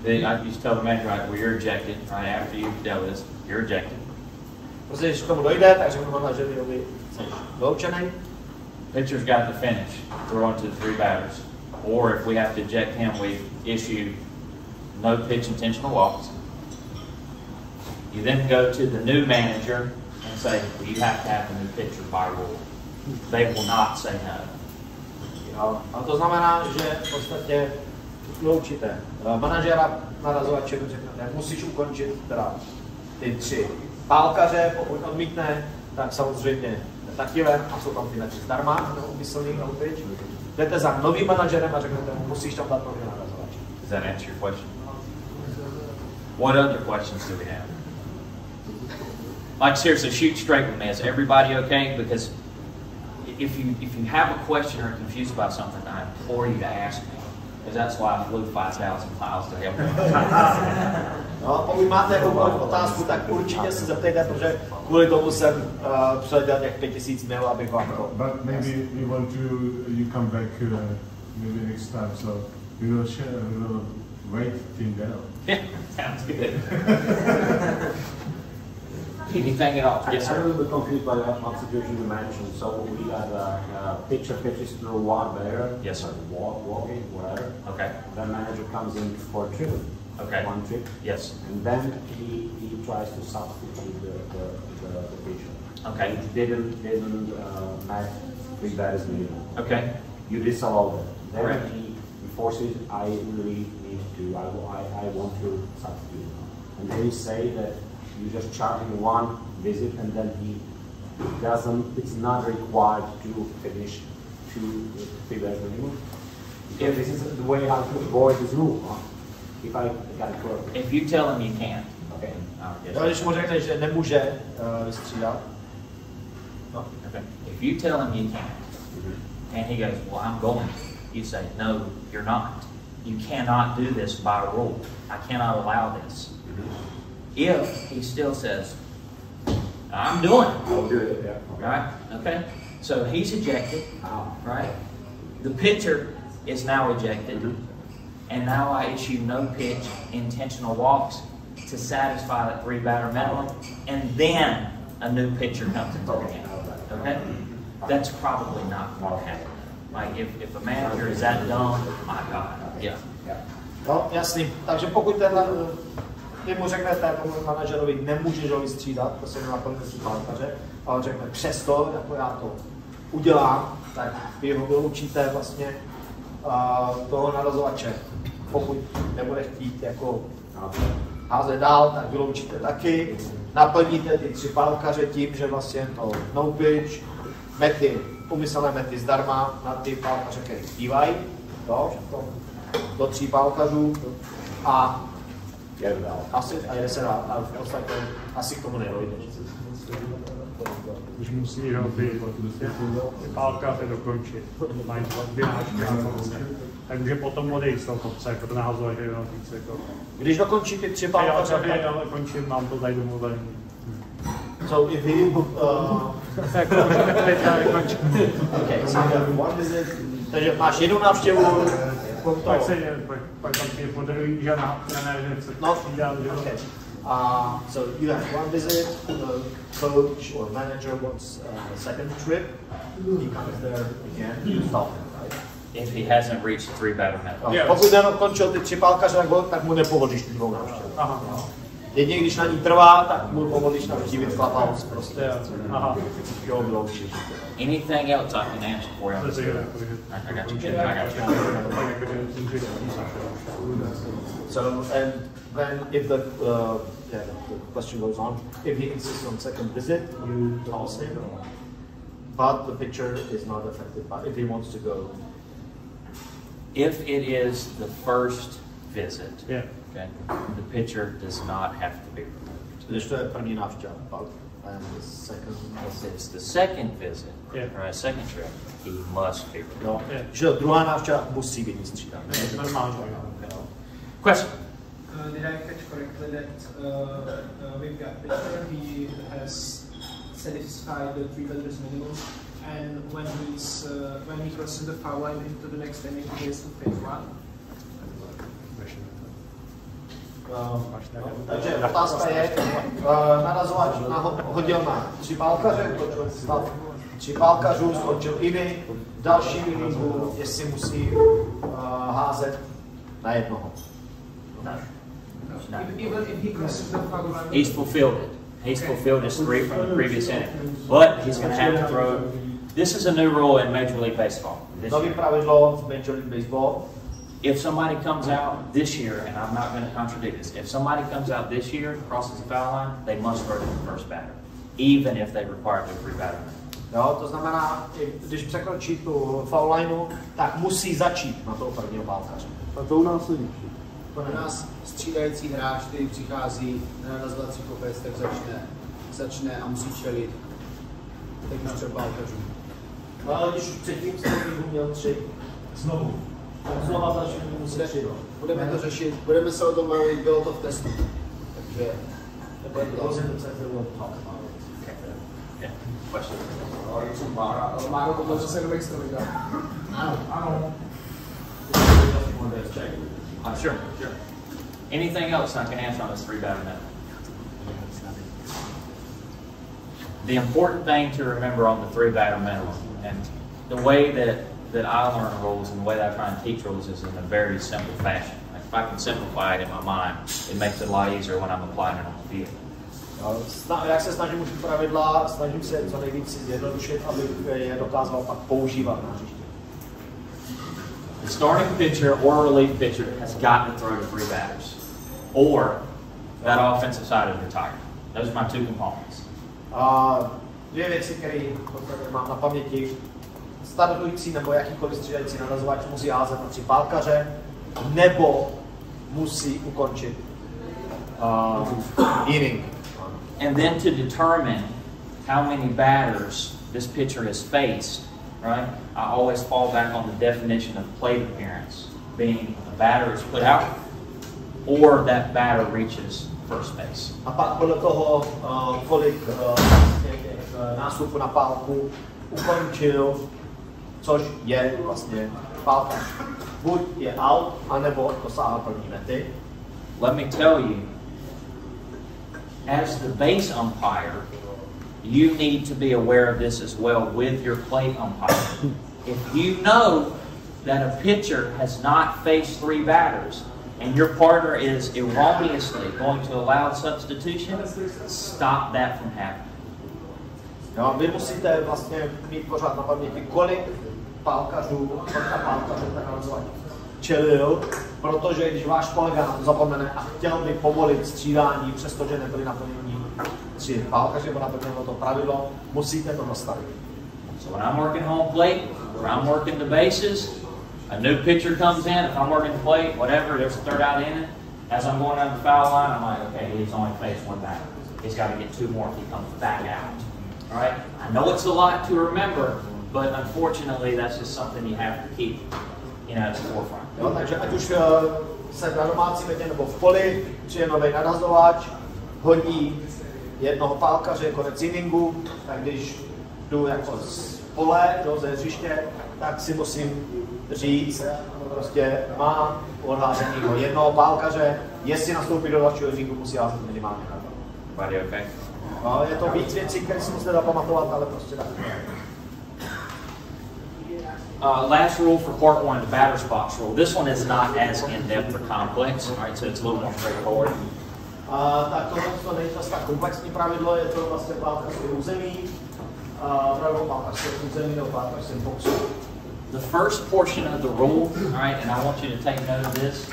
Then I just tell the manager, right, well, you're ejected, right after you've dealt with this, you're ejected. Prostě, když k tomu dojde, tak řeknu manažerovi, jsi vyloučený. Pitcher's got to finish, throw into the 3 batters. Or if we have to eject him, we issue no pitch intentional walks. You then go to the new manager and say, well, you have to have a new pitcher by rule. They will not say no. Jo, a to znamená, že v podstatě vyloučíte manažera, nadazovače, řeknete, musíš ukončit teda ty 3 pálkaře, pokud odmítne, tak samozřejmě taky ven a jsou tam ty metry zdarma, neumyslný outpitch. Jdete za novým manažerem a řeknete mu, musíš tam dát nový nadazovač. Does that answer your question? What other questions do we have? Like seriously, shoot straight with me. Is everybody okay? Because if you have a question or are confused about something, I implore you to ask me. Because that's why I flew 5,000 miles to help you. No, pokud máte jakoukoliv otázku, tak určitě se zeptejte, protože kvůli tomu jsem přiletěl těch 5000 mil, abych vám to... But maybe we want to you come back maybe next time, so we will wait till then. Yeah, sounds good. Anything at all? Yes, sir. I'm a little bit confused by that situation you mentioned. So we got pitcher pitches through 1 batter. Yes, sir. Walking, whatever. Okay. Then manager comes in for 2. Okay. 1 trip. Yes. And then he tries to substitute the pitcher. Okay. He didn't match 3 batters minimum. Okay. You disallow that. Then Correct. he forces, I really need to, I want to substitute. And they say that you just charge him 1 visit and then it's not required to finish 2 3 batters minimum. Because this is the way how to avoid this rule. If I got it correct. If you tell him you can't. Okay. Yes. Když mu řekneš, že nemůže vystřídat. No. Okay. If you tell him you can't, and he goes, well, I'm going to, you say, no, you're not. You cannot do this by rule. I cannot allow this. If he still says, I'm doing it. I'll do it, yeah. Okay. Right? Okay? So he's ejected, right? The pitcher is now ejected, and now I issue no pitch intentional walks to satisfy that 3 batter minimum, and then a new pitcher comes into the game. Okay? That's probably not going to happen. Like if a manager is that dumb, my God, yeah. No, jasný. Takže pokud ty mu řeknete tomu manažerovi, nemůžeš ho vystřídat, to se naplně palkaře, ale řekne přesto, jako já to udělám, tak vy ho vyloučíte vlastně toho narazovače. Pokud nebude chtít jako házet dál, tak vyloučíte taky. Naplníte ty 3 palkaře tím, že vlastně to no pitch, mety, umyslné mety zdarma na ty palkaře, které zpívají, do 3 palkařů a jede se dál, ale v podstatě asi k tomu nedojde. Už musí ho ty pálkaře dokončit, mají 2 náčky, tak může potom odejít z toho kopce, jako to nahazovat, že jenom víc jako... Když dokončí ty 3 pálkaře, tak... Já dokončím, mám to tady domluvený. So if he okay, so one visit, takže máš jednu návštěvu, pak tam si podarují, že trenér chce přidat, okay. So you have one visit, the coach or manager wants a second trip, he comes there again, stop him, right? If he hasn't reached 3 battle medals. No, pokud nedokončil ty 3 pálkaře, tak mu nepovolíš tu druhou návštěvu. Jedině když na ní trvá, tak mu povolíš navštívit Clubhouse prostě. Jo, vyloučíš. Anything else I can answer for you? I got you. So, and then if the question goes on, if he insists on second visit, you toss him, but the picture is not affected by if he wants to go. If it is the first visit, yeah. Okay, the pitcher does not have to be removed. Když to je první návštěva, and the second. If it's the second visit, or a second trip, he must be removed. No, že druhá návštěva musí být střídána. Question. Did I catch correctly that we've got pitcher, he has satisfied the 3 batters minimum, and when he crosses the foul line into the next inning, he has to face 1? Takže otázka je, narazovač hodil na 3 pálkaře, ukončil stav 3 pálkařů, skončil inning, v dalším inningu, jestli musí házet na jednoho. He's fulfilled it. He's fulfilled his 3 from the previous inning. But he's going to have to throw. This is a new rule in Major League Baseball. Nový pravidlo v Major League Baseball. If somebody comes out this year, and I'm not going to contradict this, if somebody comes out this year, crosses the foul line, they must throw to the first batter, even if they require the 3 batter. Jo, to znamená, když překročí tu foul lineu, tak musí začít na toho prvního pálkaře. A to u nás není. To na nás střídající hráč, který přichází na narazovací kopec, tak začne a musí čelit. Tak na 3 pálkařů. No ale když už předtím jste měl 3. Znovu. Znova začne muset 3. Budeme to řešit, budeme se o tom bavit, bylo to v testu. Takže Máro, tohle zase jenom extra vydá. Ano. Sure. Anything else I can answer on this 3 batter minimum? The important thing to remember on the 3 batter minimum, and the way that I learn rules and the way that I try and teach rules is in a very simple fashion. Like if I can simplify it in my mind, it makes it a lot easier when I'm applying it on the field. Jak se snažím učit pravidla, snažím se co nejvíc zjednodušit, abych je dokázal pak používat na hřišti. The starting pitcher or relief pitcher has got to throw to 3 batters, or that offensive side is retired. Those are my 2 components. 2 věci, které mám na paměti. Startující nebo jakýkoliv střídající narazovač musí házet na 3 pálkaře, nebo musí ukončit inning. And then to determine how many batters this pitcher has faced, right? I always fall back on the definition of plate appearance, being a batter is put out or that batter reaches first base. A pak podle toho, kolik nástupu na pálku ukončil, což je vlastně pálka. Buď je out, anebo dosáhl první mety. Let me tell you, as the base umpire, you need to be aware of this as well with your plate umpire. If you know that a pitcher has not faced 3 batters and your partner is erroneously going to allow substitution, stop that from happening. Jo, vy musíte vlastně mít pořád na paměti, kolik pálkařů čelil, protože když váš kolega na to zapomene a chtěl by povolit střídání, přestože nebyli naplněni 3 pálkaři, nebo naplněno to pravidlo, musíte to nastavit. So when I'm working home plate, or I'm working the bases, a new pitcher comes in, if I'm working the plate, whatever, there's a third out inning, as I'm going down the foul line, I'm like, okay, he's only faced 1 batter. He's got to get 2 more if he comes back out. All right? I know it's a lot to remember, but unfortunately, that's just something you have to keep, at the forefront. Jo, takže ať už se na domácí metě nebo v poli, přijde nový nadazovač, hodí jednoho pálkaře, konec inningu, tak když jdu jako z pole, ze hřiště, tak si musím říct, prostě má odházenýho jednoho pálkaře, jestli nastoupí do dalšího inningu, musí házet minimálně na to. Buddy, okay? No, je to víc věcí, které si musíte zapamatovat, ale prostě tak. Last rule for part 1, the batter's box rule. This one is not as in-depth or complex, all right, so it's a little more straightforward. Tak tohle není zase tak komplexní pravidlo, je to vlastně pálkařské území, pravidlo pálkařské území nebo pálkařské boxu. The first portion of the rule, all right, and I want you to take note of this,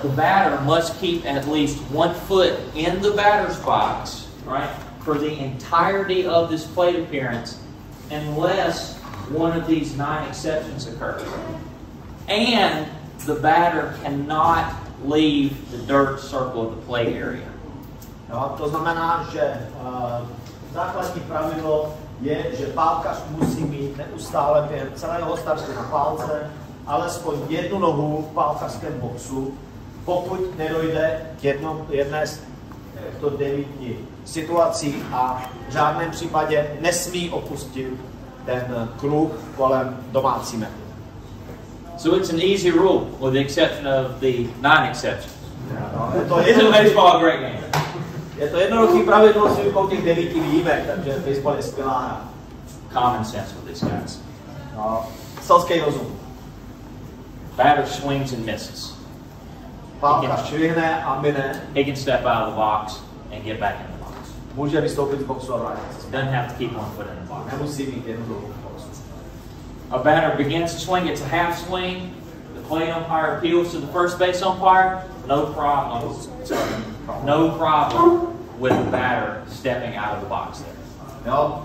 the batter must keep at least 1 foot in the batter's box, right, for the entirety of this plate appearance, unless one of these 9 exceptions occur. And the batter cannot leave the dirt circle of the plate area. No, to znamená, že základní pravidlo je, že pálkař musí mít neustále během celého startu na pálce alespoň 1 nohu v pálkařském boxu, pokud nedojde k jedné z těchto 9 situací a v žádném případě nesmí opustit ten kruh kolem domácí mety. So it's an easy rule, with the exception of the 9 exceptions. Isn't baseball a great game? Je to jednoduchý pravidlo s výjimkou těch 9 výjimek, takže baseball je skvělá hra. Common sense with these guys. No, selský rozum. Batter swings and misses. Pálkař švihne a mine. He can step out of the box and get back in the box. Může vystoupit z boxu a vrátit se. Doesn't have to keep 1 foot in the box. Nemusí mít 1 nohu v boxu. A batter begins to swing, it's a half swing. The plate umpire appeals to the first base umpire. No problem. No problem with the batter stepping out of the box there. Jo,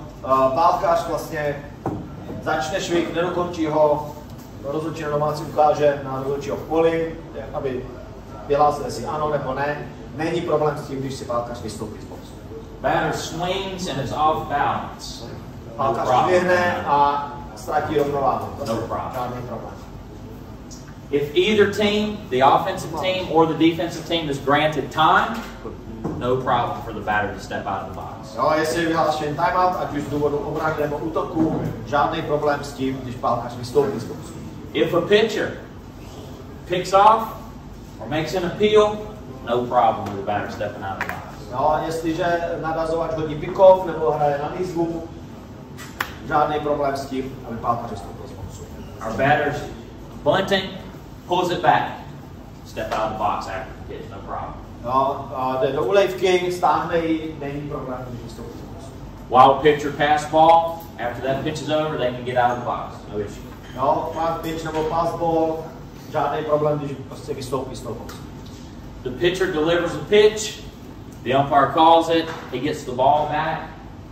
pálkař vlastně začne švih, nedokončí ho, rozhodčí na domácí ukáže na rozhodčího v poli, aby vyhlásil, jestli ano nebo ne. Není problém s tím, když si pálkař vystoupí z boxu. Batter swings and is off balance. Pálkař švihne a ztratí rovnováhu. No problem. Žádný problém. If either team, the offensive team or the defensive team, is granted time, no problem for the batter to step out of the box. Jo, jestli je vyhlášen timeout, ať už z důvodu obrany nebo útoku, žádný problém s tím, když pálkař vystoupí z boxu. If a pitcher picks off or makes an appeal, no problem with the batter stepping out of the box. Jo, jestliže nadazovač hodí pick-off nebo hraje na výzvu, žádný problém s tím, aby pálkař vystoupil z boxu. Our batter's bunting, pulls it back, step out of the box after the pitch, no problem. Jo, jde do ulejvky, stáhne ji, není problém, když vystoupí z boxu. Wild pitcher pass ball, after that pitch is over, they can get out of the box, no issue. Jo, wild pitch nebo pass ball, žádný problém, když prostě vystoupí z toho boxu. The pitcher delivers a pitch, the umpire calls it, he gets the ball back,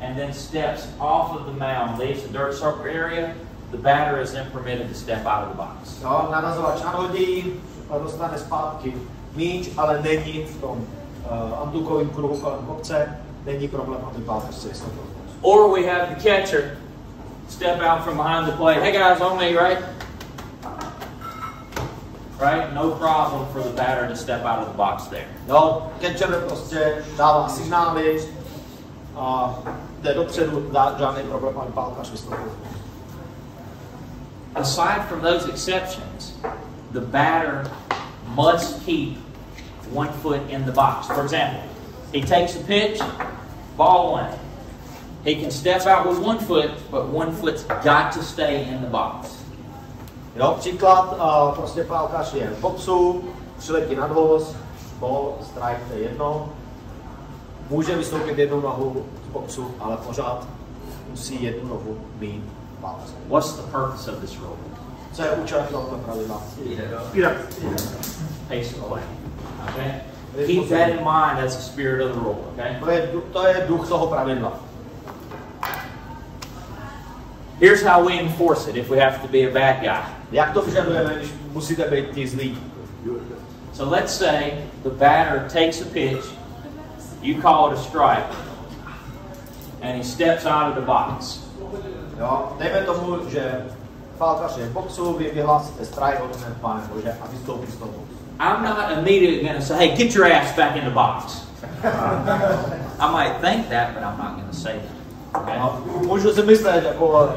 and then steps off of the mound, leaves the dirt circle area. The batter is then permitted to step out of the box. Jo, nadazovač nahodí a dostane zpátky míč, ale není v tom antukovém kruhu kolem kopce, není problém, aby pálkař se vystoupil z boxu. Or we have the catcher step out from behind the plate. Hey guys, on me, right? Right? No problem for the batter to step out of the box there. Jo, catcher prostě dává signály a jde dopředu, žádný problém, aby pálkař vystoupil z boxu. Aside from those exceptions, the batter must keep 1 foot in the box. For example, he takes a pitch, ball 1. He can step out with one foot, but one foot's got to stay in the box. Jo, příklad, prostě pálkař je v boxu, přiletí nad voz, ball, strike, to je jedno. Může vystoupit jednu nohu z boxu, ale pořád musí jednu nohu mít v pálce. What's the purpose of this rule? Co je účel tohoto pravidla? Pace away. Okay? Keep that in mind as the spirit of the rule. Okay? To je duch toho pravidla. Here's how we enforce it if we have to be a bad guy. Jak to vyžadujeme, když musíte být ty zlí? So let's say the batter takes a pitch, you call it a strike, and he steps out of the box. Jo, dejme tomu, že pálkař je v boxu, vy vyhlásíte strike od hned, pane bože, a vystoupí z toho. I'm not immediately going to say, hey, get your ass back in the box. I might think that, but I'm not going to say that. Okay? No, můžu si myslet, jako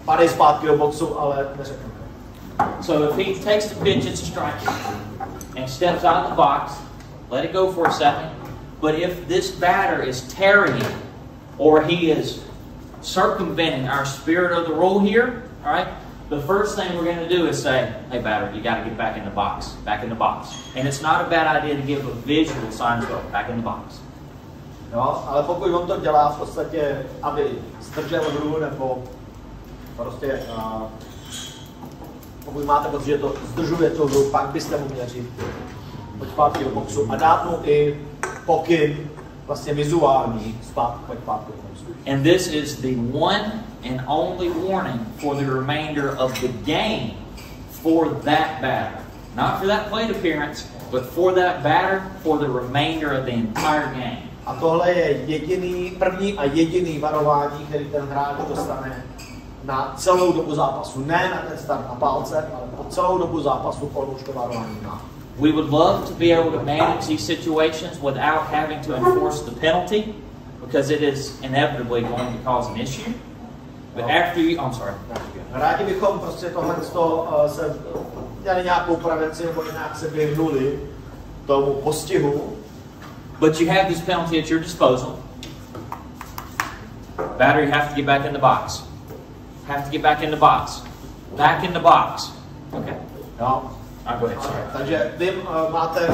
padej zpátky do boxu, ale neřeknu. So if he takes the pitch, it's a strike, and steps out of the box, let it go for a second. But if this batter is tarrying, or he is circumventing our spirit of the rule here, all right, the first thing we're going to do is say, hey batter, you got to get back in the box, And it's not a bad idea to give a visual sign to go, back in the box. Jo, ale pokud on to dělá v podstatě, aby zdržel hru, nebo prostě pokud máte pocit, že to zdržuje tu hru, pak byste mu měli říct, pojď zpátky do boxu a dát mu i pokyn, vlastně vizuální, pojď zpátky do boxu. And this is the one and only warning for the remainder of the game for that batter. Not for that plate appearance, but for that batter for the remainder of the entire game. A tohle je první a jediný varování, který ten hráč dostane na celou dobu zápasu. Ne na ten start na pálce, ale po celou dobu zápasu on už to varování má. We would love to be able to manage these situations without having to enforce the penalty, because it is inevitably going to cause an issue. But after you, I'm sorry. Rádi bychom prostě tohle se měli nějakou prevenci nebo nějak se vyhnuli tomu postihu. But you have this penalty at your disposal. Batter, you have to get back in the box. Have to get back in the box. Back in the box. Okay. No. Go ahead, sorry. Takže vy máte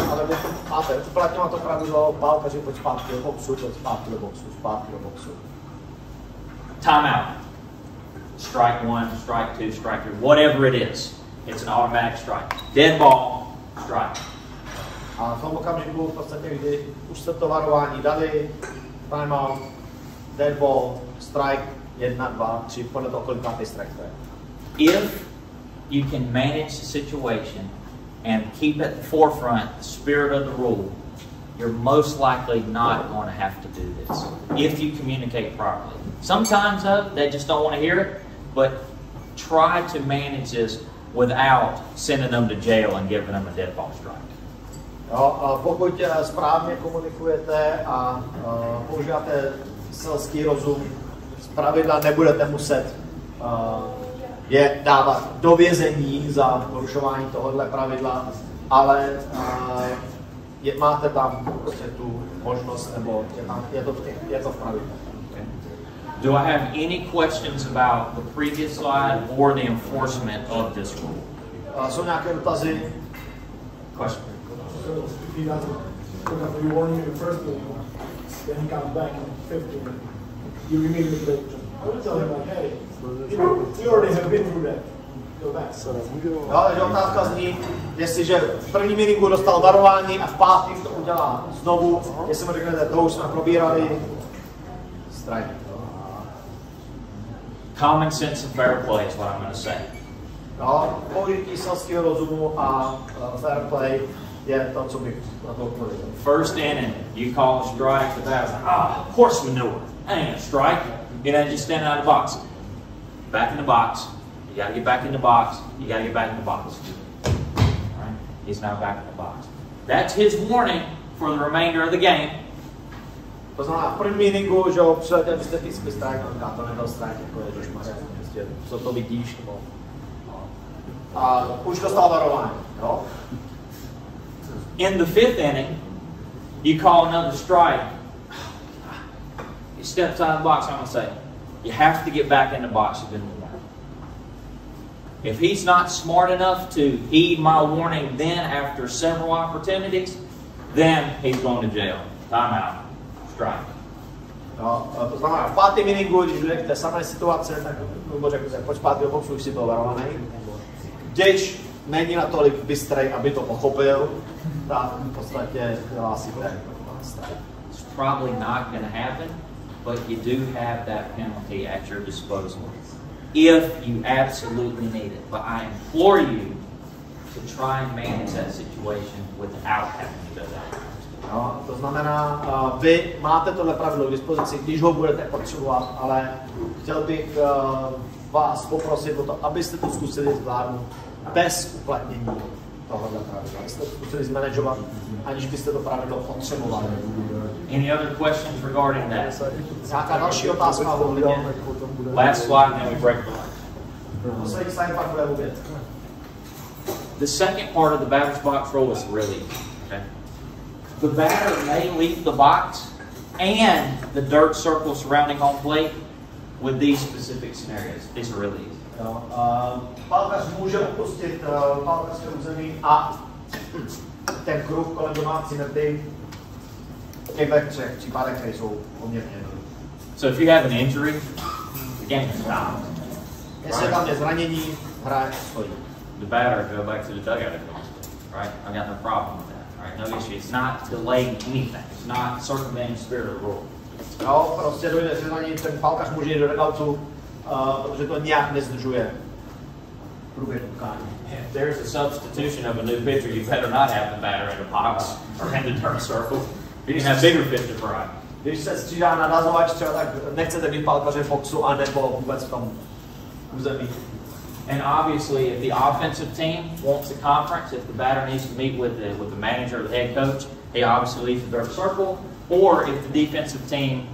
uplatňovat to pravidlo, pálkaři, pojď zpátky do boxu, pojď zpátky do boxu, zpátky do boxu. Time out. Strike one, strike two, strike three, whatever it is. It's an automatic strike. Dead ball, strike. A v tom okamžiku v podstatě, kdy už se to varování dali, timeout, dead ball, strike, 1, 2, 3, podle toho, kolikátý strike to je. If you can manage the situation and keep at the forefront the spirit of the rule, you're most likely not going to have to do this if you communicate properly. Sometimes they just don't want to hear it, but try to manage this without sending them to jail and giving them a dead ball strike. Jo, pokud správně komunikujete a používáte selský rozum, zpravidla nebudete muset je dávat do vězení za porušování tohohle pravidla, ale máte tam prostě tu možnost, nebo je to v pravidle. Do I have any questions about the previous slide or the enforcement of this rule? Jsou nějaké dotazy? Question. So if he doesn't pick up the warning in the first game, then he comes back in the 5th game, you immediately tell him like, hey, you already have been through that. Go back. Jo, takže otázka zní, jestliže v prvním inningu dostal varování a v pátém to udělá znovu, jestli mu řeknete, to už jsme probírali, strike. Common sense and fair play is what I'm going to say. No, použití selského rozumu a fair play je to, co bych na to odpověděl. First inning, you call a strike, the batter's like, horse manure, ain't a strike. You know, just stand out of the box. Back in the box. You got to get back in the box. You got to get back in the box. All right? He's now back in the box. That's his warning for the remainder of the game. To znamená, v prvním inningu, že jo, přiletěl byste tisky strike, to nebyl strike, jako je došmaré, prostě, co to vidíš, nebo... A už dostal varování, jo? In the 5th inning, you call another strike. he steps out of the box, I'm going to say, you have to get back in the box. You've been warned. If he's not smart enough to heed my warning then after several opportunities, then he's going to jail. Time out. Strike. No, to znamená, v pátém inningu, když dojde k té samé situace, tak nebo řekl, pojď zpátky do boxu, už si to varovaný. Když není natolik bystrej, aby to pochopil, tak v podstatě hlásíte. It's probably not going to happen, but you do have that penalty at your disposal if you absolutely need it. But I implore you to try and manage that situation without having to go that. No, to znamená, vy máte tohle pravidlo k dispozici, když ho budete potřebovat, ale chtěl bych vás poprosit o to, abyste to zkusili zvládnout bez uplatnění tohohle pravidla. Abyste to zkusili zmanagovat, aniž byste to pravidlo potřebovali. Any other questions regarding that? Nějaká další otázka ohledně? Last slide and then we break the line. Poslední slide pak bude mluvit. The second part of the batter's box rule is really okay. The batter may leave the box and the dirt circle surrounding home plate with these specific scenarios. These are really easy. Pálkař může opustit pálkařské území a ten kruh kolem domácí nety ve třech případech, které jsou poměrně jednoduché. So if you have an injury, the game stops. Jestli tam je zranění, hra stojí. The batter go back to the dugout, right? I got no problem with that. Right? No issue. It's not delaying anything. It's not circumventing the spirit of the rule. Jo, prostě dojde ke zranění, ten pálkař může jít do dugoutu, protože to nějak nezdržuje průběh utkání. If there's a substitution of a new pitcher, you better not have the batter in the box or in the dirt circle. You can have bigger fish to fry. Když se střídá nadazovač třeba, tak nechcete být pálkaře v boxu a nebo vůbec v tom území. And obviously, if the offensive team wants a conference, if the batter needs to meet with the manager or the head coach, he obviously leaves the dirt circle. Or if the defensive team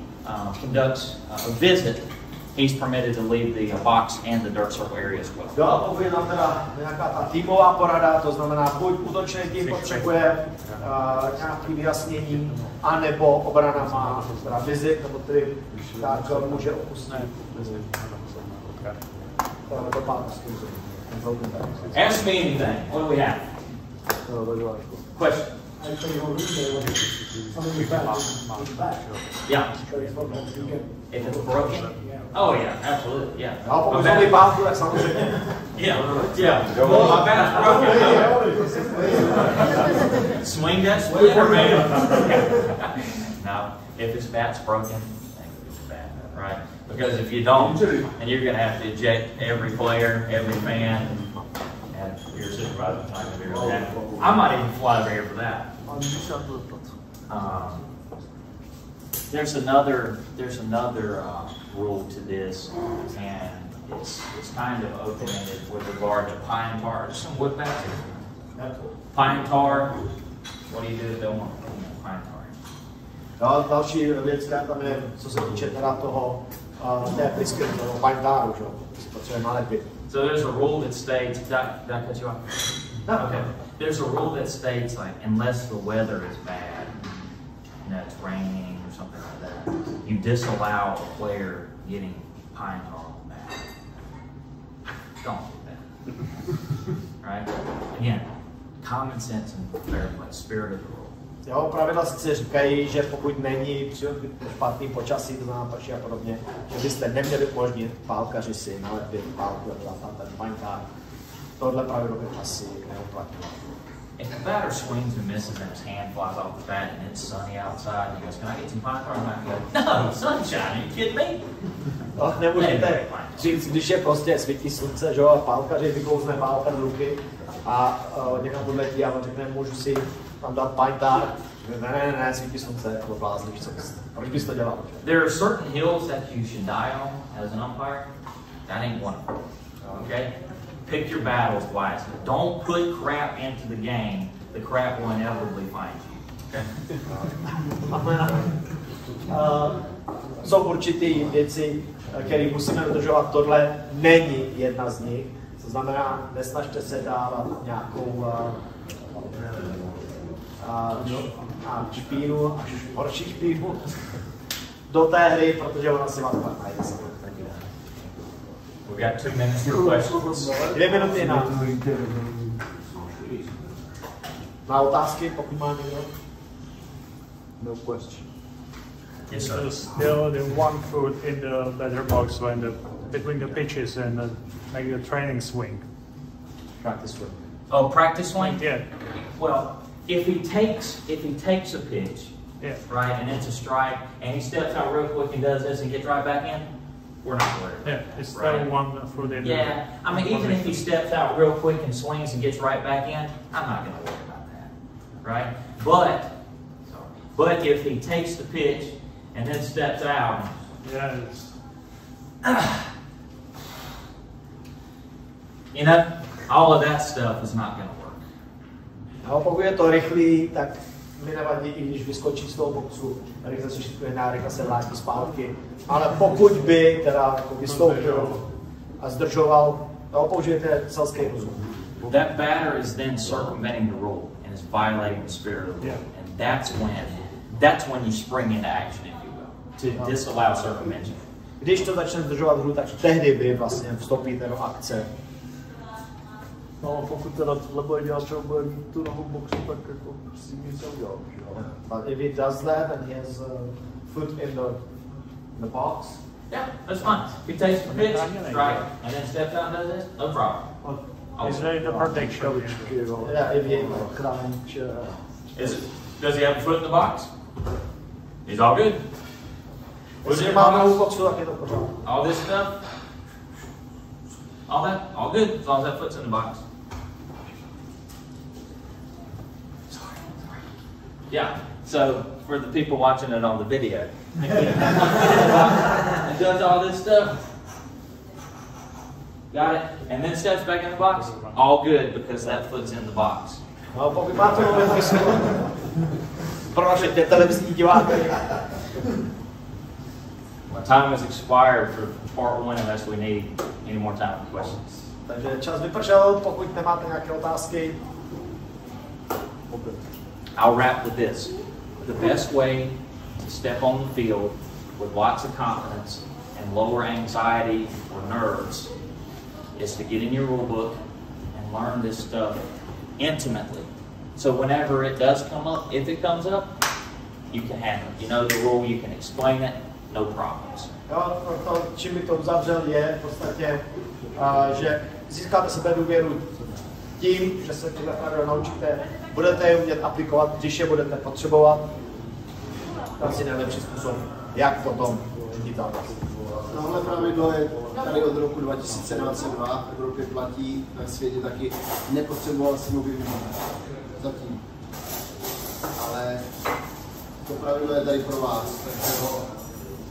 conducts a visit, he's permitted to leave the box and the dirt circle area as well. Jo, pokud je tam teda nějaká ta týmová porada, to znamená, buď útočný tým potřebuje nějaké vyjasnění, anebo obrana má teda vizit, nebo tedy tak může opustit do pálkařské území. Ask me anything. What do we have? Question? Yeah. If it's broken? Oh yeah, absolutely, yeah. Yeah. Well, my bat's broken. Swing that splitter, man. No, if his bat's broken, it's bad, right? Because if you don't, then you're going to have to eject every player, every fan, and your supervisor's not going to be really happy. I might even fly over here for that. There's another rule to this, and it's kind of open-ended with regard to pine tar. There's some wood back there. Pine tar. What do you do if they want pine tar? Další věc, která tam je, co se týče teda toho té plysky, nebo pine taru, že potřebuje nalepit. So there's a rule that states. Did I cut you off? No. Okay. There's a rule that states like unless the weather is bad, it's raining or something like that, you disallow a player getting pine tar on the bat. Don't do that. Right? Again, common sense and fair play, spirit of the rule. Jo, pravidla sice říkají, že pokud není špatný počasí, to znamená prší a podobně, že byste neměli umožnit pálkaři si nalepit pálku, ten pine tar. Tohle pravidlo bych asi neuplatnil. If the batter swings and misses and his hand flies off the bat and it's sunny outside and he goes, "Can I get some pine tar?" And I go, "No, sunshine, are you kidding me?" No, nemůžete říct, když je prostě svítí slunce, že jo, a pálkaři vyklouzne pálka z ruky a někam odletí a on řekne, můžu si tam dát pine tar. Ne, svítí slunce, jako blázníš, proč bys to dělal? There are certain hills that you should die on as an umpire. That ain't one of them. Okay? Pick your battles wisely. Don't put crap into the game. The crap will inevitably find you. Okay? Jsou určitý věci, které musíme dodržovat. Tohle není jedna z nich. To znamená, nesnažte se dávat nějakou špínu, až horší špínu. do té hry, protože ona si má to najde. We've got 2 minutes for questions. 2 minuty na otázky, pokud má někdo. No question. Yes, sir. There's still the one foot in the letterbox between the pitches and make the training swing. Practice swing. Oh, practice swing? Yeah. Well, if he takes a pitch, yeah, right, and it's a strike, and he steps out real quick and does this and gets right back in, we're not worried. Yeah, it's still right? one foot in. Yeah, I mean, even if he steps out real quick and swings and gets right back in, I'm not going to worry about that, right? But if he takes the pitch and then steps out, yeah, you know, all of that stuff is not going to work. No, pokud je to rychlý, tak mi nevadí, i když vyskočí z toho boxu, rychle se šipuje na rychle se vrátí zpátky. Ale pokud by teda jako vystoupil a zdržoval, no, použijete selský rozum. That batter is then circumventing the rule and is violating the spirit of the rule, and that's when you spring into action, if you will, to disallow circumvention. Když to začne zdržovat hru, tak tehdy vy vlastně vstoupíte do akce. No, pokud teda tohle bude dělat, třeba bude mít tu nohu boxu, tak jako s tím nic neudělal. But if he does that and he has foot in the box, yeah, that's fine. If he takes the pitch, right, and then steps out and does this, no problem. Is there the protection? Yeah, if he Does he have a foot in the box? He's all good. Jestli má nohu boxu, tak je to pořád. All this stuff, all good, as long as that foot's in the box. Yeah, so for the people watching it on the video, it does all this stuff. Got it? And then steps back in the box. All good because that foot's in the box. No, pokud máte nohu boxu, pro naše televizní diváky. My time has expired for part 1 unless we need any more time for questions. Takže čas vypršel, pokud nemáte nějaké otázky. I'll wrap with this. The best way to step on the field with lots of confidence and lower anxiety or nerves is to get in your rule book and learn this stuff intimately. So whenever it does come up, if it comes up, you can handle it. You know the rule, you can explain it, no problems. Jo, to, čím bych to uzavřel, je v podstatě, že získáte sebedůvěru tím, že se tyhle pravidla naučíte, budete je umět aplikovat, když je budete potřebovat. To asi nejlepší způsob, jak potom řídit zápas. Tohle pravidlo je tady od roku 2022, v Evropě platí, na světě taky nepotřeboval si ho vyvinout. Zatím. Ale to pravidlo je tady pro vás, takže ho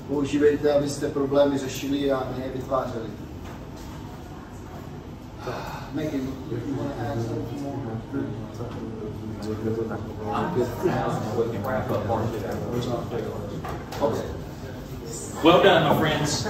používejte, abyste problémy řešili a ne je vytvářeli. Well done, my friends.